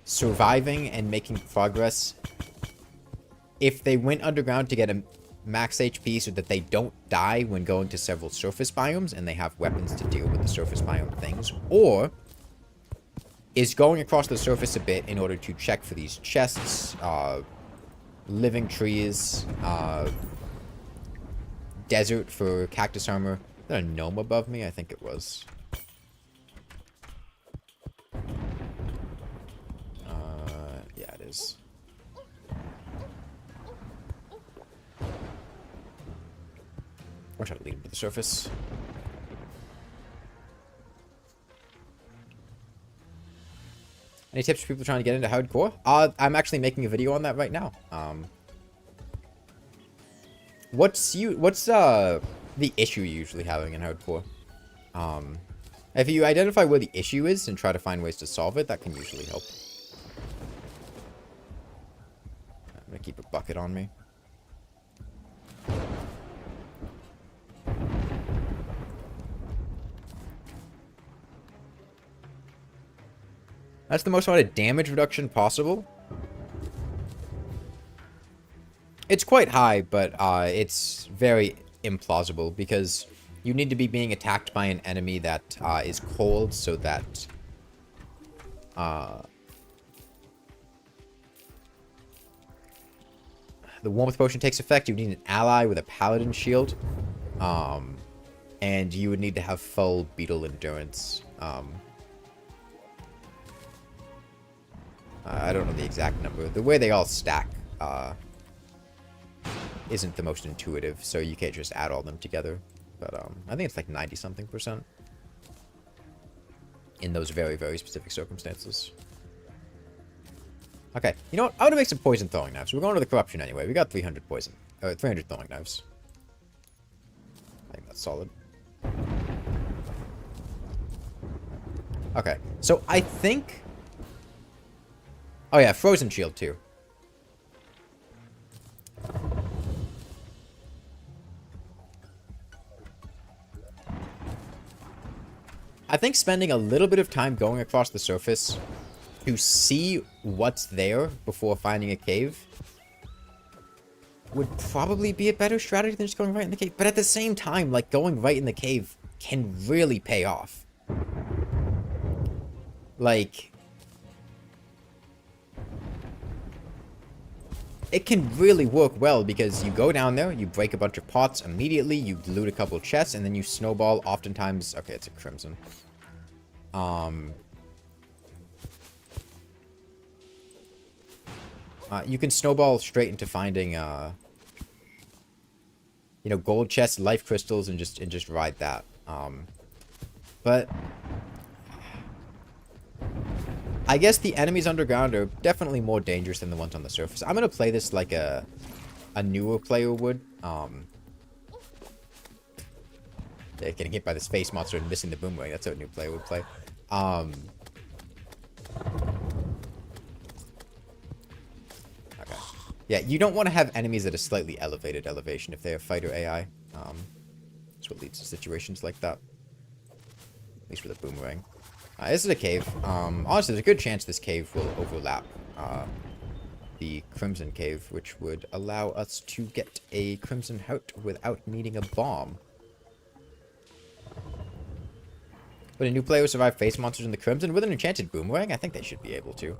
surviving and making progress if they went underground to get a max HP so that they don't die when going to several surface biomes and they have weapons to deal with the surface biome things? Or is going across the surface a bit in order to check for these chests, living trees, desert for cactus armor. Is there a gnome above me? I think it was. Yeah, it is. I'll try to lead him to the surface. Any tips for people trying to get into hardcore? I'm actually making a video on that right now. What's the issue you're usually having in hardcore? If you identify where the issue is and try to find ways to solve it, that can usually help. I'm gonna keep a bucket on me. That's the most amount of damage reduction possible. It's quite high, but it's very implausible because you need to be being attacked by an enemy that is cold so that the warmth potion takes effect. You need an ally with a paladin shield, and you would need to have full beetle endurance. I don't know the exact number. The way they all stack isn't the most intuitive, so you can't just add all of them together. But I think it's like 90-something% in those very, very specific circumstances. Okay, you know what? I want to make some poison throwing knives. We're going to the corruption anyway. We got 300 throwing knives. I think that's solid. Okay, so I think... Oh yeah, frozen shield too. I think spending a little bit of time going across the surface to see what's there before finding a cave would probably be a better strategy than just going right in the cave. But at the same time, like, going right in the cave can really pay off. Like, it can really work well because you go down there, you break a bunch of pots immediately, you loot a couple chests, and then you snowball oftentimes. Okay, it's a crimson. You can snowball straight into finding, you know, gold chests, life crystals, and just ride that. But I guess the enemies underground are definitely more dangerous than the ones on the surface. I'm gonna play this like a newer player would. They're getting hit by the space monster and missing the boomerang. That's how a new player would play. Okay. Yeah, you don't want to have enemies at a slightly elevated elevation if they are fighter AI. That's what leads to situations like that. At least with a boomerang. This is a cave. Honestly, there's a good chance this cave will overlap the Crimson Cave, which would allow us to get a Crimson Heart without needing a bomb. Would a new player survive face monsters in the Crimson with an enchanted boomerang? I think they should be able to.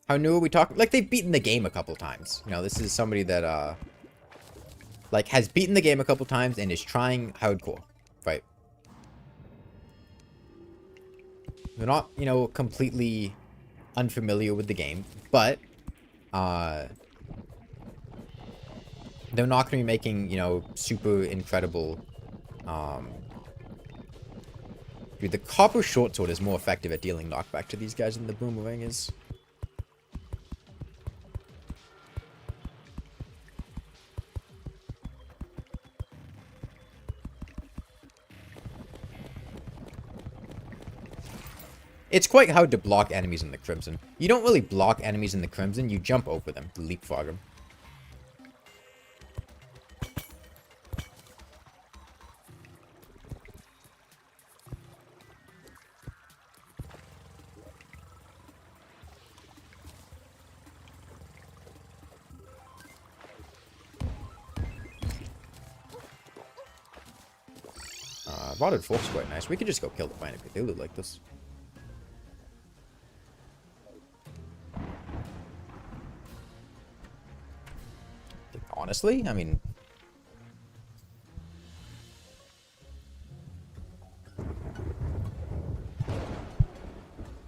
How new are we talking? Like, they've beaten the game a couple times. You know, this is somebody that, like, has beaten the game a couple times and is trying hardcore, right? They're not, you know, completely unfamiliar with the game, but, they're not going to be making, you know, super incredible, Dude, the copper short sword is more effective at dealing knockback to these guys than the boomerang is. It's quite hard to block enemies in the Crimson. You don't really block enemies in the Crimson, you jump over them, leapfrog them. Rotted Fork's quite nice. We could just go kill the planet Cthulhu like this. Honestly, I mean...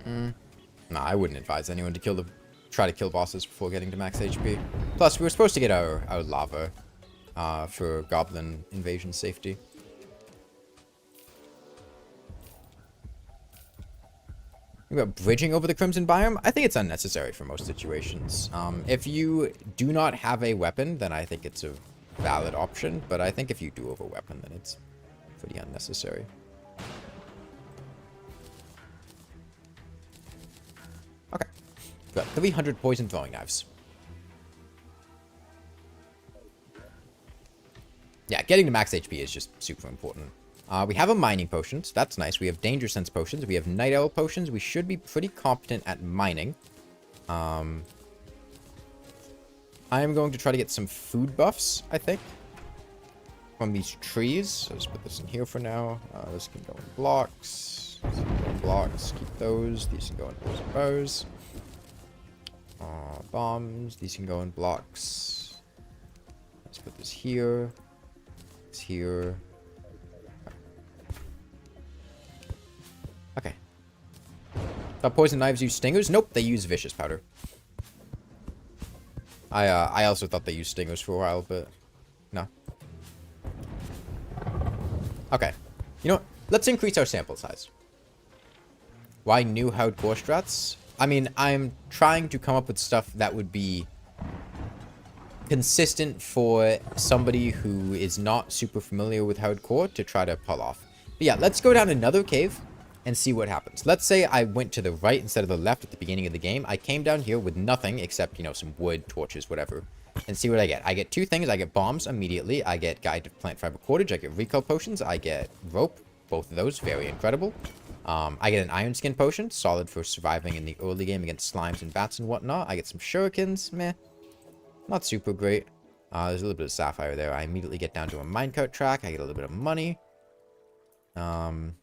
Nah, I wouldn't advise anyone to try to kill bosses before getting to max HP. Plus, we were supposed to get our lava for Goblin invasion safety. About bridging over the Crimson Biome, I think it's unnecessary for most situations. If you do not have a weapon, then I think it's a valid option. But I think if you do have a weapon, then it's pretty unnecessary. Okay. We've got 300 poison throwing knives. Yeah, getting to max HP is just super important. We have a mining potion, so that's nice. We have danger sense potions. We have night owl potions. We should be pretty competent at mining. I am going to try to get some food buffs, I think, from these trees. So just put this in here for now. This can go in blocks. This can go in blocks. Keep those. These can go in bows and bows. Bombs. These can go in blocks. Let's put this here. It's here. Okay. Thought poison knives use stingers? Nope, they use vicious powder. I also thought they used stingers for a while, but no. Okay. You know what? Let's increase our sample size. Why new hardcore strats? I mean, I'm trying to come up with stuff that would be consistent for somebody who is not super familiar with hardcore to try to pull off. But yeah, let's go down another cave and see what happens. Let's say I went to the right instead of the left at the beginning of the game. I came down here with nothing except, you know, some wood, torches, whatever, and see what I get. I get two things. I get bombs immediately. I get guide to plant fiber cordage. I get recall potions. I get rope. Both of those, very incredible. I get an iron skin potion, solid for surviving in the early game against slimes and bats and whatnot. I get some shurikens, meh, not super great. There's a little bit of sapphire there. I immediately get down to a minecart track. I get a little bit of money. Let's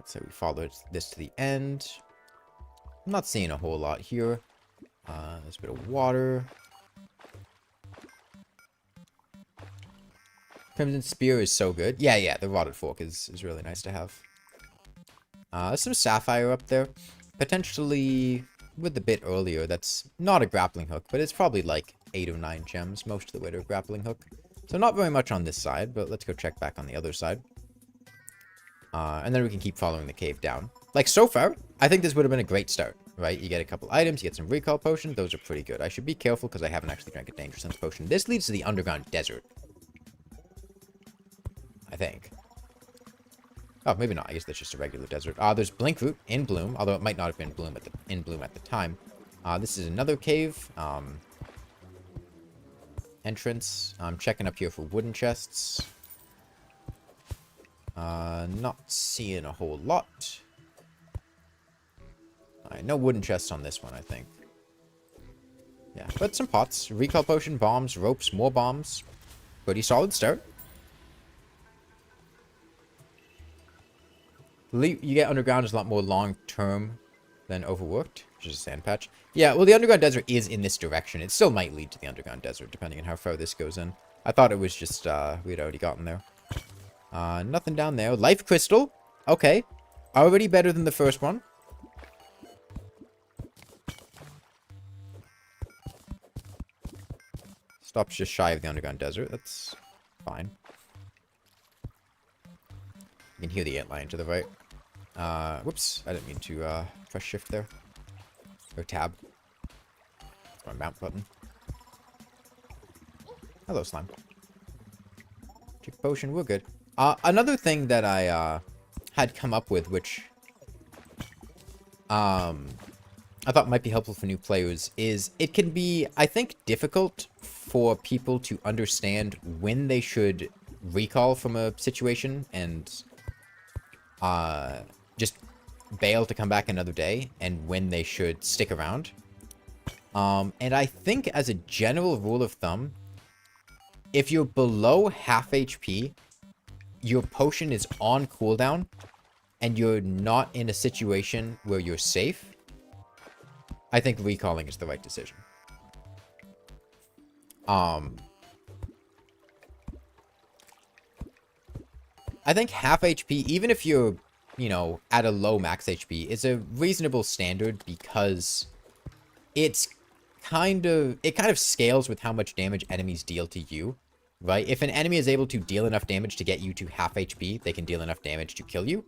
say we follow this to the end. I'm not seeing a whole lot here. There's a bit of water. Crimson Spear is so good. Yeah, the Rotted Fork is really nice to have. There's some sapphire up there. Potentially, with the bit earlier, that's not a grappling hook, but it's probably like 8 or 9 gems, most of the way to a grappling hook. So not very much on this side, but let's go check back on the other side. And then we can keep following the cave down. Like, so far, I think this would have been a great start, right? You get a couple items, you get some recall potions. Those are pretty good. I should be careful because I haven't actually drank a Danger Sense potion. This leads to the underground desert, I think. Oh, maybe not. I guess that's just a regular desert. There's Blinkroot in bloom, although it might not have been in bloom at the time. This is another cave. Entrance. I'm checking up here for wooden chests. Not seeing a whole lot. Alright, no wooden chests on this one, I think. Yeah, but some pots. Recall potion, bombs, ropes, more bombs. Pretty solid start. You get underground is a lot more long-term than overworked, which is a sand patch. Yeah, well, the underground desert is in this direction. It still might lead to the underground desert, depending on how far this goes in. I thought it was just, we had already gotten there. Nothing down there. Life crystal. Okay. Already better than the first one. Stops just shy of the underground desert. That's fine. You can hear the antlion to the right. Whoops. I didn't mean to press shift there. Or tab. That's my mount button. Hello, slime. Chick potion, we're good. Another thing that I had come up with, which I thought might be helpful for new players, is it can be, I think, difficult for people to understand when they should recall from a situation and just bail to come back another day, and when they should stick around. And I think as a general rule of thumb, if you're below half HP, your potion is on cooldown, and you're not in a situation where you're safe, I think recalling is the right decision. I think half HP, even if you're, you know, at a low max HP, is a reasonable standard because it kind of scales with how much damage enemies deal to you, right? If an enemy is able to deal enough damage to get you to half HP, they can deal enough damage to kill you.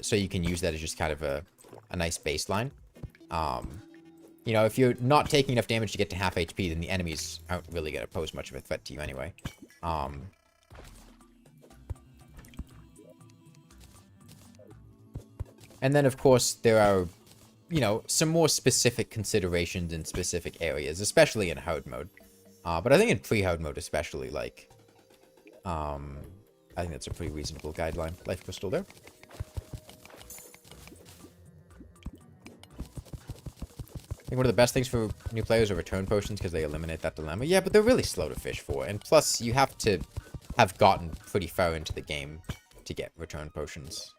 So you can use that as just kind of a nice baseline. You know, if you're not taking enough damage to get to half HP, then the enemies aren't really going to pose much of a threat to you anyway. And then, of course, there are, you know, some more specific considerations in specific areas, especially in hard mode. But I think in pre-hard mode especially, like, I think that's a pretty reasonable guideline. Life crystal there. I think one of the best things for new players are return potions because they eliminate that dilemma. Yeah, but they're really slow to fish for. And plus, you have to have gotten pretty far into the game to get return potions.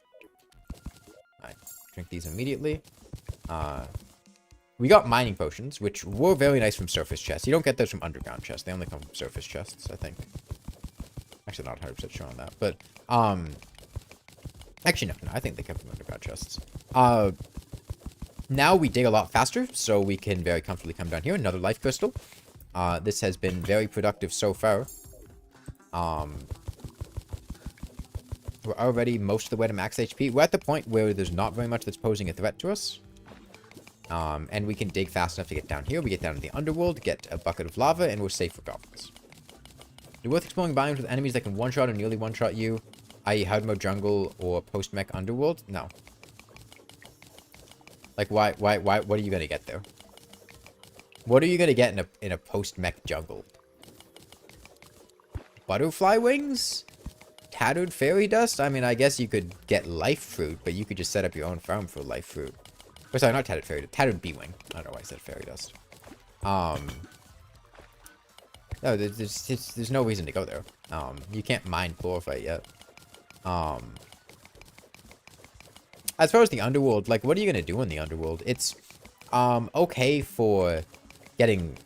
Alright, drink these immediately. We got mining potions, which were very nice from surface chests. You don't get those from underground chests. They only come from surface chests, I think. Actually, not 100% sure on that. But, actually, no, I think they come from underground chests. Now we dig a lot faster, so we can very comfortably come down here. Another life crystal. This has been very productive so far. We're already most of the way to max HP. We're at the point where there's not very much that's posing a threat to us. And we can dig fast enough to get down here. We get down to the underworld, get a bucket of lava, and we're safe for goblins. Is it worth exploring biomes with enemies that can one-shot or nearly one-shot you, i.e. hard mode jungle or post-mech underworld? No. Like, why, what are you gonna get there? What are you gonna get in a post-mech jungle? Butterfly wings? Tattered fairy dust? I mean, I guess you could get life fruit, but you could just set up your own farm for life fruit. Oh, sorry, not tattered fairy dust. Tattered bee wing. I don't know why I said fairy dust. No, there's no reason to go there. You can't mine chlorophyte yet. As far as the underworld, like, what are you gonna do in the underworld? It's, okay for getting,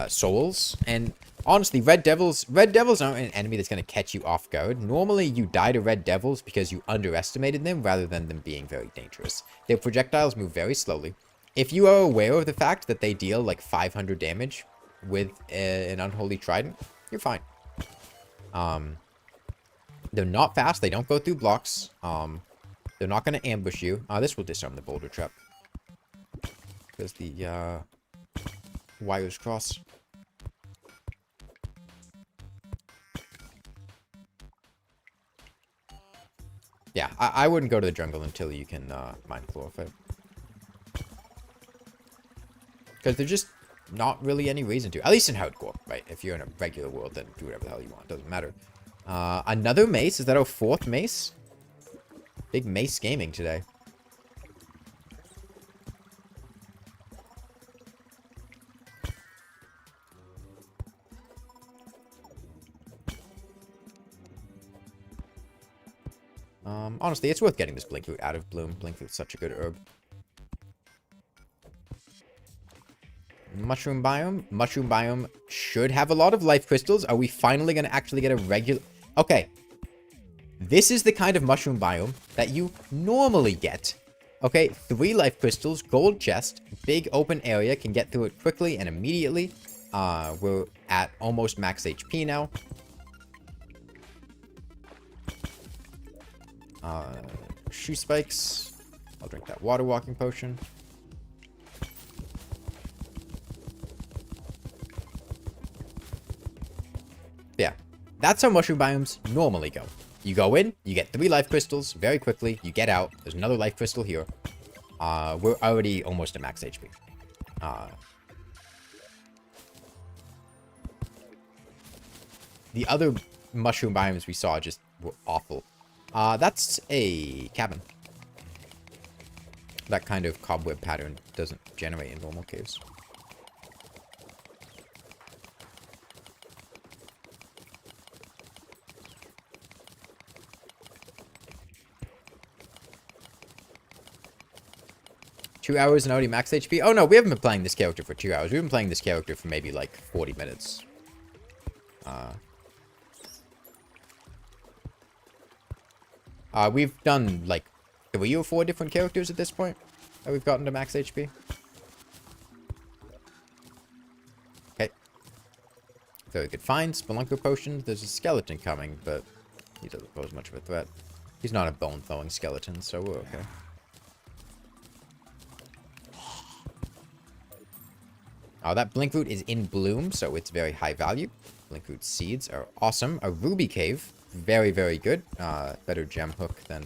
souls, and honestly, red devils aren't an enemy that's going to catch you off guard. Normally, you die to red devils because you underestimated them rather than them being very dangerous. Their projectiles move very slowly. If you are aware of the fact that they deal like 500 damage with an unholy trident, you're fine. They're not fast. They don't go through blocks. They're not going to ambush you. This will disarm the boulder trap. Because the wires cross. Yeah, I wouldn't go to the jungle until you can mine chlorophyte. Because there's just not really any reason to. At least in hardcore, right? If you're in a regular world, then do whatever the hell you want. Doesn't matter. Another mace? Is that our 4th mace? Big mace gaming today. Honestly, it's worth getting this blinkroot out of bloom. Blinkroot's such a good herb. Mushroom biome. Mushroom biome should have a lot of life crystals. Are we finally going to actually get a regular... Okay. This is the kind of mushroom biome that you normally get. Okay, 3 life crystals, gold chest, big open area, can get through it quickly and immediately. We're at almost max HP now. Shoe spikes. I'll drink that water walking potion. Yeah, that's how mushroom biomes normally go. You go in, you get 3 life crystals very quickly, you get out, there's another life crystal here. We're already almost at max HP. The other mushroom biomes we saw just were awful. That's a cabin. That kind of cobweb pattern doesn't generate in normal caves. Two hours and already max HP? Oh no, we haven't been playing this character for 2 hours. We've been playing this character for maybe like 40 minutes. We've done like 3 or 4 different characters at this point that we've gotten to max HP. Okay. Very good find. Spelunker potions. There's a skeleton coming, but he doesn't pose much of a threat. He's not a bone-throwing skeleton, so we're okay. That blinkroot is in bloom, so it's very high value. Blinkroot seeds are awesome. A ruby cave. Very, very good. Better gem hook than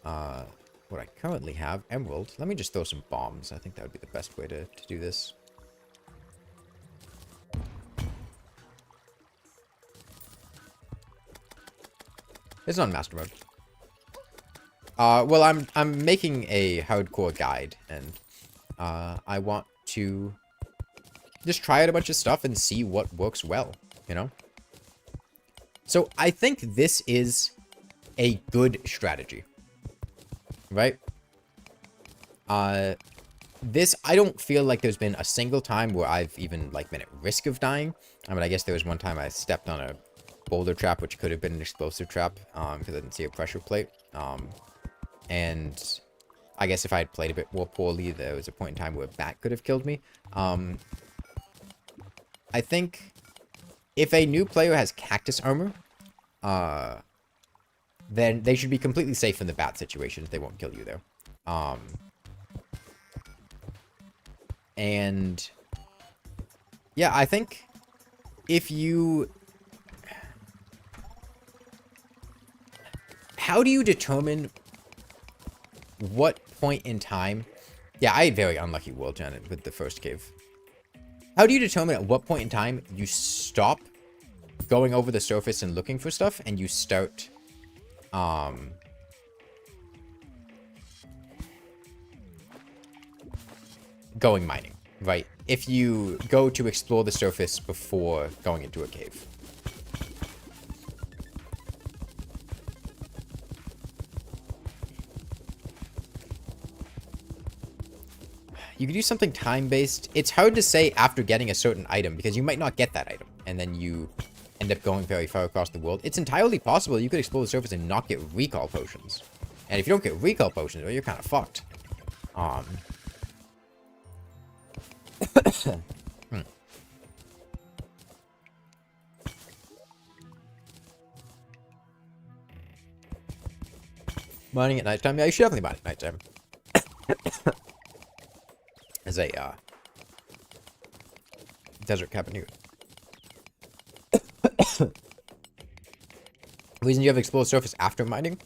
what I currently have. Emerald. Let me just throw some bombs. I think that would be the best way to do this. It's on master mode. Well, I'm making a hardcore guide, and I want to just try out a bunch of stuff and see what works well, you know? So I think this is a good strategy, right? This, I don't feel like there's been a single time where I've even like been at risk of dying. I mean, I guess there was one time I stepped on a boulder trap, which could have been an explosive trap, because I didn't see a pressure plate. And I guess if I had played a bit more poorly, there was a point in time where a bat could have killed me. I think if a new player has cactus armor, then they should be completely safe in the bat situation. They won't kill you there. And yeah, I think if you... How do you determine what point in time... Yeah, I had very unlucky world gen with the first cave. How do you determine at what point in time you stop going over the surface and looking for stuff and you start going mining, right? If you go to explore the surface before going into a cave. You could do something time-based. It's hard to say after getting a certain item, because you might not get that item, and then you end up going very far across the world. It's entirely possible you could explore the surface and not get recall potions. And if you don't get recall potions, well, you're kind of fucked. Mining at nighttime? Yeah, you should definitely mine at nighttime. As a desert cabin here. Reason you have explored surface after mining?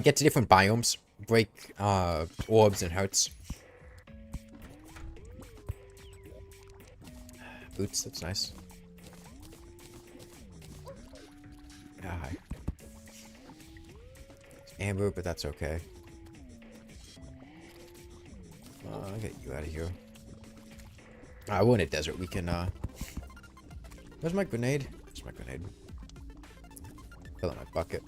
Get to different biomes, break orbs and hearts. Boots, that's nice. Hi. It's amber, but that's okay. I'll get you out of here. We're in a desert. We can, Where's my grenade? Where's my grenade? Fill in my bucket.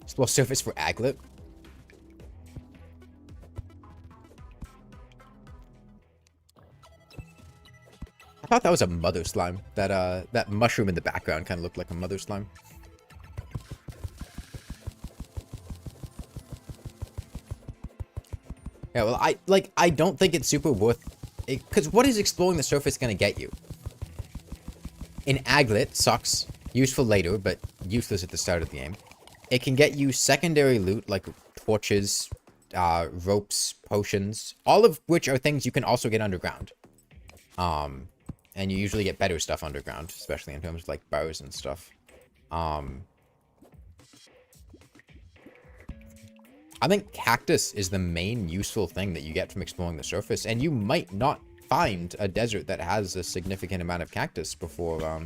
Explore surface for aglet. I thought that was a mother slime. That mushroom in the background kind of looked like a mother slime. Yeah, well, I don't think it's super worth it, because what is exploring the surface gonna get you? An aglet sucks, useful later, but useless at the start of the game. It can get you secondary loot like torches, ropes, potions, all of which are things you can also get underground. And you usually get better stuff underground, especially in terms of like bows and stuff. I think cactus is the main useful thing that you get from exploring the surface, and you might not find a desert that has a significant amount of cactus before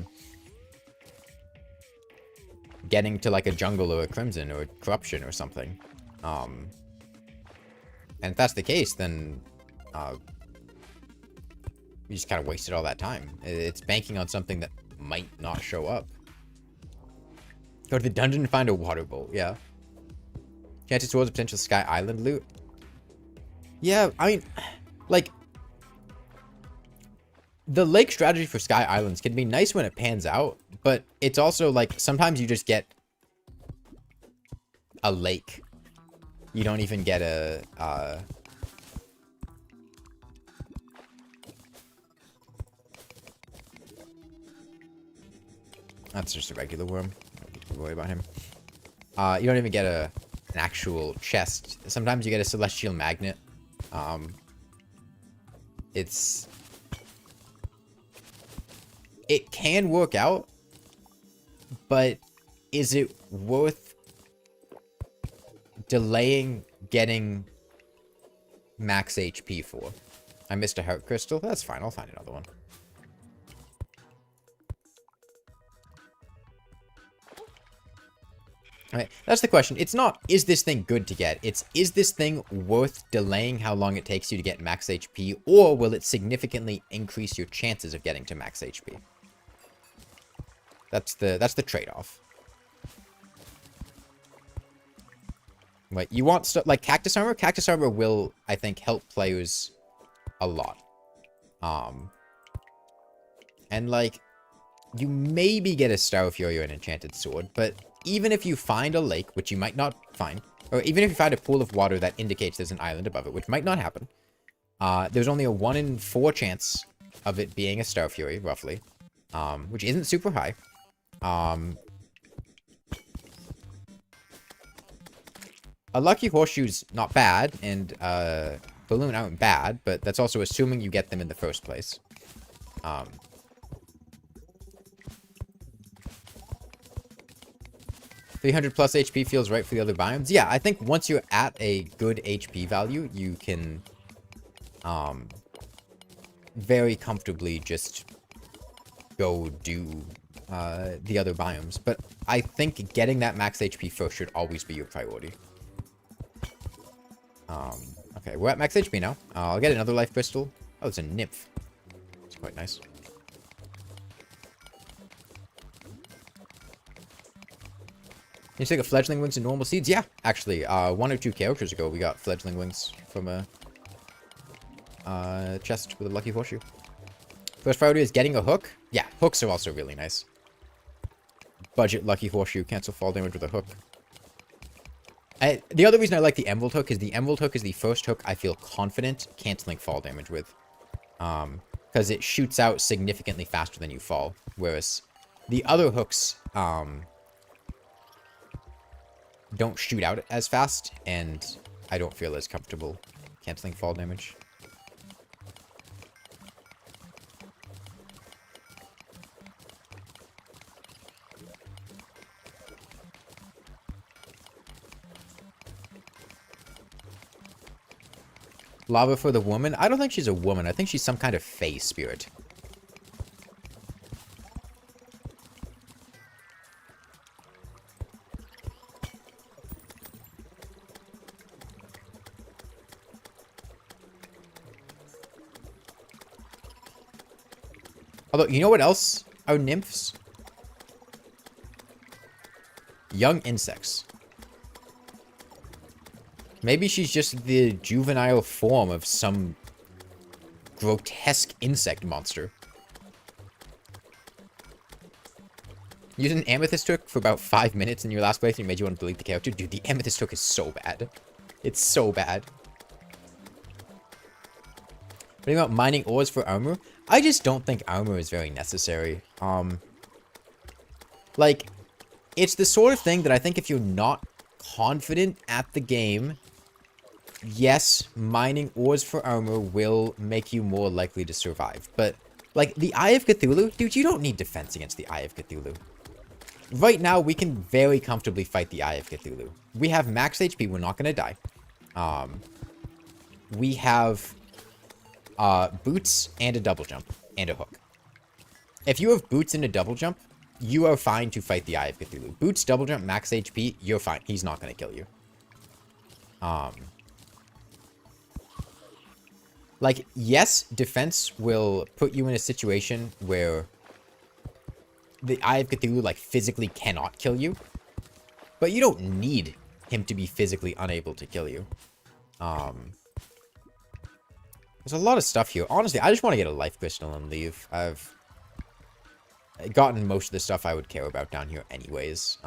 getting to like a jungle or a crimson or a corruption or something. And if that's the case, then you just kind of wasted all that time. It's banking on something that might not show up. Go to the dungeon and find a water bowl. Yeah. Chances towards a potential Sky Island loot. Yeah, I mean, like, the lake strategy for Sky Islands can be nice when it pans out, but it's also, like, sometimes you just get a lake. You don't even get a, That's just a regular worm. Don't need to worry about him. You don't even get an actual chest. Sometimes you get a celestial magnet. It can work out, but is it worth delaying getting max HP for? I missed a heart crystal. That's fine. I'll find another one. Alright, that's the question. It's not, is this thing good to get? It's, is this thing worth delaying how long it takes you to get max HP, or will it significantly increase your chances of getting to max HP? That's the trade-off. Right, you want stuff like cactus armor? Cactus armor will, I think, help players a lot. And like, you maybe get a Star of Fury or an enchanted sword, but even if you find a lake, which you might not find, or even if you find a pool of water that indicates there's an island above it, which might not happen, there's only a 1 in 4 chance of it being a Star Fury, roughly. Which isn't super high. A Lucky Horseshoe's not bad, and Balloon aren't bad, but that's also assuming you get them in the first place. 300 plus HP feels right for the other biomes. Yeah, I think once you're at a good HP value, you can very comfortably just go do the other biomes. But I think getting that max HP first should always be your priority. Okay, we're at max HP now. I'll get another life crystal. Oh, it's a nymph. It's quite nice. You take a fledgling wings and normal seeds? Yeah, actually, 1 or 2 characters ago, we got fledgling wings from a chest with a lucky horseshoe. First priority is getting a hook. Yeah, hooks are also really nice. Budget lucky horseshoe, cancel fall damage with a hook. The other reason I like the emerald hook is the emerald hook is the first hook I feel confident canceling fall damage with. Because it shoots out significantly faster than you fall. Whereas the other hooks, don't shoot out as fast, and I don't feel as comfortable canceling fall damage. Lava for the woman? I don't think she's a woman. I think she's some kind of fae spirit. Although, you know what else are nymphs? Young insects. Maybe she's just the juvenile form of some grotesque insect monster. Use an amethyst hook for about 5 minutes in your last playthrough made you want to delete the character. Dude, the amethyst hook is so bad. It's so bad. What do you about mining ores for armor? I just don't think armor is very necessary. Like, it's the sort of thing that I think if you're not confident at the game, yes, mining ores for armor will make you more likely to survive. But, like, the Eye of Cthulhu, dude, you don't need defense against the Eye of Cthulhu. Right now, we can very comfortably fight the Eye of Cthulhu. We have max HP, we're not going to die. We have boots and a double jump and a hook. If you have boots and a double jump, you are fine to fight the Eye of Cthulhu. Boots, double jump, max HP, you're fine. He's not going to kill you. Like, yes, defense will put you in a situation where the Eye of Cthulhu, like, physically cannot kill you. But you don't need him to be physically unable to kill you. There's a lot of stuff here. Honestly, I just want to get a life crystal and leave. I've gotten most of the stuff I would care about down here anyways.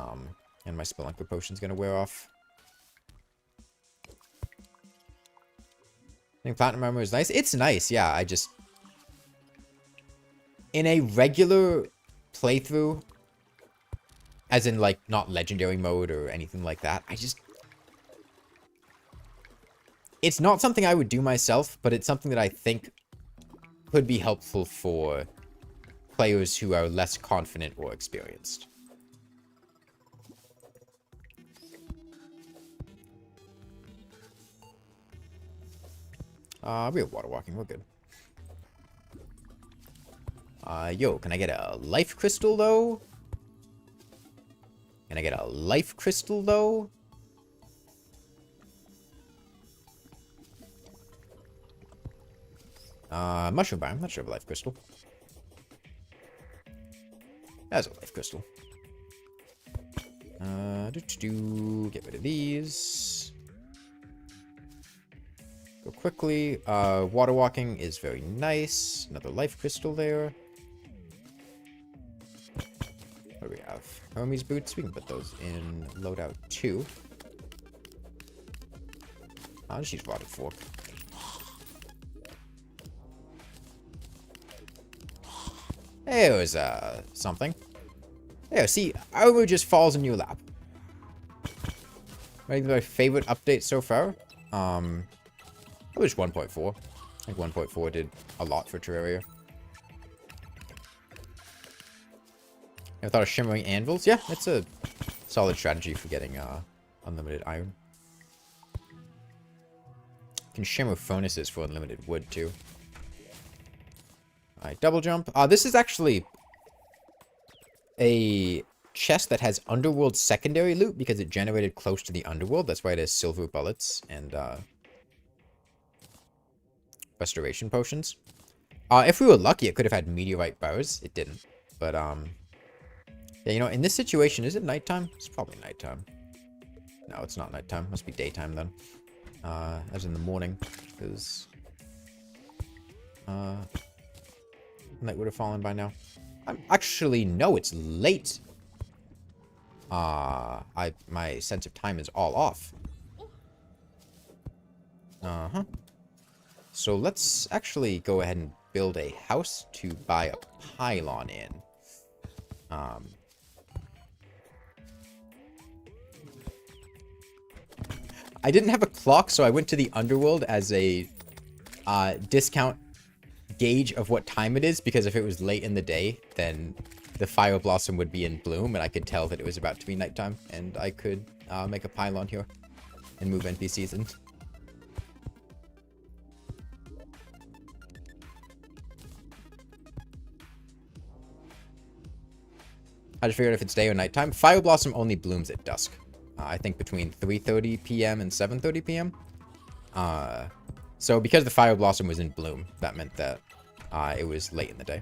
And my Spelunker potion's going to wear off. I think platinum armor is nice. It's nice, yeah. I just... In a regular playthrough, as in, like, not legendary mode or anything like that, I just... It's not something I would do myself, but it's something that I think could be helpful for players who are less confident or experienced. We're water walking, we're good. Yo, can I get a life crystal, though? Can I get a life crystal, though? Mushroom biome. Not sure of a life crystal. That's a life crystal. Get rid of these. Go quickly. Water walking is very nice. Another life crystal there. What do we have? Hermes boots. We can put those in loadout 2. I'll just use rotted fork. It was, something. There, see, armor just falls in your lap. Maybe my favorite update so far? It was 1.4. I think 1.4 did a lot for Terraria. Ever thought of shimmering anvils? Yeah, it's a solid strategy for getting, unlimited iron. You can shimmer furnaces for unlimited wood, too. Alright, double jump. This is actually a chest that has underworld secondary loot because it generated close to the underworld. That's why it has silver bullets and restoration potions. If we were lucky, it could have had meteorite bars. It didn't. But yeah, you know, in this situation, is it nighttime? It's probably nighttime. No, it's not nighttime. Must be daytime then. As in the morning, because night would have fallen by now. Actually, no, it's late. My sense of time is all off. So let's actually go ahead and build a house to buy a pylon in. I didn't have a clock, so I went to the underworld as a discount gauge of what time it is, because if it was late in the day, then the fire blossom would be in bloom, and I could tell that it was about to be nighttime, and I could make a pylon here and move NPCs in. I just figured if it's day or nighttime. Fire blossom only blooms at dusk. I think between 3:30 p.m. and 7:30 p.m. So because the fire blossom was in bloom, that meant that it was late in the day.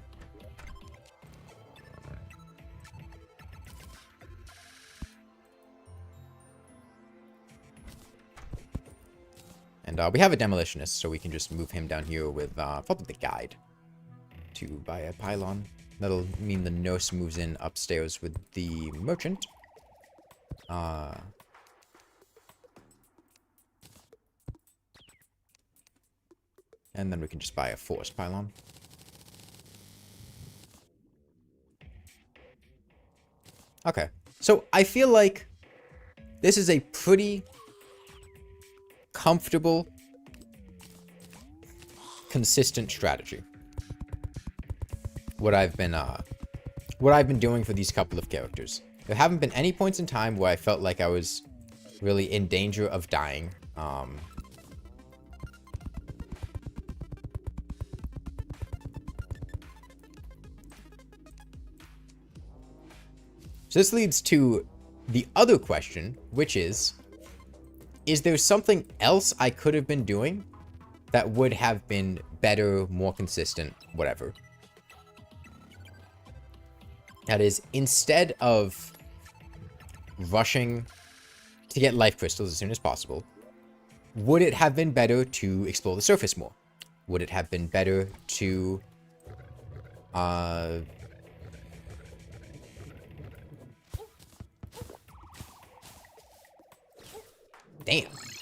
And we have a demolitionist, so we can just move him down here with probably the guide to buy a pylon. That'll mean the nurse moves in upstairs with the merchant. And then we can just buy a forest pylon. Okay, so I feel like this is a pretty comfortable, consistent strategy. What I've been doing for these couple of characters. There haven't been any points in time where I felt like I was really in danger of dying. So this leads to the other question, which is there something else I could have been doing that would have been better, more consistent, whatever? That is, instead of rushing to get life crystals as soon as possible, would it have been better to explore the surface more? Would it have been better to damn,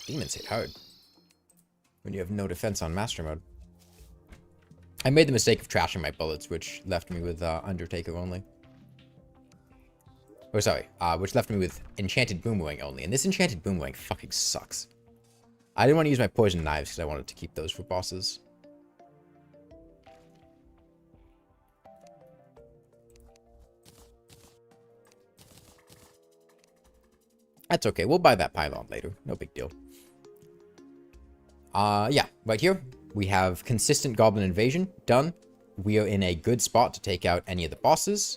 demons hit hard when you have no defense on master mode. I made the mistake of trashing my bullets, which left me with Undertaker only. Or sorry, which left me with Enchanted Boomerang only. And this Enchanted Boomerang fucking sucks. I didn't want to use my poison knives because I wanted to keep those for bosses. That's okay. We'll buy that pylon later. No big deal. Yeah, right here. We have consistent goblin invasion done. We are in a good spot to take out any of the bosses.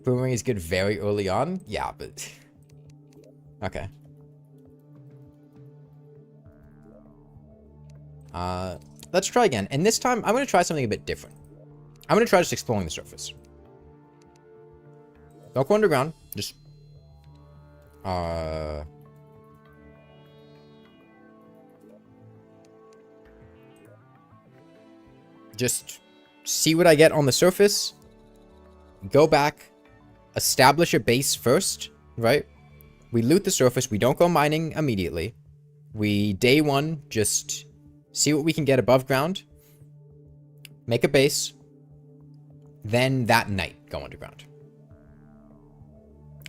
Boomerang is good very early on. Yeah, but... okay. Let's try again. And this time, I'm going to try something a bit different. I'm going to try just exploring the surface. Don't go underground. Just... just see what I get on the surface. Go back. Establish a base first, right? We loot the surface. We don't go mining immediately. We, day one, just see what we can get above ground, make a base, then that night go underground.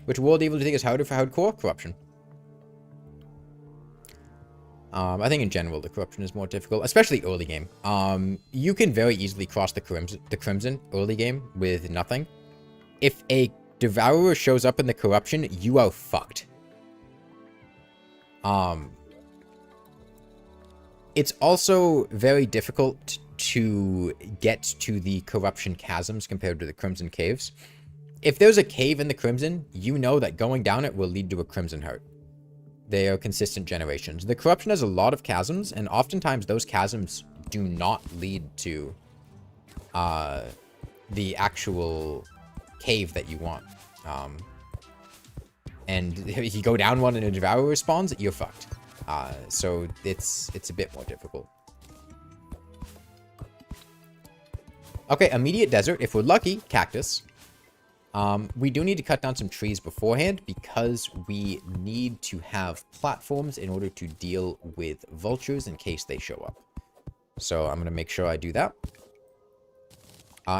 Which world evil do you think is harder for hardcore? Corruption. I think in general the corruption is more difficult, especially early game. You can very easily cross the crimson early game with nothing. If a devourer shows up in the corruption, you are fucked. It's also very difficult to get to the corruption chasms compared to the crimson caves. If there's a cave in the crimson, you know that going down it will lead to a crimson heart. They are consistent generations. The corruption has a lot of chasms, and oftentimes those chasms do not lead to the actual cave that you want. And if you go down one and a devourer spawns, you're fucked. So it's a bit more difficult. Okay, immediate desert. If we're lucky, cactus. We do need to cut down some trees beforehand because we need to have platforms in order to deal with vultures in case they show up. So I'm going to make sure I do that.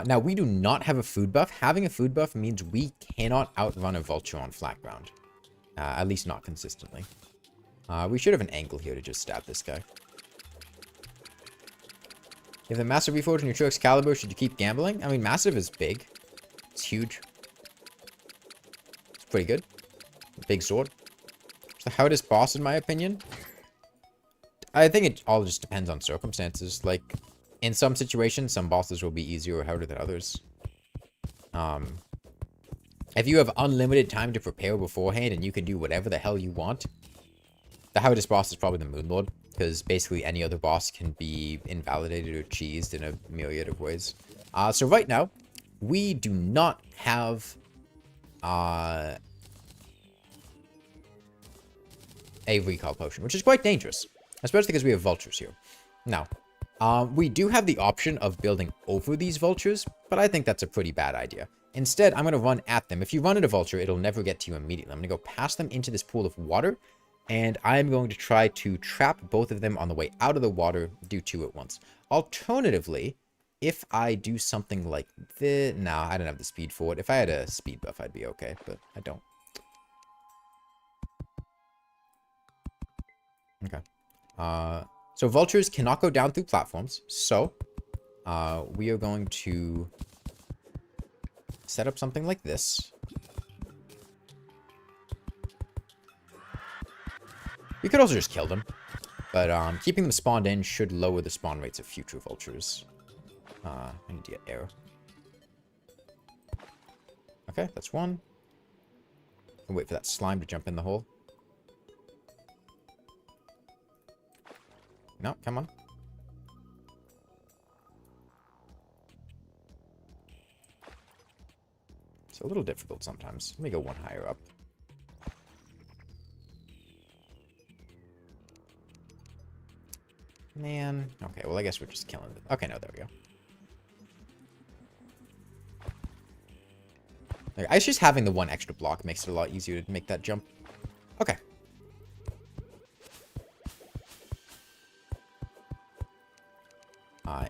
Now, we do not have a food buff. Having a food buff means we cannot outrun a vulture on flat ground. At least not consistently. We should have an angle here to just stab this guy. If the Massive Reforged in your true Excalibur, should you keep gambling? I mean, Massive is big. It's huge. It's pretty good. Big sword. It's the hardest boss, in my opinion. I think it all just depends on circumstances. Like, in some situations, some bosses will be easier or harder than others. If you have unlimited time to prepare beforehand and you can do whatever the hell you want, the hardest boss is probably the Moonlord, because basically any other boss can be invalidated or cheesed in a myriad of ways. So right now, we do not have a recall potion, which is quite dangerous, especially because we have vultures here. Now, we do have the option of building over these vultures, but I think that's a pretty bad idea. Instead, I'm going to run at them. If you run at a vulture, it'll never get to you immediately. I'm going to go past them into this pool of water, and I'm going to try to trap both of them on the way out of the water, do two at once. Alternatively, if I do something like this... Nah, I don't have the speed for it. If I had a speed buff, I'd be okay, but I don't. Okay. So vultures cannot go down through platforms, so we are going to set up something like this. We could also just kill them, but keeping them spawned in should lower the spawn rates of future vultures. I need to get air. Okay, that's one. I'll wait for that slime to jump in the hole. No, come on. It's a little difficult sometimes. Let me go one higher up. Man. Okay, well, I guess we're just killing it. Okay, no, there we go. Okay, I just having the one extra block makes it a lot easier to make that jump. Okay.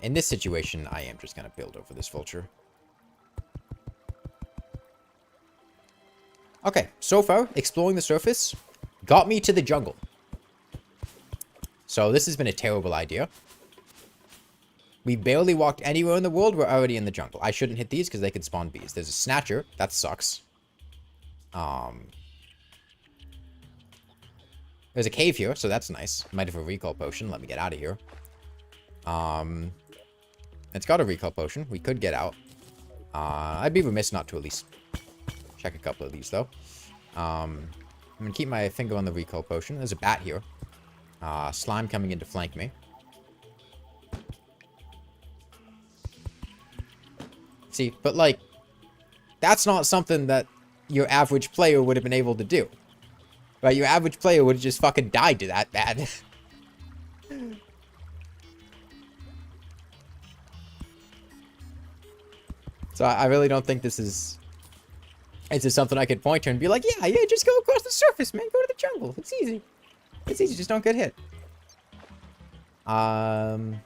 In this situation, I am just going to build over this vulture. Okay, so far, exploring the surface got me to the jungle. So this has been a terrible idea. We barely walked anywhere in the world. We're already in the jungle. I shouldn't hit these because they could spawn bees. There's a snatcher. That sucks. There's a cave here, so that's nice. Might have a recall potion. Let me get out of here. It's got a recall potion. We could get out. I'd be remiss not to at least check a couple of these, though. I'm going to keep my finger on the recall potion. There's a bat here. Slime coming in to flank me. See, but like, that's not something that your average player would have been able to do. Right? Your average player would have just fucking died to that bad. So I really don't think this is something I could point to and be like, yeah, just go across the surface, man. Go to the jungle. It's easy. It's easy. Just don't get hit. And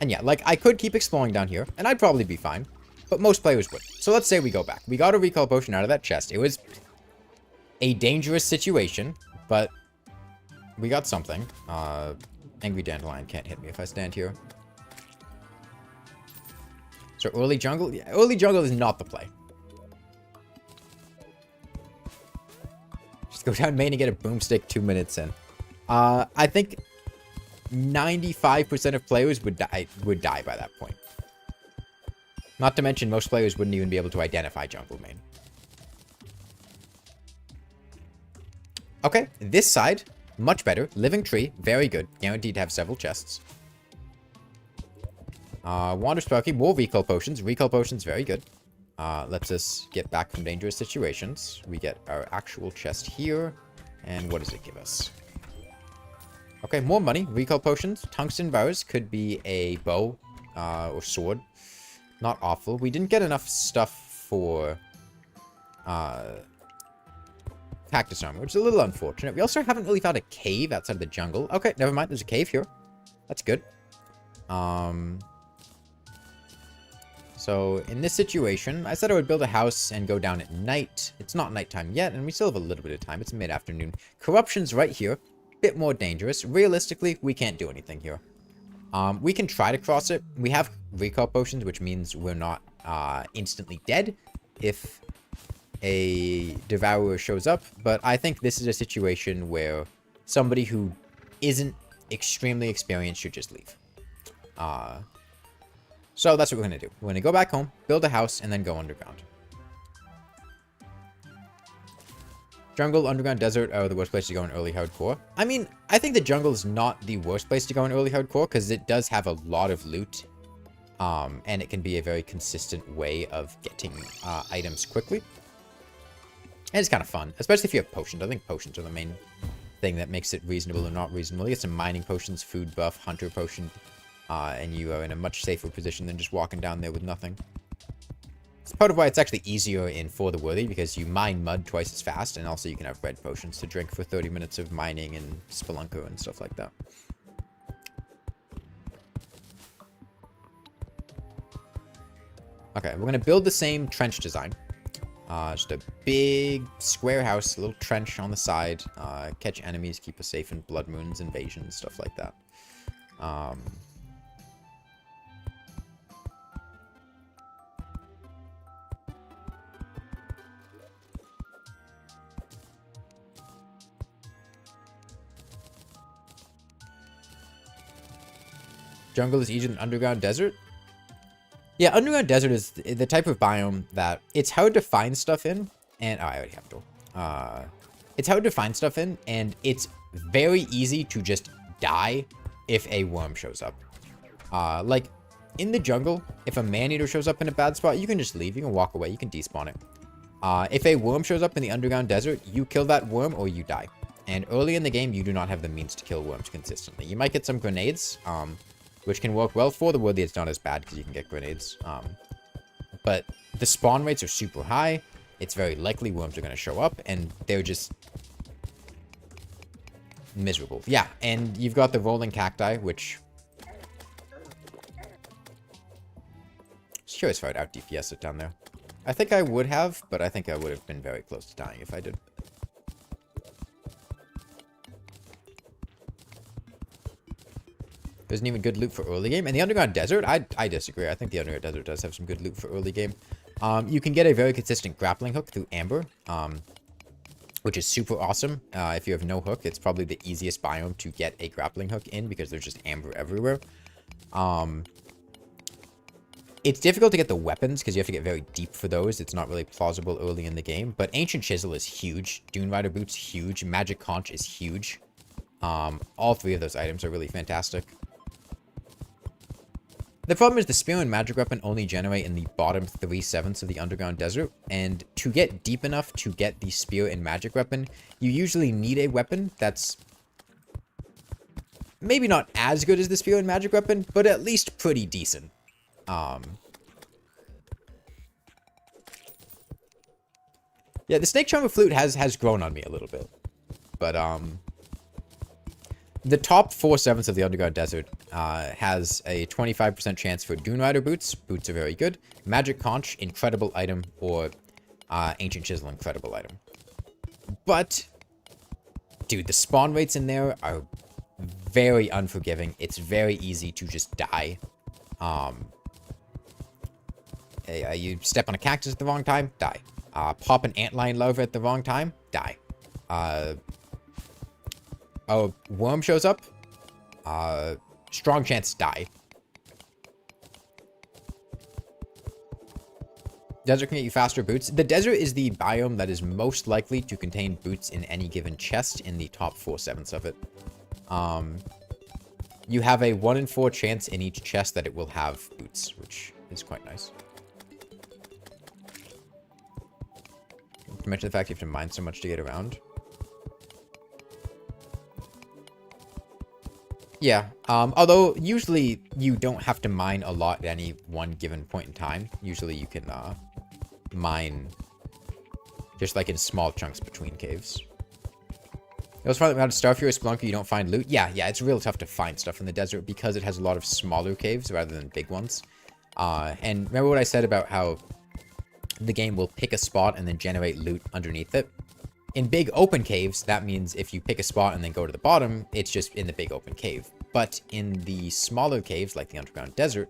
yeah, like, I could keep exploring down here, and I'd probably be fine. But most players would. So let's say we go back. We got a recall potion out of that chest. It was a dangerous situation, but we got something. Angry Dandelion can't hit me if I stand here. So early jungle? Yeah, early jungle is not the play. Just go down main and get a boomstick 2 minutes in. I think 95% of players would die by that point. Not to mention, most players wouldn't even be able to identify jungle main. Okay, this side, much better. Living tree, very good. Guaranteed to have several chests. Wander Sparky, more recall potions. Recall potions, very good. Lets us get back from dangerous situations. We get our actual chest here. And what does it give us? Okay, more money. Recall potions. Tungsten bars could be a bow or sword. Not awful. We didn't get enough stuff for cactus armor, which is a little unfortunate. We also haven't really found a cave outside of the jungle. Okay, never mind. There's a cave here. That's good. So, in this situation, I said I would build a house and go down at night. It's not nighttime yet, and we still have a little bit of time. It's mid-afternoon. Corruption's right here. Bit more dangerous. Realistically, we can't do anything here. We can try to cross it. We have recall potions, which means we're not instantly dead if a devourer shows up. But I think this is a situation where somebody who isn't extremely experienced should just leave. So that's what we're going to do. We're going to go back home, build a house, and then go underground. Jungle, underground, desert are the worst place to go in early hardcore. I mean, I think the jungle is not the worst place to go in early hardcore because it does have a lot of loot. And it can be a very consistent way of getting items quickly. And it's kind of fun, especially if you have potions. I think potions are the main thing that makes it reasonable or not reasonable. You get some mining potions, food buff, hunter potion. And you are in a much safer position than just walking down there with nothing. It's part of why it's actually easier in For the Worthy, because you mine mud twice as fast, and also you can have red potions to drink for 30 minutes of mining and spelunker and stuff like that. Okay, we're going to build the same trench design. Just a big square house, a little trench on the side. Catch enemies, keep us safe in blood moons, invasions, stuff like that. Jungle is easier than underground desert? Yeah, underground desert is the type of biome that it's hard to find stuff in. And, oh, I already have to. It's hard to find stuff in, and it's very easy to just die if a worm shows up. Like, in the jungle, if a man-eater shows up in a bad spot, you can just leave. You can walk away. You can despawn it. If a worm shows up in the underground desert, you kill that worm or you die. And early in the game, you do not have the means to kill worms consistently. You might get some grenades, which can work well. For the Worthy, it's not as bad because you can get grenades. But the spawn rates are super high. It's very likely worms are going to show up, and they're just miserable. Yeah, and you've got the rolling cacti, which... Just curious if I'd out DPS it down there. I think I would have, but I think I would have been very close to dying if I did. There's even good loot for early game. And the underground desert, I disagree. I think the underground desert does have some good loot for early game. You can get a very consistent grappling hook through Amber, which is super awesome. If you have no hook, it's probably the easiest biome to get a grappling hook in because there's just Amber everywhere. It's difficult to get the weapons because you have to get very deep for those. It's not really plausible early in the game. But Ancient Chisel is huge. Dune Rider Boots, huge. Magic Conch is huge. All three of those items are really fantastic. The problem is the spear and magic weapon only generate in the bottom 3/7 of the underground desert, and to get deep enough to get the spear and magic weapon, you usually need a weapon that's maybe not as good as the spear and magic weapon, but at least pretty decent. Yeah, the snake charmer flute has grown on me a little bit, but The top 4/7 of the Underground Desert has a 25% chance for Dune Rider boots. Boots are very good. Magic Conch, incredible item, or Ancient Chisel, incredible item. But, dude, the spawn rates in there are very unforgiving. It's very easy to just die. You step on a cactus at the wrong time, die. Pop an antlion larva at the wrong time, die. A worm shows up, strong chance die. Desert can get you faster boots. The desert is the biome that is most likely to contain boots in any given chest in the top 4/7 of it. You have a 1 in 4 chance in each chest that it will have boots, which is quite nice. Not to mention the fact you have to mine so much to get around. Yeah, although usually you don't have to mine a lot at any one given point in time. Usually you can mine just like in small chunks between caves. It was fun about stuff here, Spelunker, you don't find loot. Yeah, it's real tough to find stuff in the desert because it has a lot of smaller caves rather than big ones. And remember what I said about how the game will pick a spot and then generate loot underneath it? In big open caves, that means if you pick a spot and then go to the bottom, it's just in the big open cave. But in the smaller caves, like the Underground Desert,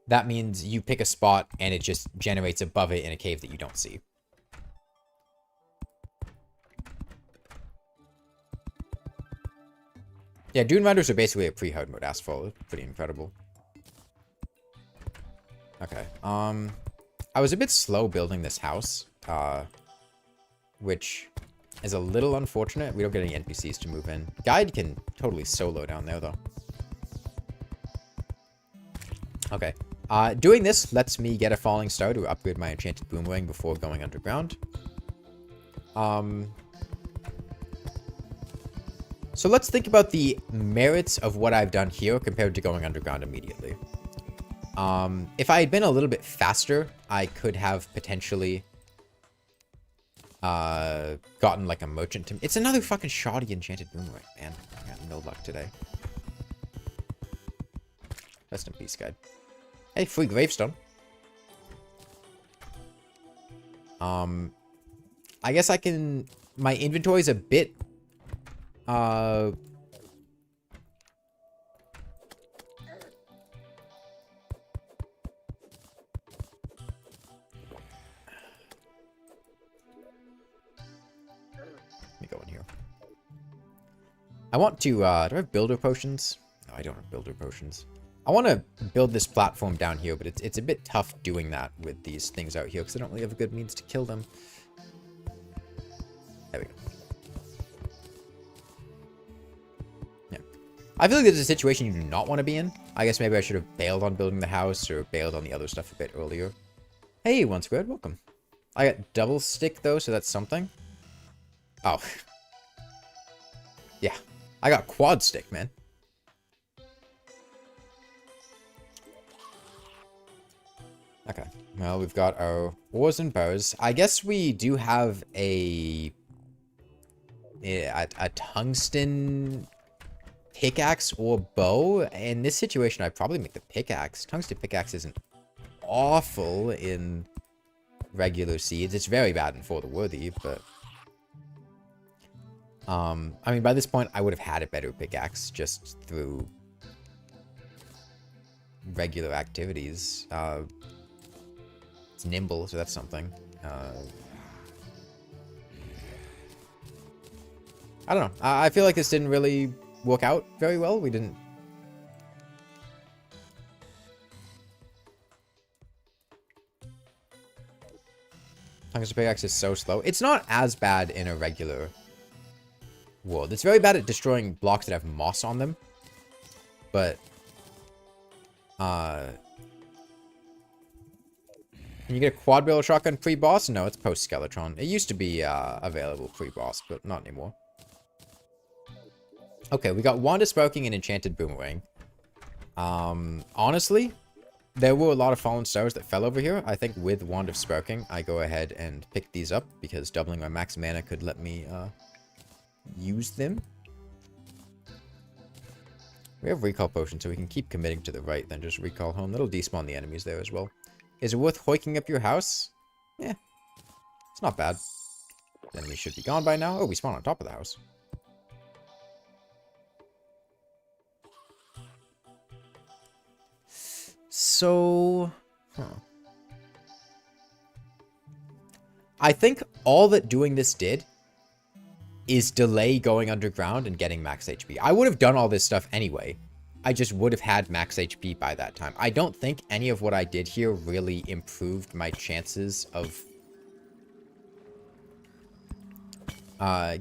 that means you pick a spot and it just generates above it in a cave that you don't see. Yeah, Dune Riders are basically a pre-hard mode asphalt. Pretty incredible. Okay, I was a bit slow building this house, which is a little unfortunate. We don't get any NPCs to move in. Guide can totally solo down there, though. Okay, doing this lets me get a falling star to upgrade my enchanted boomerang before going underground. So let's think about the merits of what I've done here compared to going underground immediately. If I had been a little bit faster, I could have potentially gotten like a merchant to... It's another fucking shoddy enchanted boomerang, man. I got no luck today. Rest in peace, guide. Hey, free gravestone. I guess I can... My inventory is a bit... Let me go in here. I want to, do I have builder potions? No, I don't have builder potions. I want to build this platform down here, but it's a bit tough doing that with these things out here, because I don't really have a good means to kill them. There we go. Yeah. I feel like there's a situation you do not want to be in. I guess maybe I should have bailed on building the house, or bailed on the other stuff a bit earlier. Hey, One Squared, welcome. I got double stick, though, so that's something. Oh. Yeah. I got quad stick, man. Okay. Well, we've got our oars and bows. I guess we do have a tungsten pickaxe or bow. In this situation, I'd probably make the pickaxe. Tungsten pickaxe isn't awful in regular seeds. It's very bad in For the Worthy, but... I mean, by this point, I would have had a better pickaxe just through regular activities. It's nimble, so that's something. I don't know. I feel like this didn't really work out very well. We didn't... Tungsten pickaxe is so slow. It's not as bad in a regular world. It's very bad at destroying blocks that have moss on them. But... Can you get a quad barrel shotgun pre-boss? No, it's post-Skeletron. It used to be available pre-boss, but not anymore. Okay, we got Wand of Sparking and Enchanted Boomerang. Honestly, there were a lot of fallen stars that fell over here. I think with Wand of Sparking, I go ahead and pick these up because doubling my max mana could let me use them. We have recall potion, so we can keep committing to the right, then just recall home. That'll despawn the enemies there as well. Is it worth hoiking up your house? Yeah. It's not bad. The enemies should be gone by now. Oh, we spawn on top of the house. So... Huh. I think all that doing this did is delay going underground and getting max HP. I would have done all this stuff anyway. I just would have had max HP by that time. I don't think any of what I did here really improved my chances of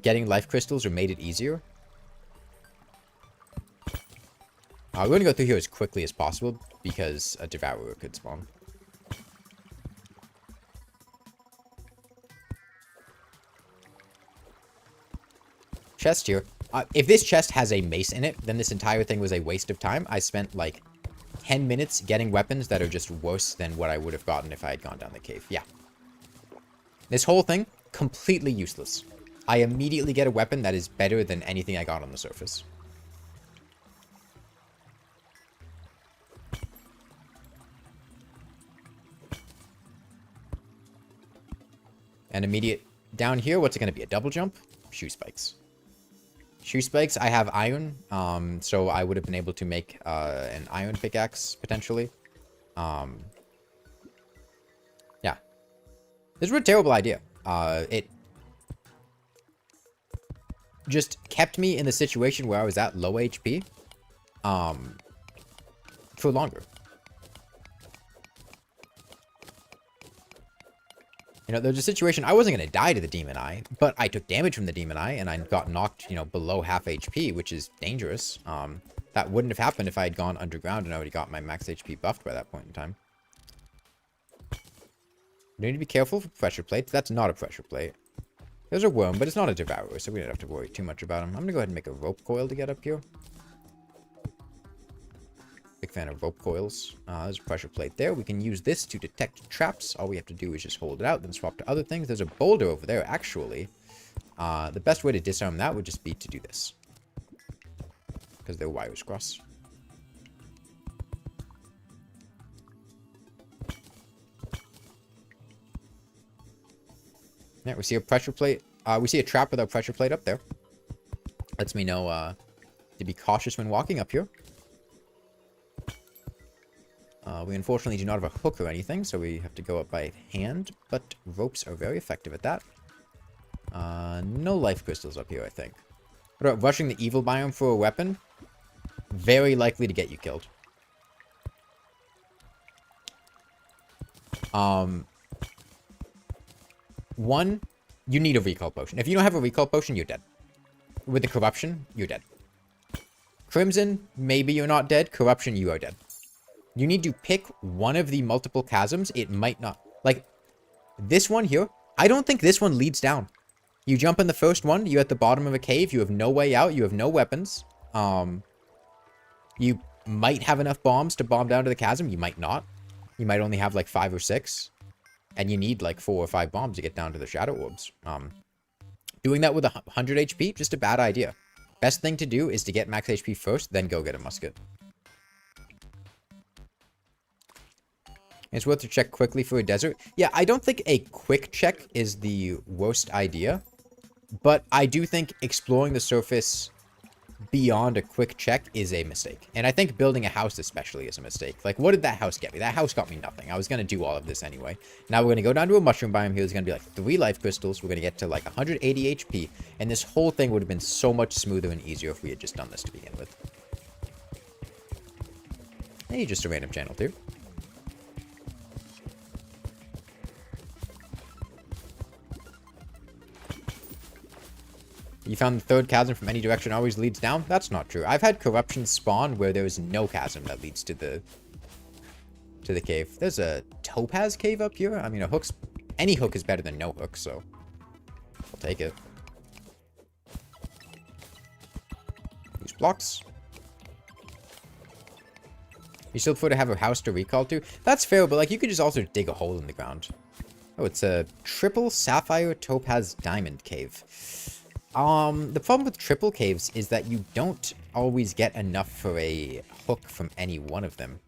getting life crystals or made it easier. We're going to go through here as quickly as possible because a devourer could spawn. Chest here. If this chest has a mace in it, then this entire thing was a waste of time. I spent like 10 minutes getting weapons that are just worse than what I would have gotten if I had gone down the cave. Yeah. This whole thing, completely useless. I immediately get a weapon that is better than anything I got on the surface. And immediate down here, what's it going to be? A double jump? Shoe spikes. Shoe spikes, I have iron, so I would have been able to make an iron pickaxe, potentially. Yeah. This was a terrible idea. It just kept me in the situation where I was at low HP, for longer. You know, there's a situation, I wasn't going to die to the demon eye, but I took damage from the demon eye, and I got knocked, you know, below half HP, which is dangerous. That wouldn't have happened if I had gone underground and I already got my max HP buffed by that point in time. You need to be careful for pressure plates. That's not a pressure plate. There's a worm, but it's not a devourer, so we don't have to worry too much about him. I'm going to go ahead and make a rope coil to get up here. Big fan of rope coils. There's a pressure plate there. We can use this to detect traps. All we have to do is just hold it out, then swap to other things. There's a boulder over there, actually. The best way to disarm that would just be to do this. Because their wires cross. Yeah, we see a pressure plate. We see a trap with our pressure plate up there. Lets me know to be cautious when walking up here. We unfortunately do not have a hook or anything, so we have to go up by hand, but ropes are very effective at that. No life crystals up here, I think. What about rushing the evil biome for a weapon? Very likely to get you killed. One, you need a recall potion. If you don't have a recall potion, you're dead. With the corruption, you're dead. Crimson, maybe you're not dead. Corruption, you are dead. You need to pick one of the multiple chasms. It might not. Like, this one here, I don't think this one leads down. You jump in the first one, you're at the bottom of a cave, you have no way out, you have no weapons. You might have enough bombs to bomb down to the chasm, you might not. You might only have like 5 or 6. And you need like 4 or 5 bombs to get down to the shadow orbs. Doing that with 100 HP, just a bad idea. Best thing to do is to get max HP first, then go get a musket. It's worth to check quickly for a desert. Yeah, I don't think a quick check is the worst idea. But I do think exploring the surface beyond a quick check is a mistake. And I think building a house especially is a mistake. Like, what did that house get me? That house got me nothing. I was going to do all of this anyway. Now we're going to go down to a mushroom biome here. There's going to be like 3 life crystals. We're going to get to like 180 HP. And this whole thing would have been so much smoother and easier if we had just done this to begin with. Hey, just a random channel too. You found the third chasm from any direction always leads down? That's not true. I've had corruption spawn where there is no chasm that leads to the cave. There's a topaz cave up here. I mean, any hook is better than no hook, so I'll take it. Use blocks. You still prefer to have a house to recall to? That's fair, but like you could just also dig a hole in the ground. Oh, it's a triple sapphire topaz diamond cave. The problem with triple caves is that you don't always get enough for a hook from any one of them.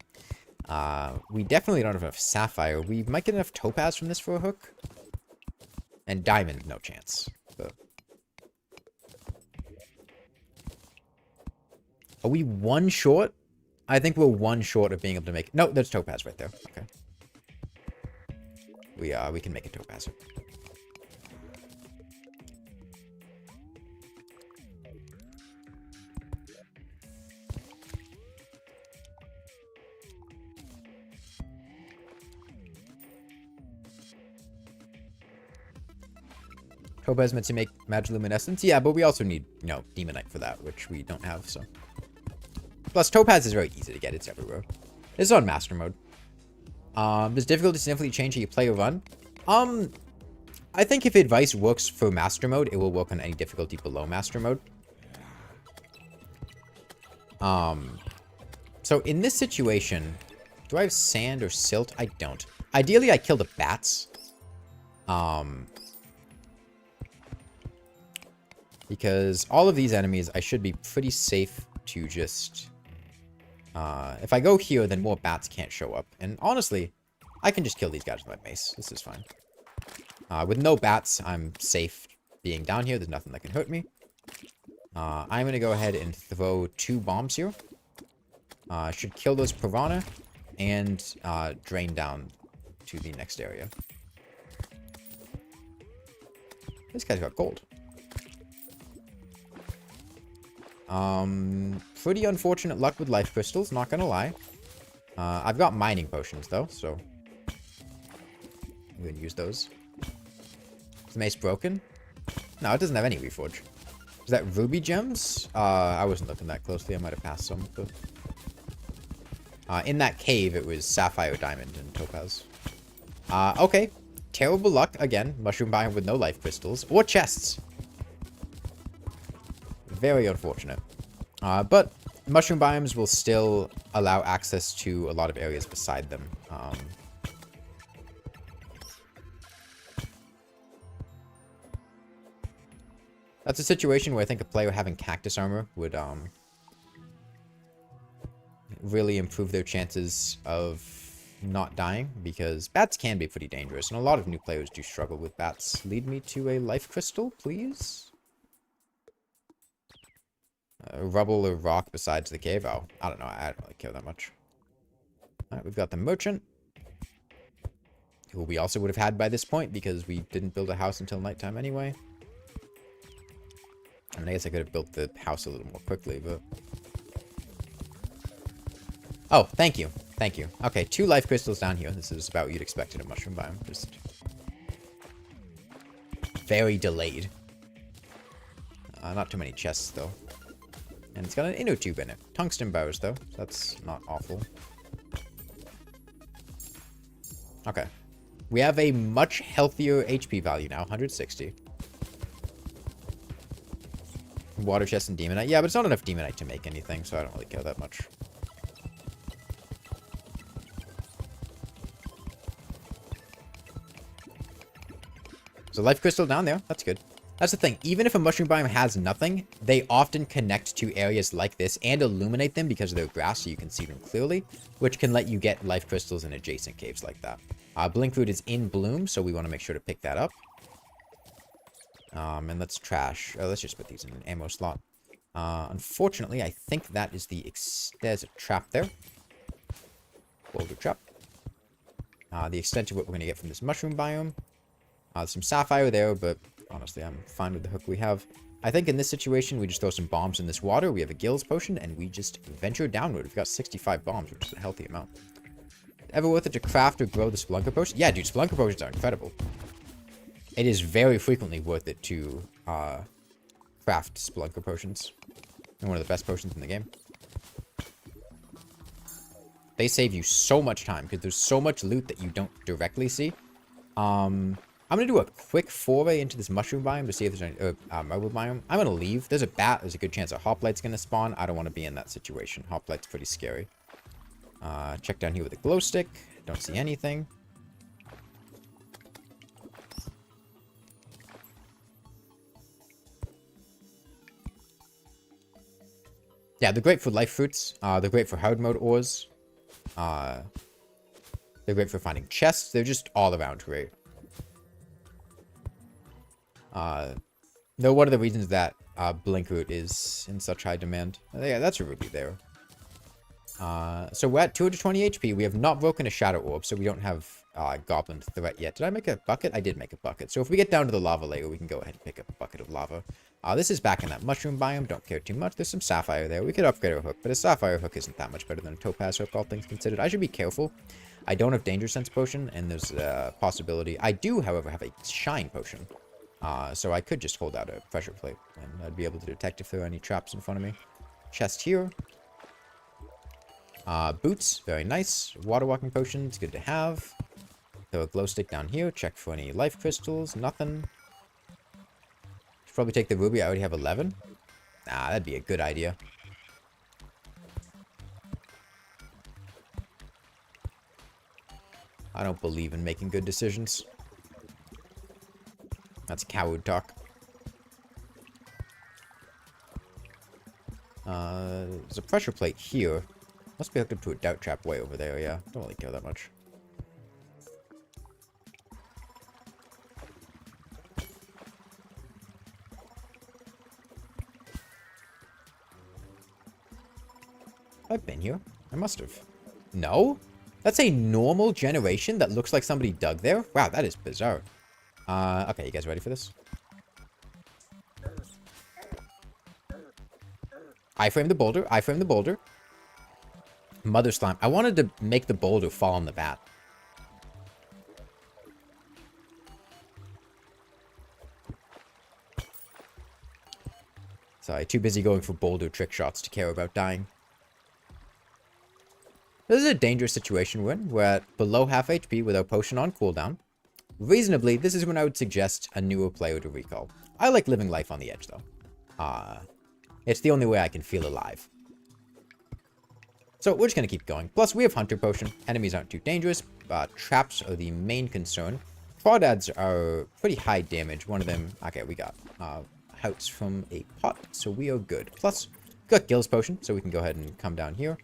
We definitely don't have enough sapphire. We might get enough topaz from this for a hook. And diamond, no chance. But... Are we one short? I think we're one short of being able to make... No, there's topaz right there. Okay. We can make a topaz. Topaz meant to make magiluminescence? Yeah, but we also need, you know, demonite for that, which we don't have, so. Plus, topaz is very easy to get. It's everywhere. This is on master mode. Does difficulty significantly change how you play or run? I think if advice works for master mode, it will work on any difficulty below master mode. So in this situation, do I have sand or silt? I don't. Ideally, I kill the bats. Because all of these enemies, I should be pretty safe to just... if I go here, then more bats can't show up. And honestly, I can just kill these guys with my mace. This is fine. With no bats, I'm safe being down here. There's nothing that can hurt me. I'm going to go ahead and throw 2 bombs here. Should kill those piranha and drain down to the next area. This guy's got gold. Pretty unfortunate luck with life crystals, not gonna lie. I've got mining potions, though, so... I'm gonna use those. Is the mace broken? No, it doesn't have any reforge. Is that ruby gems? I wasn't looking that closely. I might have passed some, but... in that cave, it was sapphire, diamond, and topaz. Okay. Terrible luck, again. Mushroom biome with no life crystals. Or chests. Very unfortunate. But mushroom biomes will still allow access to a lot of areas beside them. That's a situation where I think a player having cactus armor would really improve their chances of not dying, because bats can be pretty dangerous, and a lot of new players do struggle with bats. Lead me to a life crystal, please? Rubble or rock besides the cave? Oh, I don't know. I don't really care that much. Alright, we've got the merchant, who we also would have had by this point because we didn't build a house until nighttime anyway. I mean, I guess I could have built the house a little more quickly, but... Oh, thank you. Thank you. Okay, 2 life crystals down here. This is about what you'd expect in a mushroom biome. Just... very delayed. Not too many chests, though. And it's got an inner tube in it. Tungsten bars, though. So that's not awful. Okay. We have a much healthier HP value now. 160. Water chest and demonite. Yeah, but it's not enough demonite to make anything, so I don't really care that much. So life crystal down there. That's good. That's the thing. Even if a mushroom biome has nothing, they often connect to areas like this and illuminate them because of their grass so you can see them clearly, which can let you get life crystals in adjacent caves like that. Blinkroot is in bloom, so we want to make sure to pick that up. And let's trash. Let's just put these in an ammo slot. Unfortunately, I think that is the... There's a trap there. Boulder trap. The extent of what we're going to get from this mushroom biome. Some sapphire there, but... Honestly, I'm fine with the hook we have. I think in this situation, we just throw some bombs in this water. We have a gills potion, and we just venture downward. We've got 65 bombs, which is a healthy amount. Ever worth it to craft or grow the Spelunker potion? Yeah, dude, Spelunker potions are incredible. It is very frequently worth it to craft Spelunker potions. They're one of the best potions in the game. They save you so much time, because there's so much loot that you don't directly see. I'm going to do a quick foray into this mushroom biome to see if there's any marble biome. I'm going to leave. There's a bat. There's a good chance a hoplite's going to spawn. I don't want to be in that situation. Hoplite's pretty scary. Check down here with a glow stick. Don't see anything. Yeah, they're great for life fruits. They're great for hard mode ores. They're great for finding chests. They're just all around great. They're one of the reasons that blink root is in such high demand. Yeah, that's a ruby there. So we're at 220 HP. We have not broken a shadow orb, so we don't have goblin threat yet. Did I make a bucket? I did make a bucket. So if we get down to the lava layer, we can go ahead and pick up a bucket of lava. This is back in that mushroom biome. Don't care too much. There's some sapphire there. We could upgrade our hook, but a sapphire hook isn't that much better than a topaz hook, all things considered. I should be careful. I don't have danger sense potion, and there's a possibility. I do, however, have a shine potion. So I could just hold out a pressure plate, and I'd be able to detect if there are any traps in front of me. Chest here. Boots, very nice. Water walking potions, good to have. Throw a glow stick down here. Check for any life crystals. Nothing. Should probably take the ruby. I already have 11. That'd be a good idea. I don't believe in making good decisions. That's coward talk. There's a pressure plate here. Must be hooked up to a doubt trap way over there, yeah. Don't really care that much. I've been here. I must have. No? That's a normal generation that looks like somebody dug there? Wow, that is bizarre. Okay, you guys ready for this? I frame the boulder. I frame the boulder. Mother slime. I wanted to make the boulder fall on the bat. Sorry, too busy going for boulder trick shots to care about dying. This is a dangerous situation we're in. We're at below half HP with our potion on cooldown. Reasonably, this is when I would suggest a newer player to recall. I like living life on the edge, though. It's the only way I can feel alive. So we're just going to keep going. Plus, we have Hunter Potion. Enemies aren't too dangerous. Traps are the main concern. Crawdads are pretty high damage. One of them... Okay, we got Houts from a pot, so we are good. Plus, we got Gills Potion, so we can go ahead and come down here.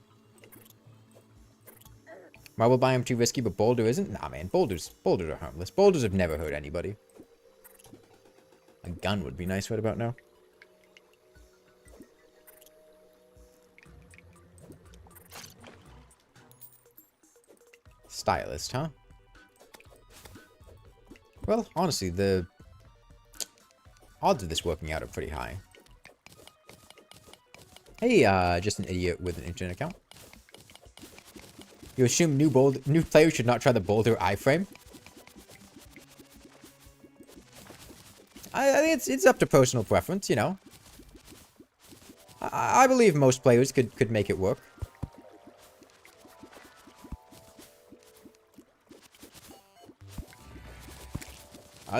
Marble biome too risky, but Boulder isn't? Nah, man. Boulders are harmless. Boulders have never hurt anybody. A gun would be nice right about now. Stylist, huh? Well, honestly, the odds of this working out are pretty high. Hey, just an idiot with an internet account. You assume new players should not try the boulder iframe? I think it's up to personal preference, you know. I believe most players could make it work.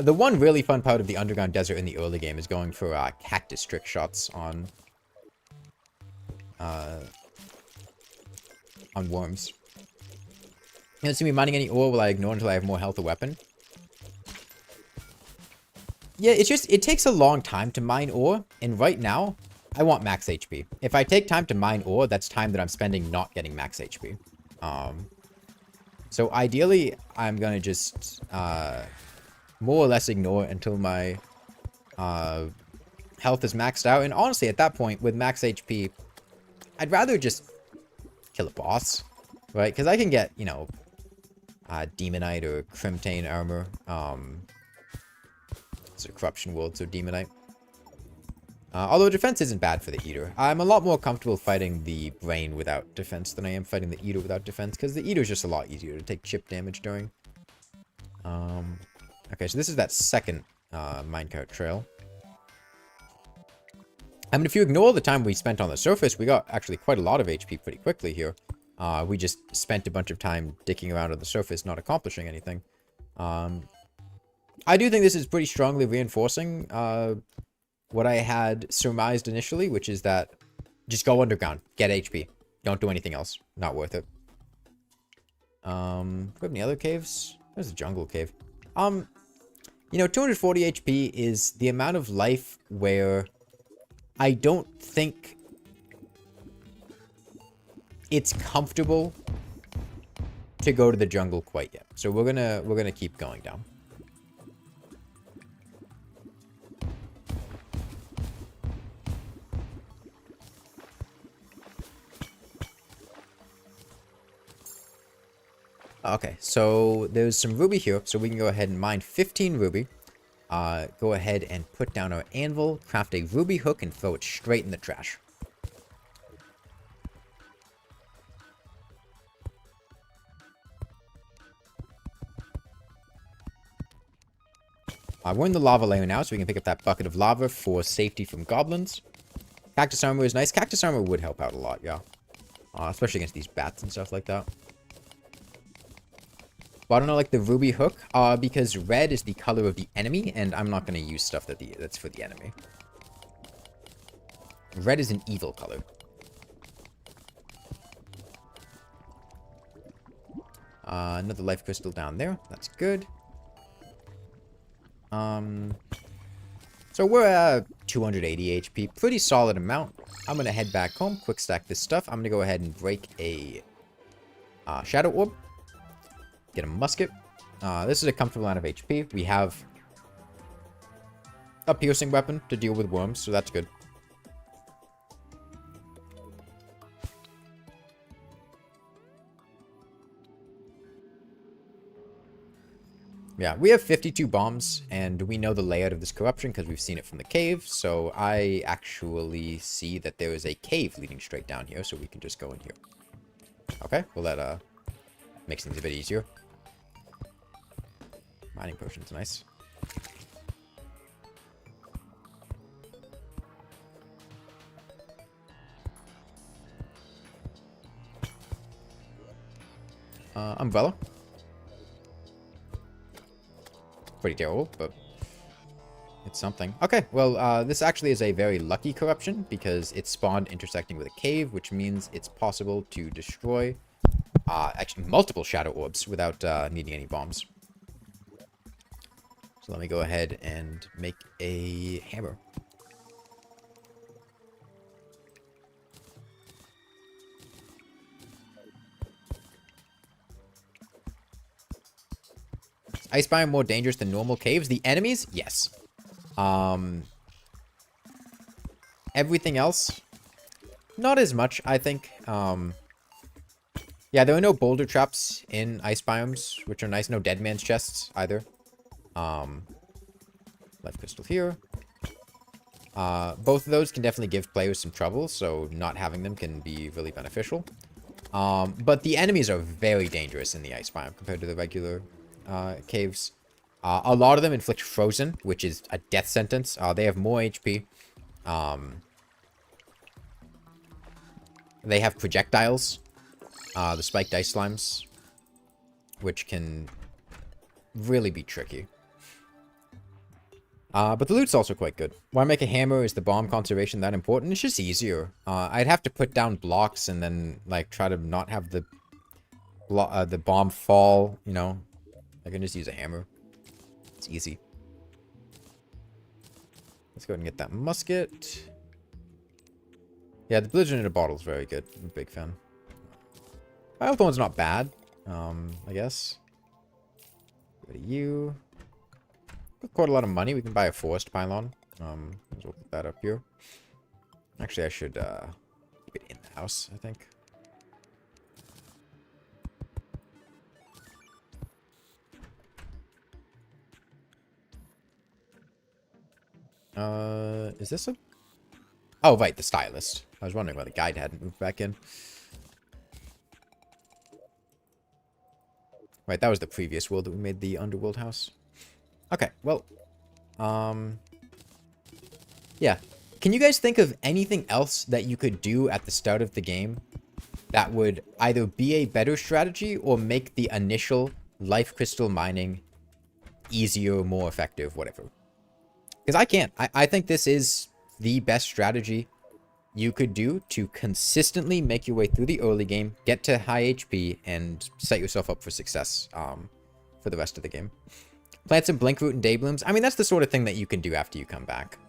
The one really fun part of the underground desert in the early game is going for cactus trick shots on worms. You don't see me mining any ore while I ignore until I have more health or weapon. Yeah, it's just, it takes a long time to mine ore, and right now, I want max HP. If I take time to mine ore, that's time that I'm spending not getting max HP. So ideally, I'm gonna just, more or less ignore until my, health is maxed out. And honestly, at that point, with max HP, I'd rather just kill a boss, right? Because I can get, you know, Demonite or Crimtane armor. It's a corruption world, so Demonite. Although defense isn't bad for the Eater. I'm a lot more comfortable fighting the Brain without defense than I am fighting the Eater without defense, because the Eater is just a lot easier to take chip damage during. Okay, so this is that second minecart trail. I mean, if you ignore the time we spent on the surface, we got actually quite a lot of HP pretty quickly here. We just spent a bunch of time dicking around on the surface, not accomplishing anything. I do think this is pretty strongly reinforcing what I had surmised initially, which is that just go underground, get HP. Don't do anything else. Not worth it. Do we have any other caves? There's a jungle cave. You know, 240 HP is the amount of life where I don't think it's comfortable to go to the jungle quite yet. So we're gonna keep going down. Okay, so there's some ruby here, so we can go ahead and mine 15 ruby. Go ahead and put down our anvil, craft a ruby hook, and throw it straight in the trash. We're in the lava layer now, so we can pick up that bucket of lava for safety from goblins. Cactus armor is nice. Cactus armor would help out a lot, yeah. Especially against these bats and stuff like that. But I don't know, like the ruby hook, because red is the color of the enemy, and I'm not going to use stuff that's for the enemy. Red is an evil color. Another life crystal down there. That's good. So we're at 280 HP. Pretty solid amount. I'm going to head back home, quick stack this stuff. I'm going to go ahead and break a shadow orb. Get a musket. This is a comfortable amount of HP. We have a piercing weapon to deal with worms, so that's good. Yeah, we have 52 bombs, and we know the layout of this corruption because we've seen it from the cave, so I actually see that there is a cave leading straight down here, so we can just go in here. Okay, well that makes things a bit easier. Mining potion's nice. Umbrella. Pretty terrible, but it's something. Okay, well, this actually is a very lucky corruption because it spawned intersecting with a cave, which means it's possible to destroy actually multiple shadow orbs without needing any bombs. So let me go ahead and make a hammer. Is ice biome more dangerous than normal caves? The enemies? Yes. Everything else? Not as much, I think. Yeah, there are no boulder traps in ice biomes, which are nice. No dead man's chests, either. Life crystal here. Both of those can definitely give players some trouble, so not having them can be really beneficial. But the enemies are very dangerous in the ice biome compared to the regular caves. A lot of them inflict frozen, which is a death sentence. They have more HP. They have projectiles, the spiked ice slimes, which can really be tricky. But the loot's also quite good. Why make a hammer? Is the bomb conservation that important? It's just easier. I'd have to put down blocks and then, like, try to not have the bomb fall, you know. I can just use a hammer. It's easy. Let's go ahead and get that musket. Yeah, the blizzard in a bottle is very good. I'm a big fan. Thorn's not bad, I guess. Go to you. Quite a lot of money. We can buy a forest pylon. We'll put that up here. Actually, I should keep it in the house, I think. Is this a... Oh, right, the stylist. I was wondering why the guide hadn't moved back in. Right, that was the previous world that we made the underworld house. Okay, well, yeah. Can you guys think of anything else that you could do at the start of the game that would either be a better strategy or make the initial life crystal mining easier, more effective, whatever? Because I can't. I think this is the best strategy you could do to consistently make your way through the early game, get to high HP, and set yourself up for success for the rest of the game. Plant some blinkroot and day blooms. I mean, that's the sort of thing that you can do after you come back.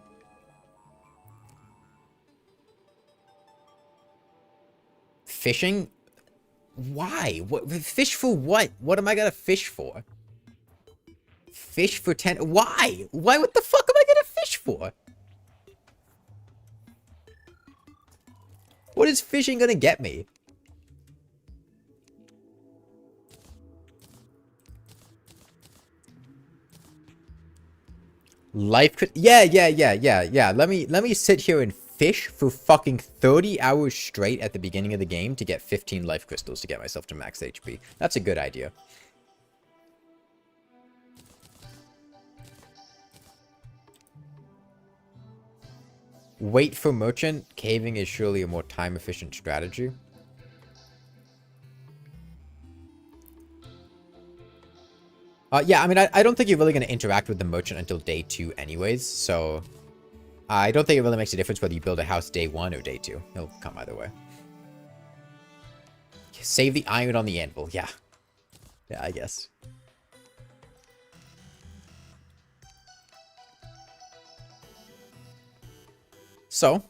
Fishing Why? What? Fish for what? What am I gonna fish for? Fish for 10? Why? Why? What the fuck am I gonna fish for? What is fishing gonna get me? Yeah. Let me sit here and fish for fucking 30 hours straight at the beginning of the game to get 15 life crystals to get myself to max HP. That's a good idea. Wait for merchant. Caving is surely a more time-efficient strategy. Yeah, I mean, I don't think you're really going to interact with the merchant until day 2 anyways, so I don't think it really makes a difference whether you build a house day 1 or day 2. He'll come either way. Save the iron on the anvil. Yeah. Yeah, I guess. So,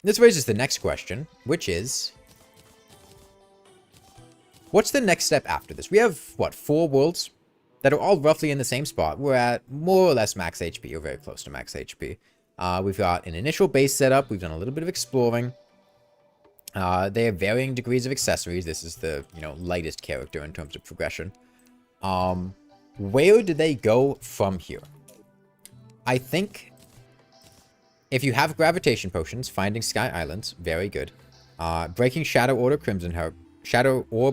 this raises the next question, which is, what's the next step after this? We have, what, 4 worlds that are all roughly in the same spot. We're at more or less max HP, or very close to max HP. We've got an initial base setup. We've done a little bit of exploring. They have varying degrees of accessories. This is the, lightest character in terms of progression. Where do they go from here? I think if you have gravitation potions, finding Sky Islands, very good. Breaking Shadow Orb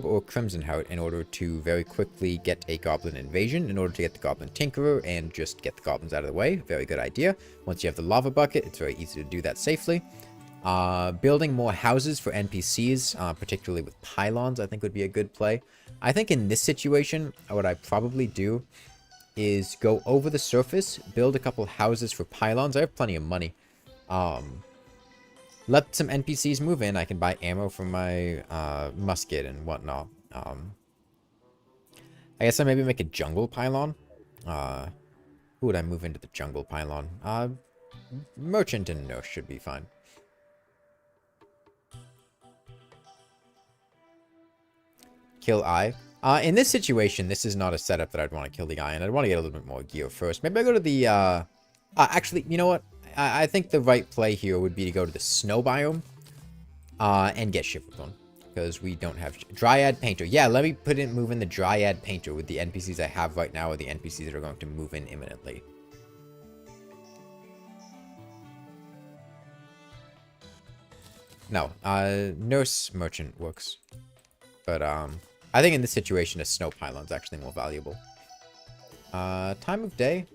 or Crimson Heart in order to very quickly get a Goblin Invasion, in order to get the Goblin Tinkerer and just get the Goblins out of the way. Very good idea. Once you have the Lava Bucket, it's very easy to do that safely. Building more houses for NPCs, particularly with pylons, I think would be a good play. I think in this situation, what I'd probably do is go over the surface, build a couple houses for pylons. I have plenty of money. Let some NPCs move in. I can buy ammo for my musket and whatnot. I guess I maybe make a jungle pylon. Who would I move into the jungle pylon? Merchant and nurse should be fine. Kill Eye. In this situation, this is not a setup that I'd want to kill the Eye, and I'd want to get a little bit more gear first. Maybe I go to the, actually, you know what? I think the right play here would be to go to the snow biome, and get Shiverbone, because we don't have Dryad Painter. Yeah, let me move in the Dryad Painter with the NPCs I have right now, or the NPCs that are going to move in imminently. No, Nurse Merchant works, but I think in this situation, a snow pylon is actually more valuable. Time of day.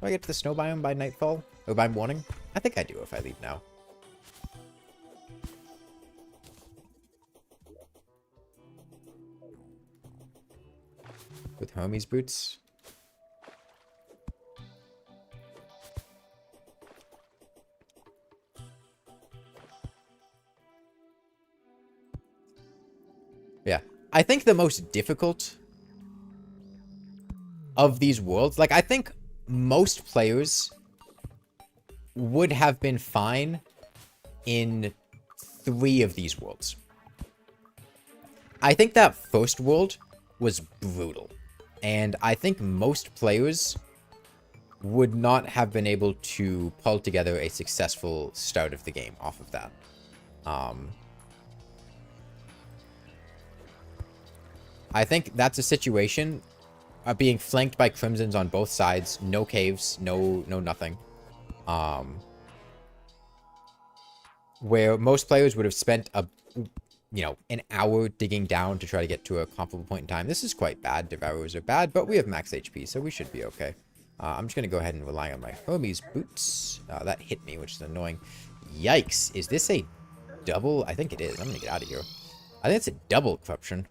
Do I get to the snow biome by nightfall? Or by morning? I think I do if I leave now. With Hermes boots. Yeah. I think the most difficult of these worlds, like, I think most players would have been fine in 3 of these worlds. I think that first world was brutal, and I think most players would not have been able to pull together a successful start of the game off of that. I think that's a situation being flanked by Crimsons on both sides, no caves, no nothing. Where most players would have spent an hour digging down to try to get to a comparable point in time. This is quite bad. Devourers are bad, but we have max HP, so we should be okay. I'm just going to go ahead and rely on my Hermes boots. That hit me, which is annoying. Yikes. Is this a double? I think it is. I'm going to get out of here. I think it's a double corruption.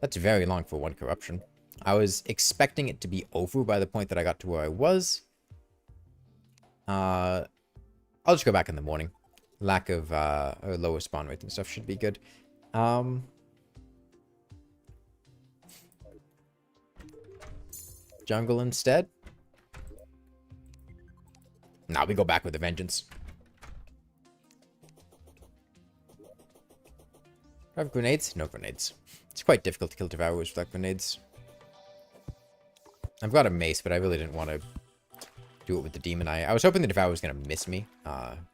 That's very long for 1 corruption. I was expecting it to be over by the point that I got to where I was. I'll just go back in the morning. Lack of or lower spawn rate and stuff should be good. Jungle instead. Now we go back with a vengeance. Do I have grenades? No grenades. It's quite difficult to kill Devourers without grenades. I've got a mace, but I really didn't want to do it with the Demon Eye. I was hoping the Devourer was going to miss me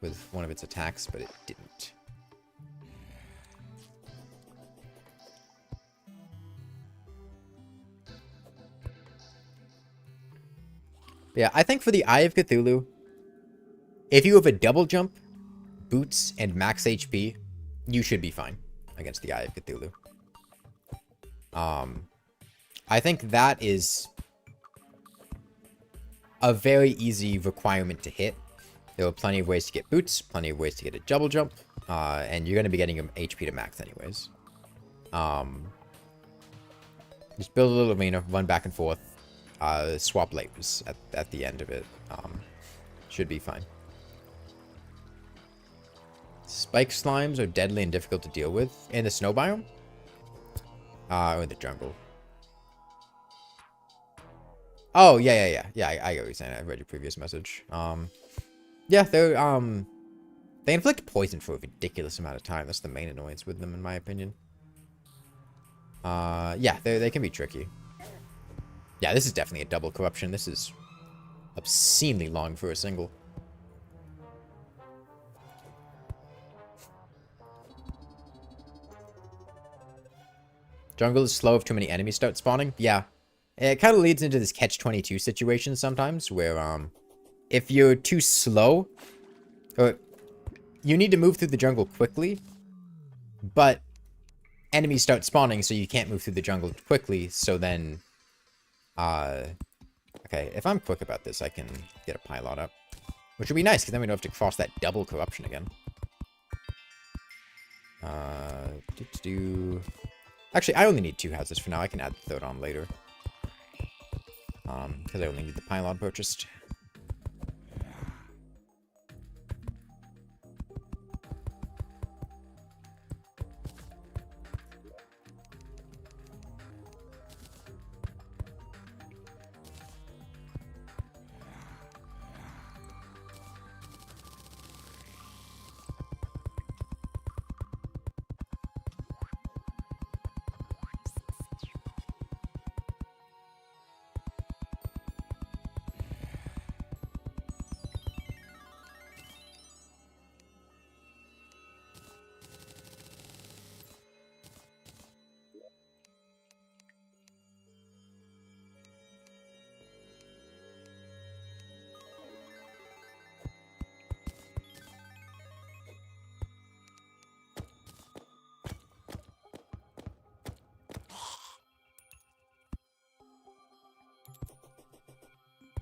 with one of its attacks, but it didn't. Yeah, I think for the Eye of Cthulhu, if you have a double jump, boots, and max HP, you should be fine against the Eye of Cthulhu. I think that is a very easy requirement to hit. There are plenty of ways to get boots, plenty of ways to get a double jump, and you're going to be getting HP to max anyways. Just build a little arena, run back and forth, swap layers at the end of it. Should be fine. Spike slimes are deadly and difficult to deal with in the snow biome, or in the jungle. Oh, yeah. I get what you're saying. I read your previous message. Yeah, they inflict poison for a ridiculous amount of time. That's the main annoyance with them, in my opinion. Yeah, they can be tricky. Yeah, this is definitely a double corruption. This is obscenely long for a single. Jungle is slow if too many enemies start spawning. Yeah. It kind of leads into this catch-22 situation sometimes, where, if you're too slow, or you need to move through the jungle quickly, but enemies start spawning, so you can't move through the jungle quickly, so then, okay, if I'm quick about this, I can get a pylon up, which would be nice, because then we don't have to cross that double corruption again. Actually, I only need 2 houses for now. I can add the third on later. Because I only need the pylon purchased.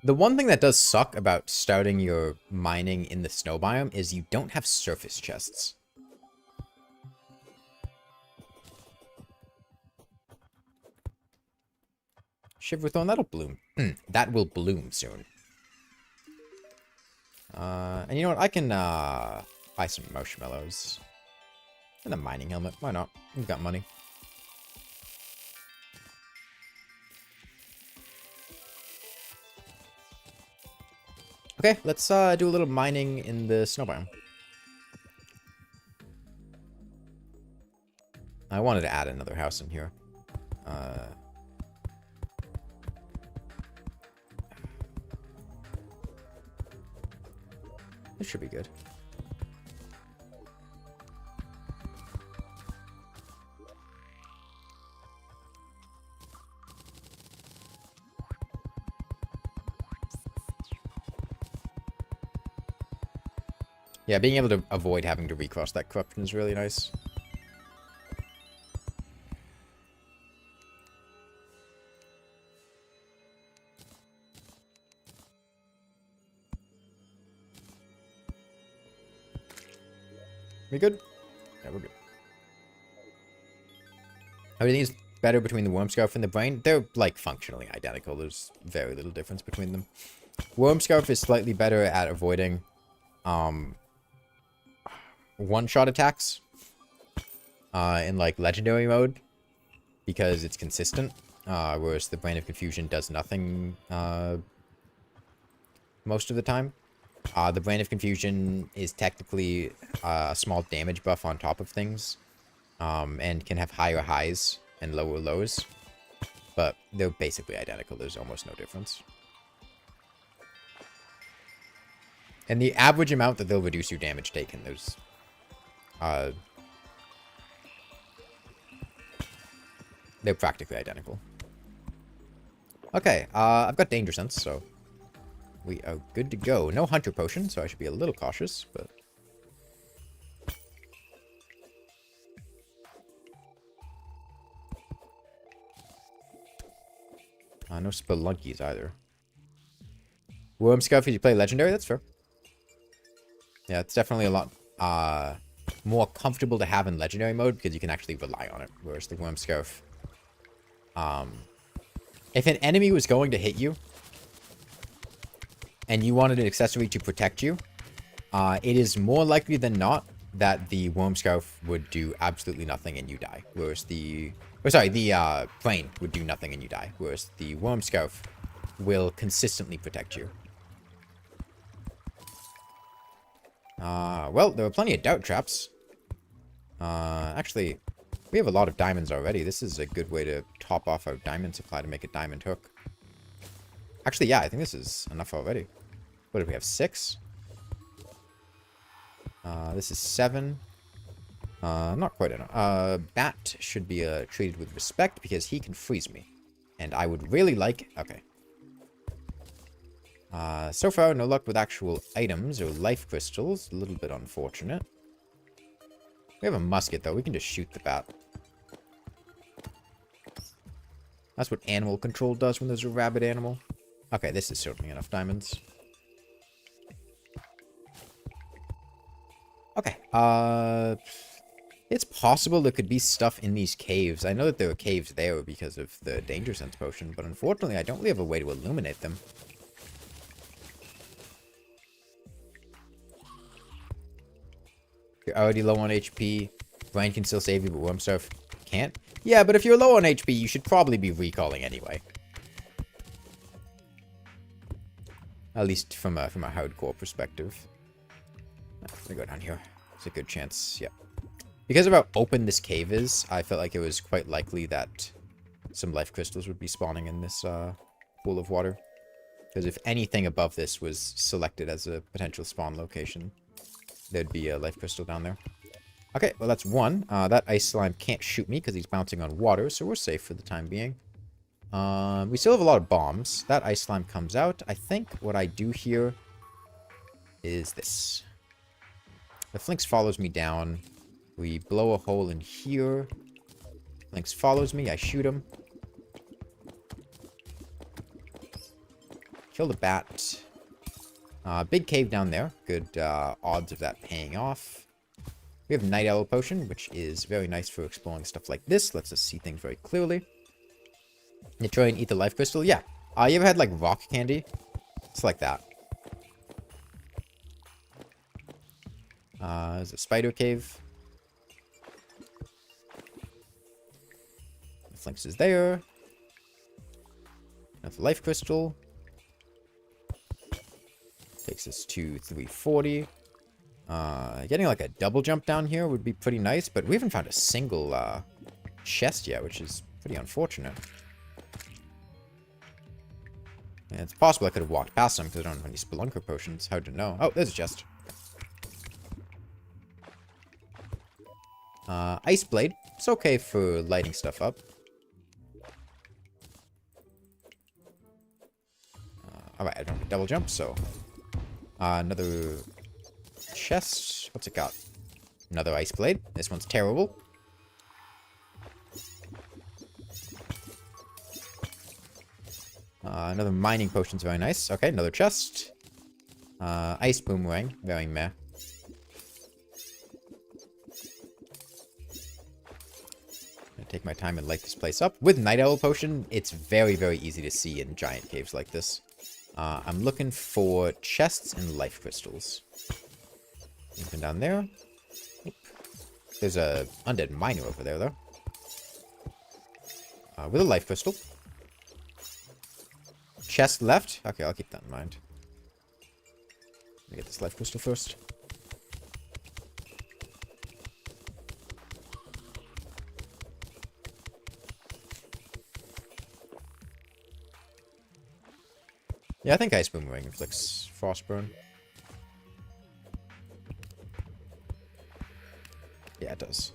The one thing that does suck about starting your mining in the snow biome is you don't have surface chests. Shiverthorn, that'll bloom. That will bloom soon. And you know what? I can buy some marshmallows. And a mining helmet. Why not? We've got money. Okay, let's do a little mining in the snow biome. I wanted to add another house in here. This should be good. Yeah, being able to avoid having to recross that corruption is really nice. We good? Yeah, we're good. Everything is better between the worm scarf and the brain. They're, like, functionally identical. There's very little difference between them. Worm scarf is slightly better at avoiding, one-shot attacks in, like, legendary mode, because it's consistent, whereas the Brain of Confusion does nothing most of the time. The Brain of Confusion is technically a small damage buff on top of things, and can have higher highs and lower lows. But they're basically identical. There's almost no difference. And the average amount that they'll reduce your damage taken, there's... they're practically identical. Okay, I've got Danger Sense, so... we are good to go. No Hunter Potion, so I should be a little cautious, but... no Spelunkies either. Worm Scuff, if you play Legendary, that's fair. Yeah, it's definitely a lot more comfortable to have in Legendary mode because you can actually rely on it. Whereas the Worm Scarf, if an enemy was going to hit you and you wanted an accessory to protect you, it is more likely than not that the Worm Scarf would do absolutely nothing and you die. Whereas the plane would do nothing and you die. Whereas the Worm Scarf will consistently protect you. Well, there were plenty of Dart Traps. Actually, we have a lot of diamonds already. This is a good way to top off our diamond supply to make a diamond hook. Actually, yeah, I think this is enough already. What did we have? 6? This is 7. Not quite enough. Bat should be treated with respect because he can freeze me. And I would really like... okay. So far, no luck with actual items or life crystals. A little bit unfortunate. We have a musket, though. We can just shoot the bat. That's what animal control does when there's a rabid animal. Okay, this is certainly enough diamonds. Okay, it's possible there could be stuff in these caves. I know that there are caves there because of the Danger Sense potion, but unfortunately, I don't really have a way to illuminate them. You're already low on HP. Brain can still save you, but Worm Surf can't. Yeah, but if you're low on HP, you should probably be recalling anyway. At least from a hardcore perspective. I'm gonna go down here. It's a good chance. Yeah. Because of how open this cave is, I felt like it was quite likely that some life crystals would be spawning in this pool of water. Because if anything above this was selected as a potential spawn location, there'd be a life crystal down there. Okay, well that's one. That ice slime can't shoot me because he's bouncing on water, so we're safe for the time being. We still have a lot of bombs. That ice slime comes out. I think what I do here is this. The Flinx follows me down. We blow a hole in here. Flinx follows me. I shoot him. Kill the bat. Big cave down there. Good odds of that paying off. We have Night Owl Potion, which is very nice for exploring stuff like this. Lets us see things very clearly. You try and eat the life crystal? Yeah. You ever had, like, rock candy? It's like that. There's a spider cave. The Flinx is there. Another life crystal. Takes us to 340. Getting like a double jump down here would be pretty nice, but we haven't found a single chest yet, which is pretty unfortunate. And it's possible I could have walked past them because I don't have any Spelunker potions. Hard to know. Oh, there's a chest. Ice Blade. It's okay for lighting stuff up. Alright, I don't have a double jump, so... another chest. What's it got? Another Ice Blade. This one's terrible. Another mining potion's very nice. Okay, another chest. Ice Boomerang. Very meh. Gonna take my time and light this place up. With Night Owl Potion, it's very, very easy to see in giant caves like this. I'm looking for chests and life crystals. Anything down there? Oop. There's a undead miner over there, though. With a life crystal. Chest left. Okay, I'll keep that in mind. Let me get this life crystal first. Yeah, I think Ice Boomerang inflicts Frostburn. Yeah, it does.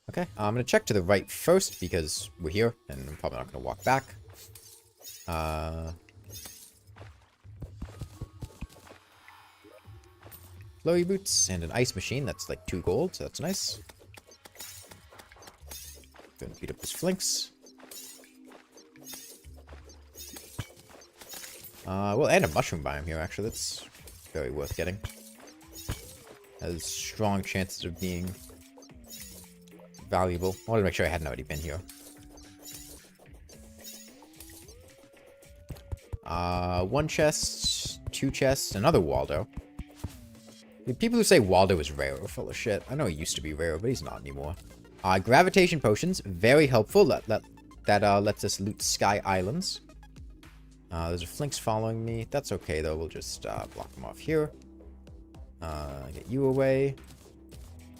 Okay, I'm going to check to the right first because we're here, and I'm probably not going to walk back. Flowy boots and an ice machine. That's like 2 gold, so that's nice. Gonna beat up his flanks. Well, and a mushroom biome here, actually. That's very worth getting. Has strong chances of being valuable. I wanted to make sure I hadn't already been here. 1 chest, 2 chests, another Waldo. The people who say Waldo is rare are full of shit. I know he used to be rare, but he's not anymore. Gravitation potions, very helpful. That lets us loot Sky Islands. There's a Flinks following me. That's okay, though. We'll just block them off here. Get you away.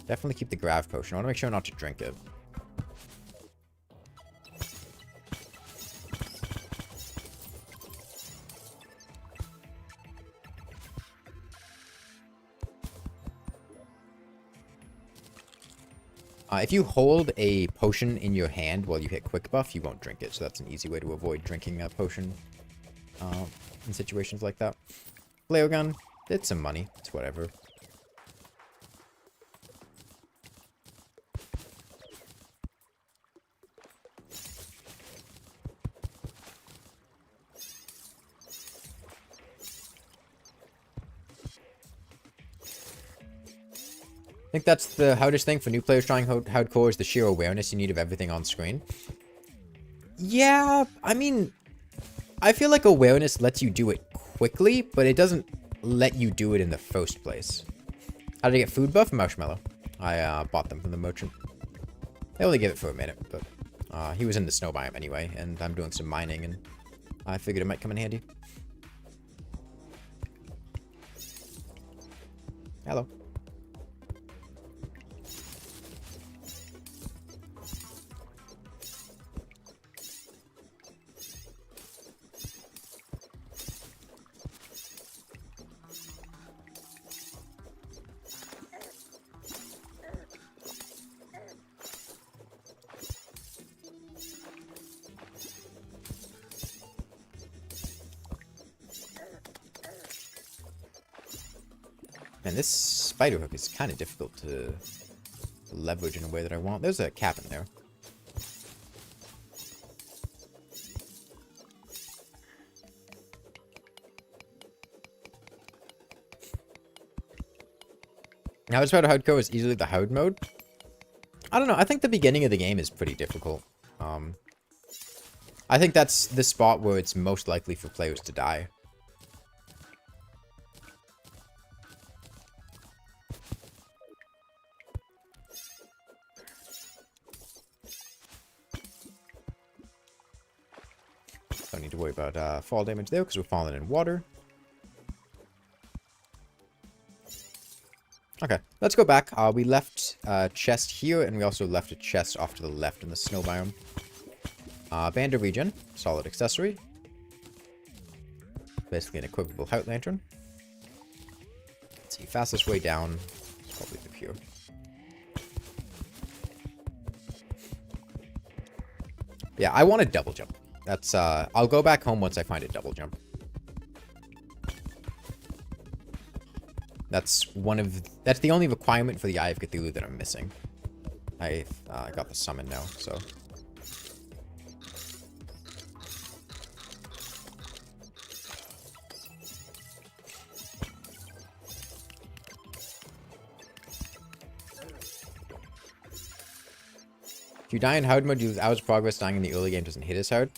Definitely keep the Grav potion. I want to make sure not to drink it. If you hold a potion in your hand while you hit quick buff, you won't drink it. So that's an easy way to avoid drinking a potion in situations like that. Flare gun, it's some money. It's whatever. I think that's the hardest thing for new players trying hardcore is the sheer awareness you need of everything on screen. Yeah, I mean, I feel like awareness lets you do it quickly, but it doesn't let you do it in the first place. How did I get food buff? Marshmallow. I bought them from the merchant. They only gave it for a minute, but he was in the snow biome anyway, and I'm doing some mining, and I figured it might come in handy. Hello. And this spider hook is kind of difficult to leverage in a way that I want. There's a cavern there. Now, this part of hardcore is easily the hard mode. I don't know. I think the beginning of the game is pretty difficult. I think that's the spot where it's most likely for players to die. Don't need to worry about fall damage there because we're falling in water. Okay, let's go back. We left a chest here, and we also left a chest off to the left in the snow biome. Band of regen, solid accessory. Basically an equipable heart lantern. Let's see, fastest way down is probably through here. Yeah, I want a double jump. That's, I'll go back home once I find a double jump. That's the only requirement for the Eye of Cthulhu that I'm missing. I got the summon now, so. If you die in hard mode, you lose hours of progress. Dying in the early game doesn't hit as hard.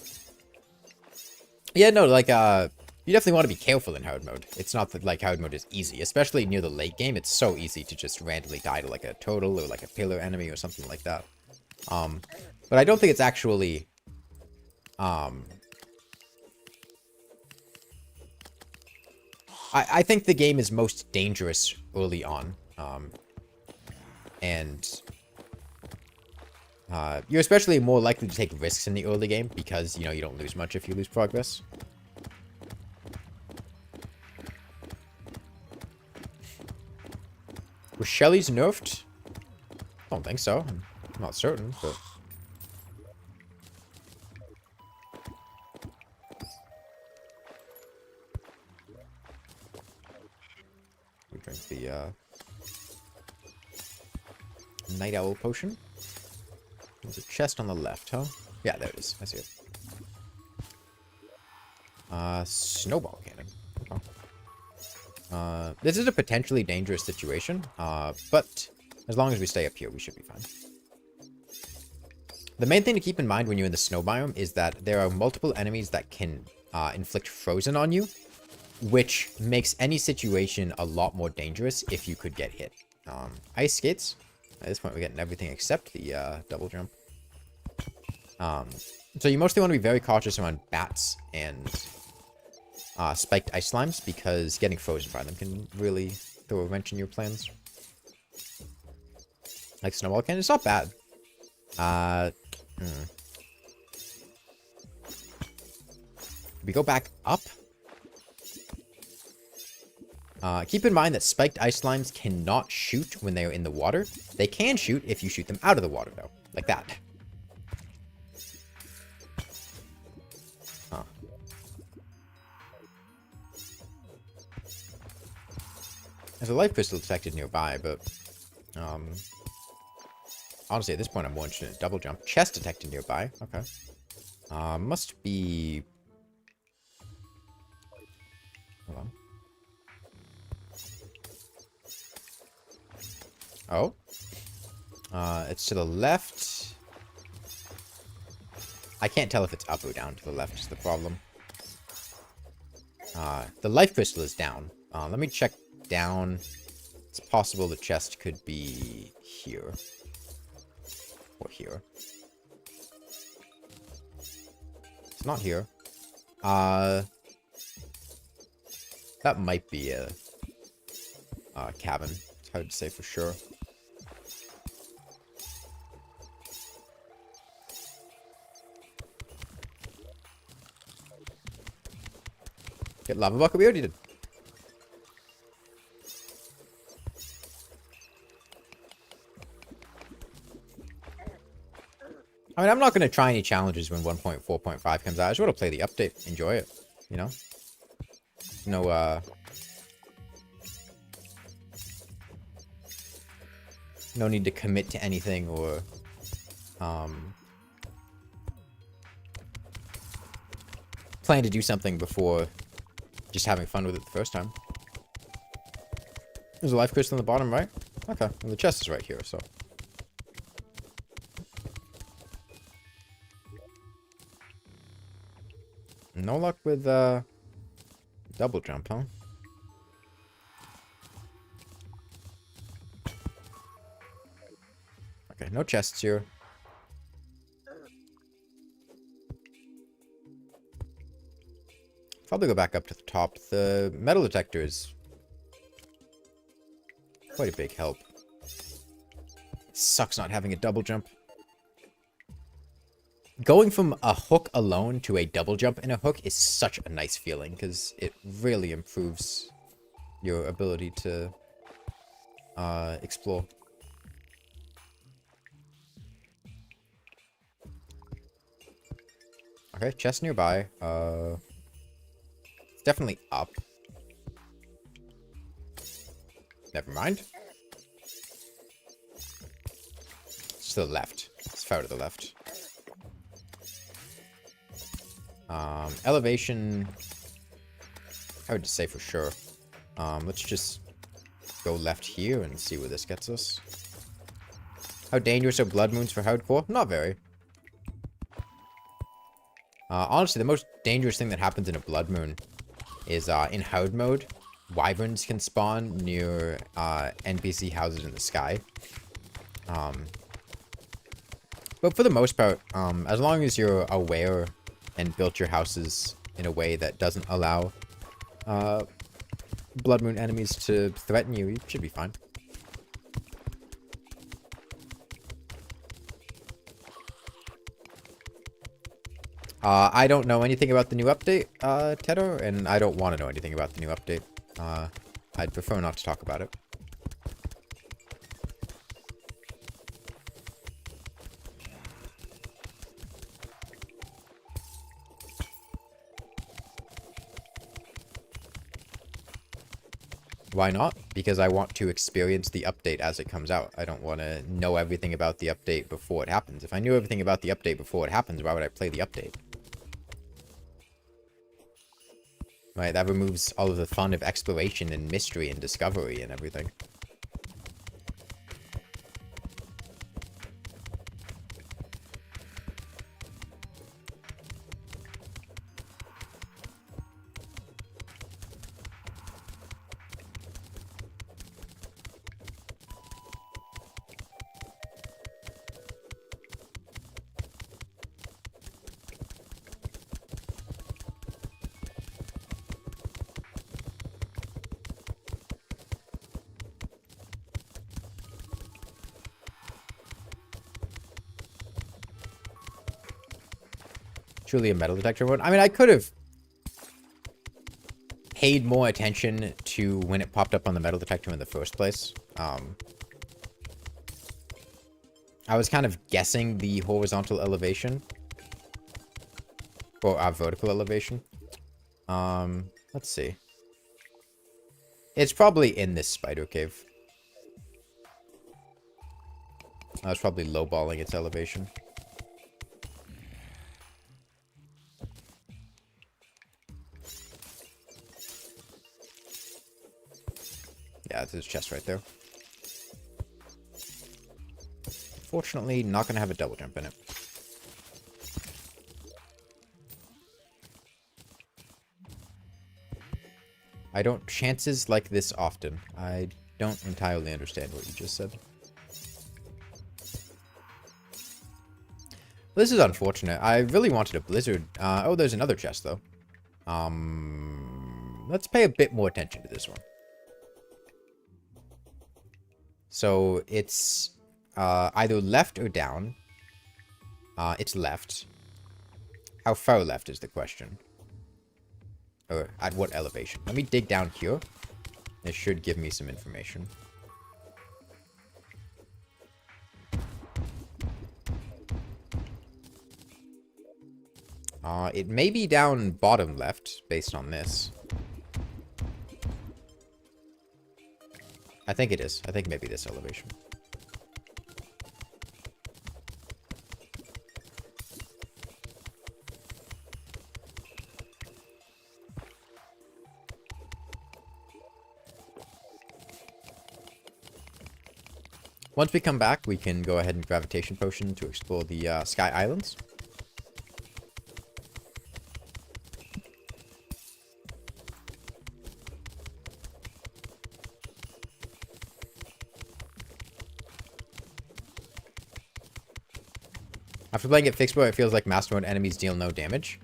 Yeah, no, like, you definitely want to be careful in hard mode. It's not that, like, hard mode is easy. Especially near the late game, it's so easy to just randomly die to, like, a turtle or, like, a pillar enemy or something like that. But I don't think it's actually, I think the game is most dangerous early on. And you're especially more likely to take risks in the early game because, you know, you don't lose much if you lose progress. Was Shelly's nerfed? I don't think so. I'm not certain, but... We drink the, Night Owl Potion. There's a chest on the left, huh? Yeah, there it is. I see it. Snowball cannon. Okay. This is a potentially dangerous situation, but as long as we stay up here, we should be fine. The main thing to keep in mind when you're in the snow biome is that there are multiple enemies that can inflict frozen on you, which makes any situation a lot more dangerous if you could get hit. Ice skates. At this point, we're getting everything except the double jump. So you mostly want to be very cautious around bats and spiked ice slimes, because getting frozen by them can really throw a wrench in your plans. Like snowball cannon, it's not bad. We go back up. Keep in mind that spiked ice slimes cannot shoot when they are in the water. They can shoot if you shoot them out of the water, though. Like that. Huh. There's a life crystal detected nearby, but... honestly, at this point, I'm more interested in a double jump. Chest detected nearby. Okay. Must be... Hold on. Oh. It's to the left. I can't tell if it's up or down to the left is the problem. The life crystal is down. Let me check down. It's possible the chest could be here. Or here. It's not here. That might be a cavern. It's hard to say for sure. Get lava bucket? We already did. I mean, I'm not going to try any challenges when 1.4.5 comes out. I just want to play the update. Enjoy it. You know? No, no need to commit to anything or, plan to do something before just having fun with it the first time. There's a life crystal on the bottom right. Okay, and the chest is right here, so. No luck with, double jump, huh? Okay, no chests here. Probably go back up to the top. The metal detector is quite a big help. Sucks not having a double jump. Going from a hook alone to a double jump in a hook is such a nice feeling, because it really improves your ability to explore. Okay, chest nearby. It's definitely up. Never mind. It's to the left. It's far to the left. Elevation. Hard to say for sure. Let's just go left here and see where this gets us. How dangerous are blood moons for hardcore? Not very. Honestly, the most dangerous thing that happens in a blood moon is in hard mode, wyverns can spawn near NPC houses in the sky. But for the most part, as long as you're aware and built your houses in a way that doesn't allow Blood Moon enemies to threaten you, you should be fine. I don't know anything about the new update, Tedder, and I don't want to know anything about the new update. I'd prefer not to talk about it. Why not? Because I want to experience the update as it comes out. I don't want to know everything about the update before it happens. If I knew everything about the update before it happens, why would I play the update? Right, that removes all of the fun of exploration and mystery and discovery and everything. Truly a metal detector mode. I mean, I could have paid more attention to when it popped up on the metal detector in the first place. I was kind of guessing the horizontal elevation. Or our vertical elevation. Let's see. It's probably in this spider cave. I was probably lowballing its elevation. Yeah, it's his chest right there. Fortunately, not going to have a double jump in it. I don't chances like this often. I don't entirely understand what you just said. This is unfortunate. I really wanted a blizzard. Oh, there's another chest, though. Let's pay a bit more attention to this one. So it's either left or down. It's left. How far left is the question? Or at what elevation? Let me dig down here. It should give me some information. It may be down bottom left, based on this. I think it is. I think maybe this elevation. Once we come back, we can go ahead and gravitation potion to explore the Sky Islands. After playing it fixed mode, it feels like master mode enemies deal no damage.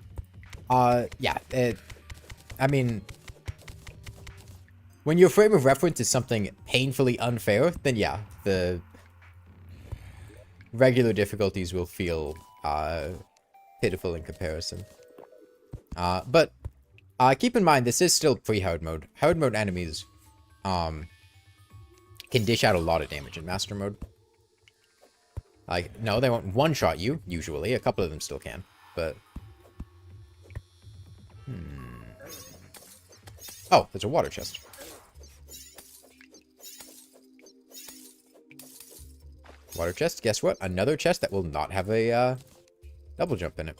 Yeah. I mean, when your frame of reference is something painfully unfair, then yeah, the regular difficulties will feel pitiful in comparison. But keep in mind, this is still pre-hard mode. Hard mode enemies can dish out a lot of damage in master mode. Like, no, they won't one-shot you, usually. A couple of them still can, but... Oh, there's a water chest. Water chest, guess what? Another chest that will not have a double jump in it.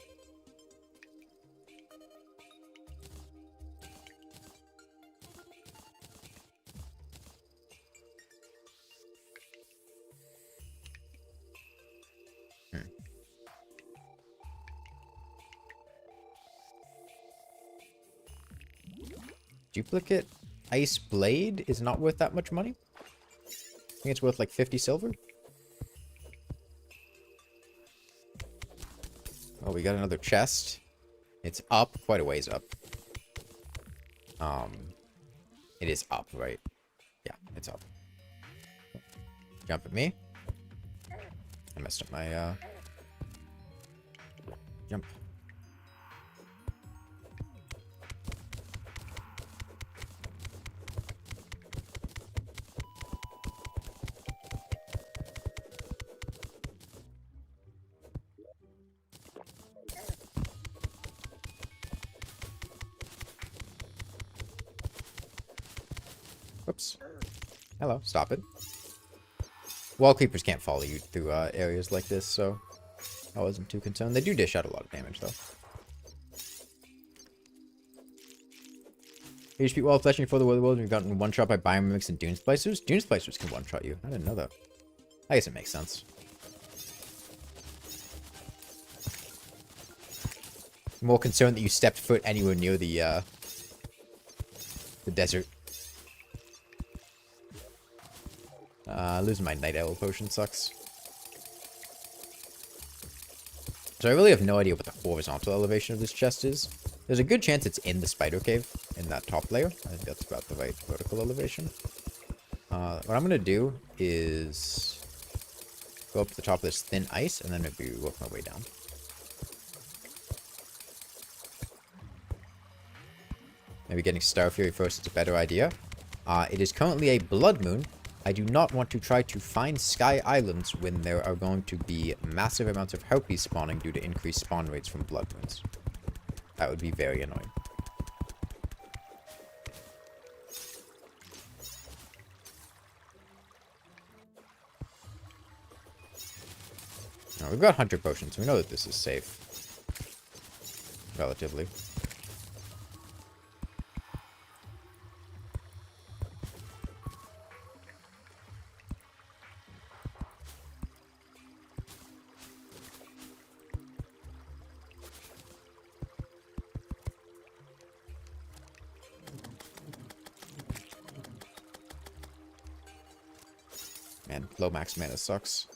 Duplicate ice blade is not worth that much money. I think it's worth like 50 silver. Oh, we got another chest. It's up, quite a ways up. It is up, right? Yeah, it's up. Jump at me. I messed up my, jump. Whoops. Hello, stop it. Wall creepers can't follow you through areas like this, so I wasn't too concerned. They do dish out a lot of damage, though. HP wall fleshing before the world, you've gotten one shot by biome mimics and dune splicers. Dune splicers can one shot you. I didn't know that. I guess it makes sense. I'm more concerned that you stepped foot anywhere near the desert. Losing my night owl potion sucks. So I really have no idea what the horizontal elevation of this chest is. There's a good chance it's in the spider cave, in that top layer. I think that's about the right vertical elevation. What I'm going to do is go up to the top of this thin ice, and then maybe work my way down. Maybe getting Star Fury first is a better idea. It is currently a blood moon. I do not want to try to find Sky Islands when there are going to be massive amounts of harpies spawning due to increased spawn rates from blood moons. That would be very annoying. Now, we've got Hunter Potions, so we know that this is safe. Relatively. Man, low max mana sucks.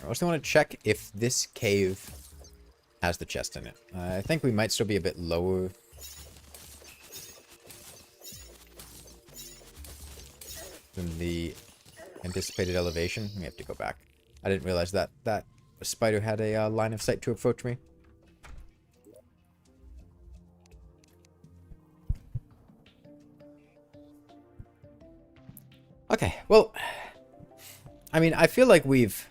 I also want to check if this cave has the chest in it. I think we might still be a bit lower than the anticipated elevation. We have to go back. I didn't realize that that spider had a line of sight to approach me. Okay, well, I mean, I feel like we've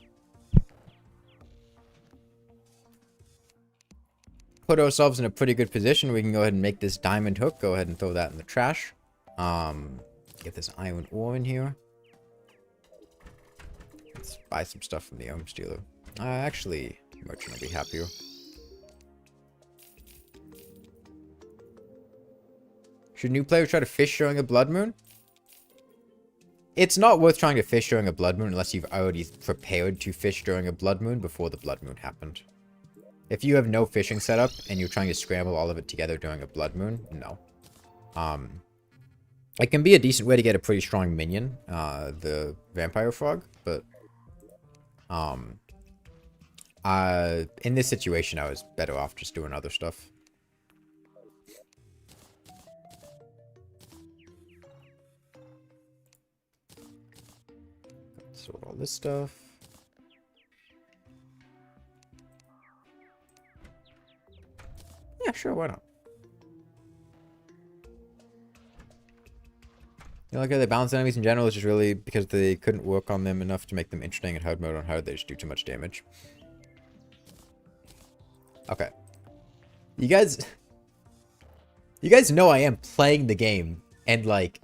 put ourselves in a pretty good position. We can go ahead and make this diamond hook. Go ahead and throw that in the trash. Get this iron ore in here. Let's buy some stuff from the arms dealer. Actually, merchant will be happier. Should new players try to fish during a blood moon? It's not worth trying to fish during a blood moon unless you've already prepared to fish during a blood moon before the blood moon happened. If you have no fishing setup and you're trying to scramble all of it together during a blood moon, no. It can be a decent way to get a pretty strong minion, the vampire frog, but in this situation, I was better off just doing other stuff. Sort all this stuff. Yeah, sure, why not? You know, like how they balance enemies in general is just really because they couldn't work on them enough to make them interesting in hard mode. On hard, they just do too much damage. Okay. You guys know I am playing the game and, like,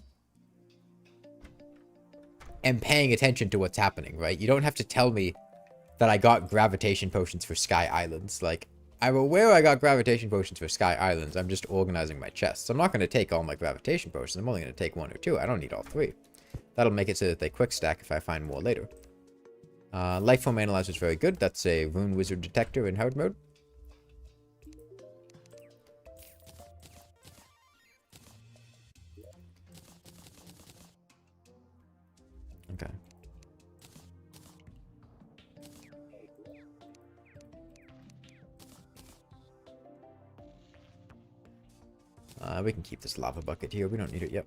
am paying attention to what's happening, right? You don't have to tell me that I got gravitation potions for Sky Islands. Like, I'm aware I got gravitation potions for Sky Islands. I'm just organizing my chests. I'm not going to take all my gravitation potions. I'm only going to take 1 or 2. I don't need all 3. That'll make it so that they quick stack if I find more later. Lifeform Analyzer is very good. That's a Rune Wizard Detector in hard mode. Okay. We can keep this lava bucket here. We don't need it yet.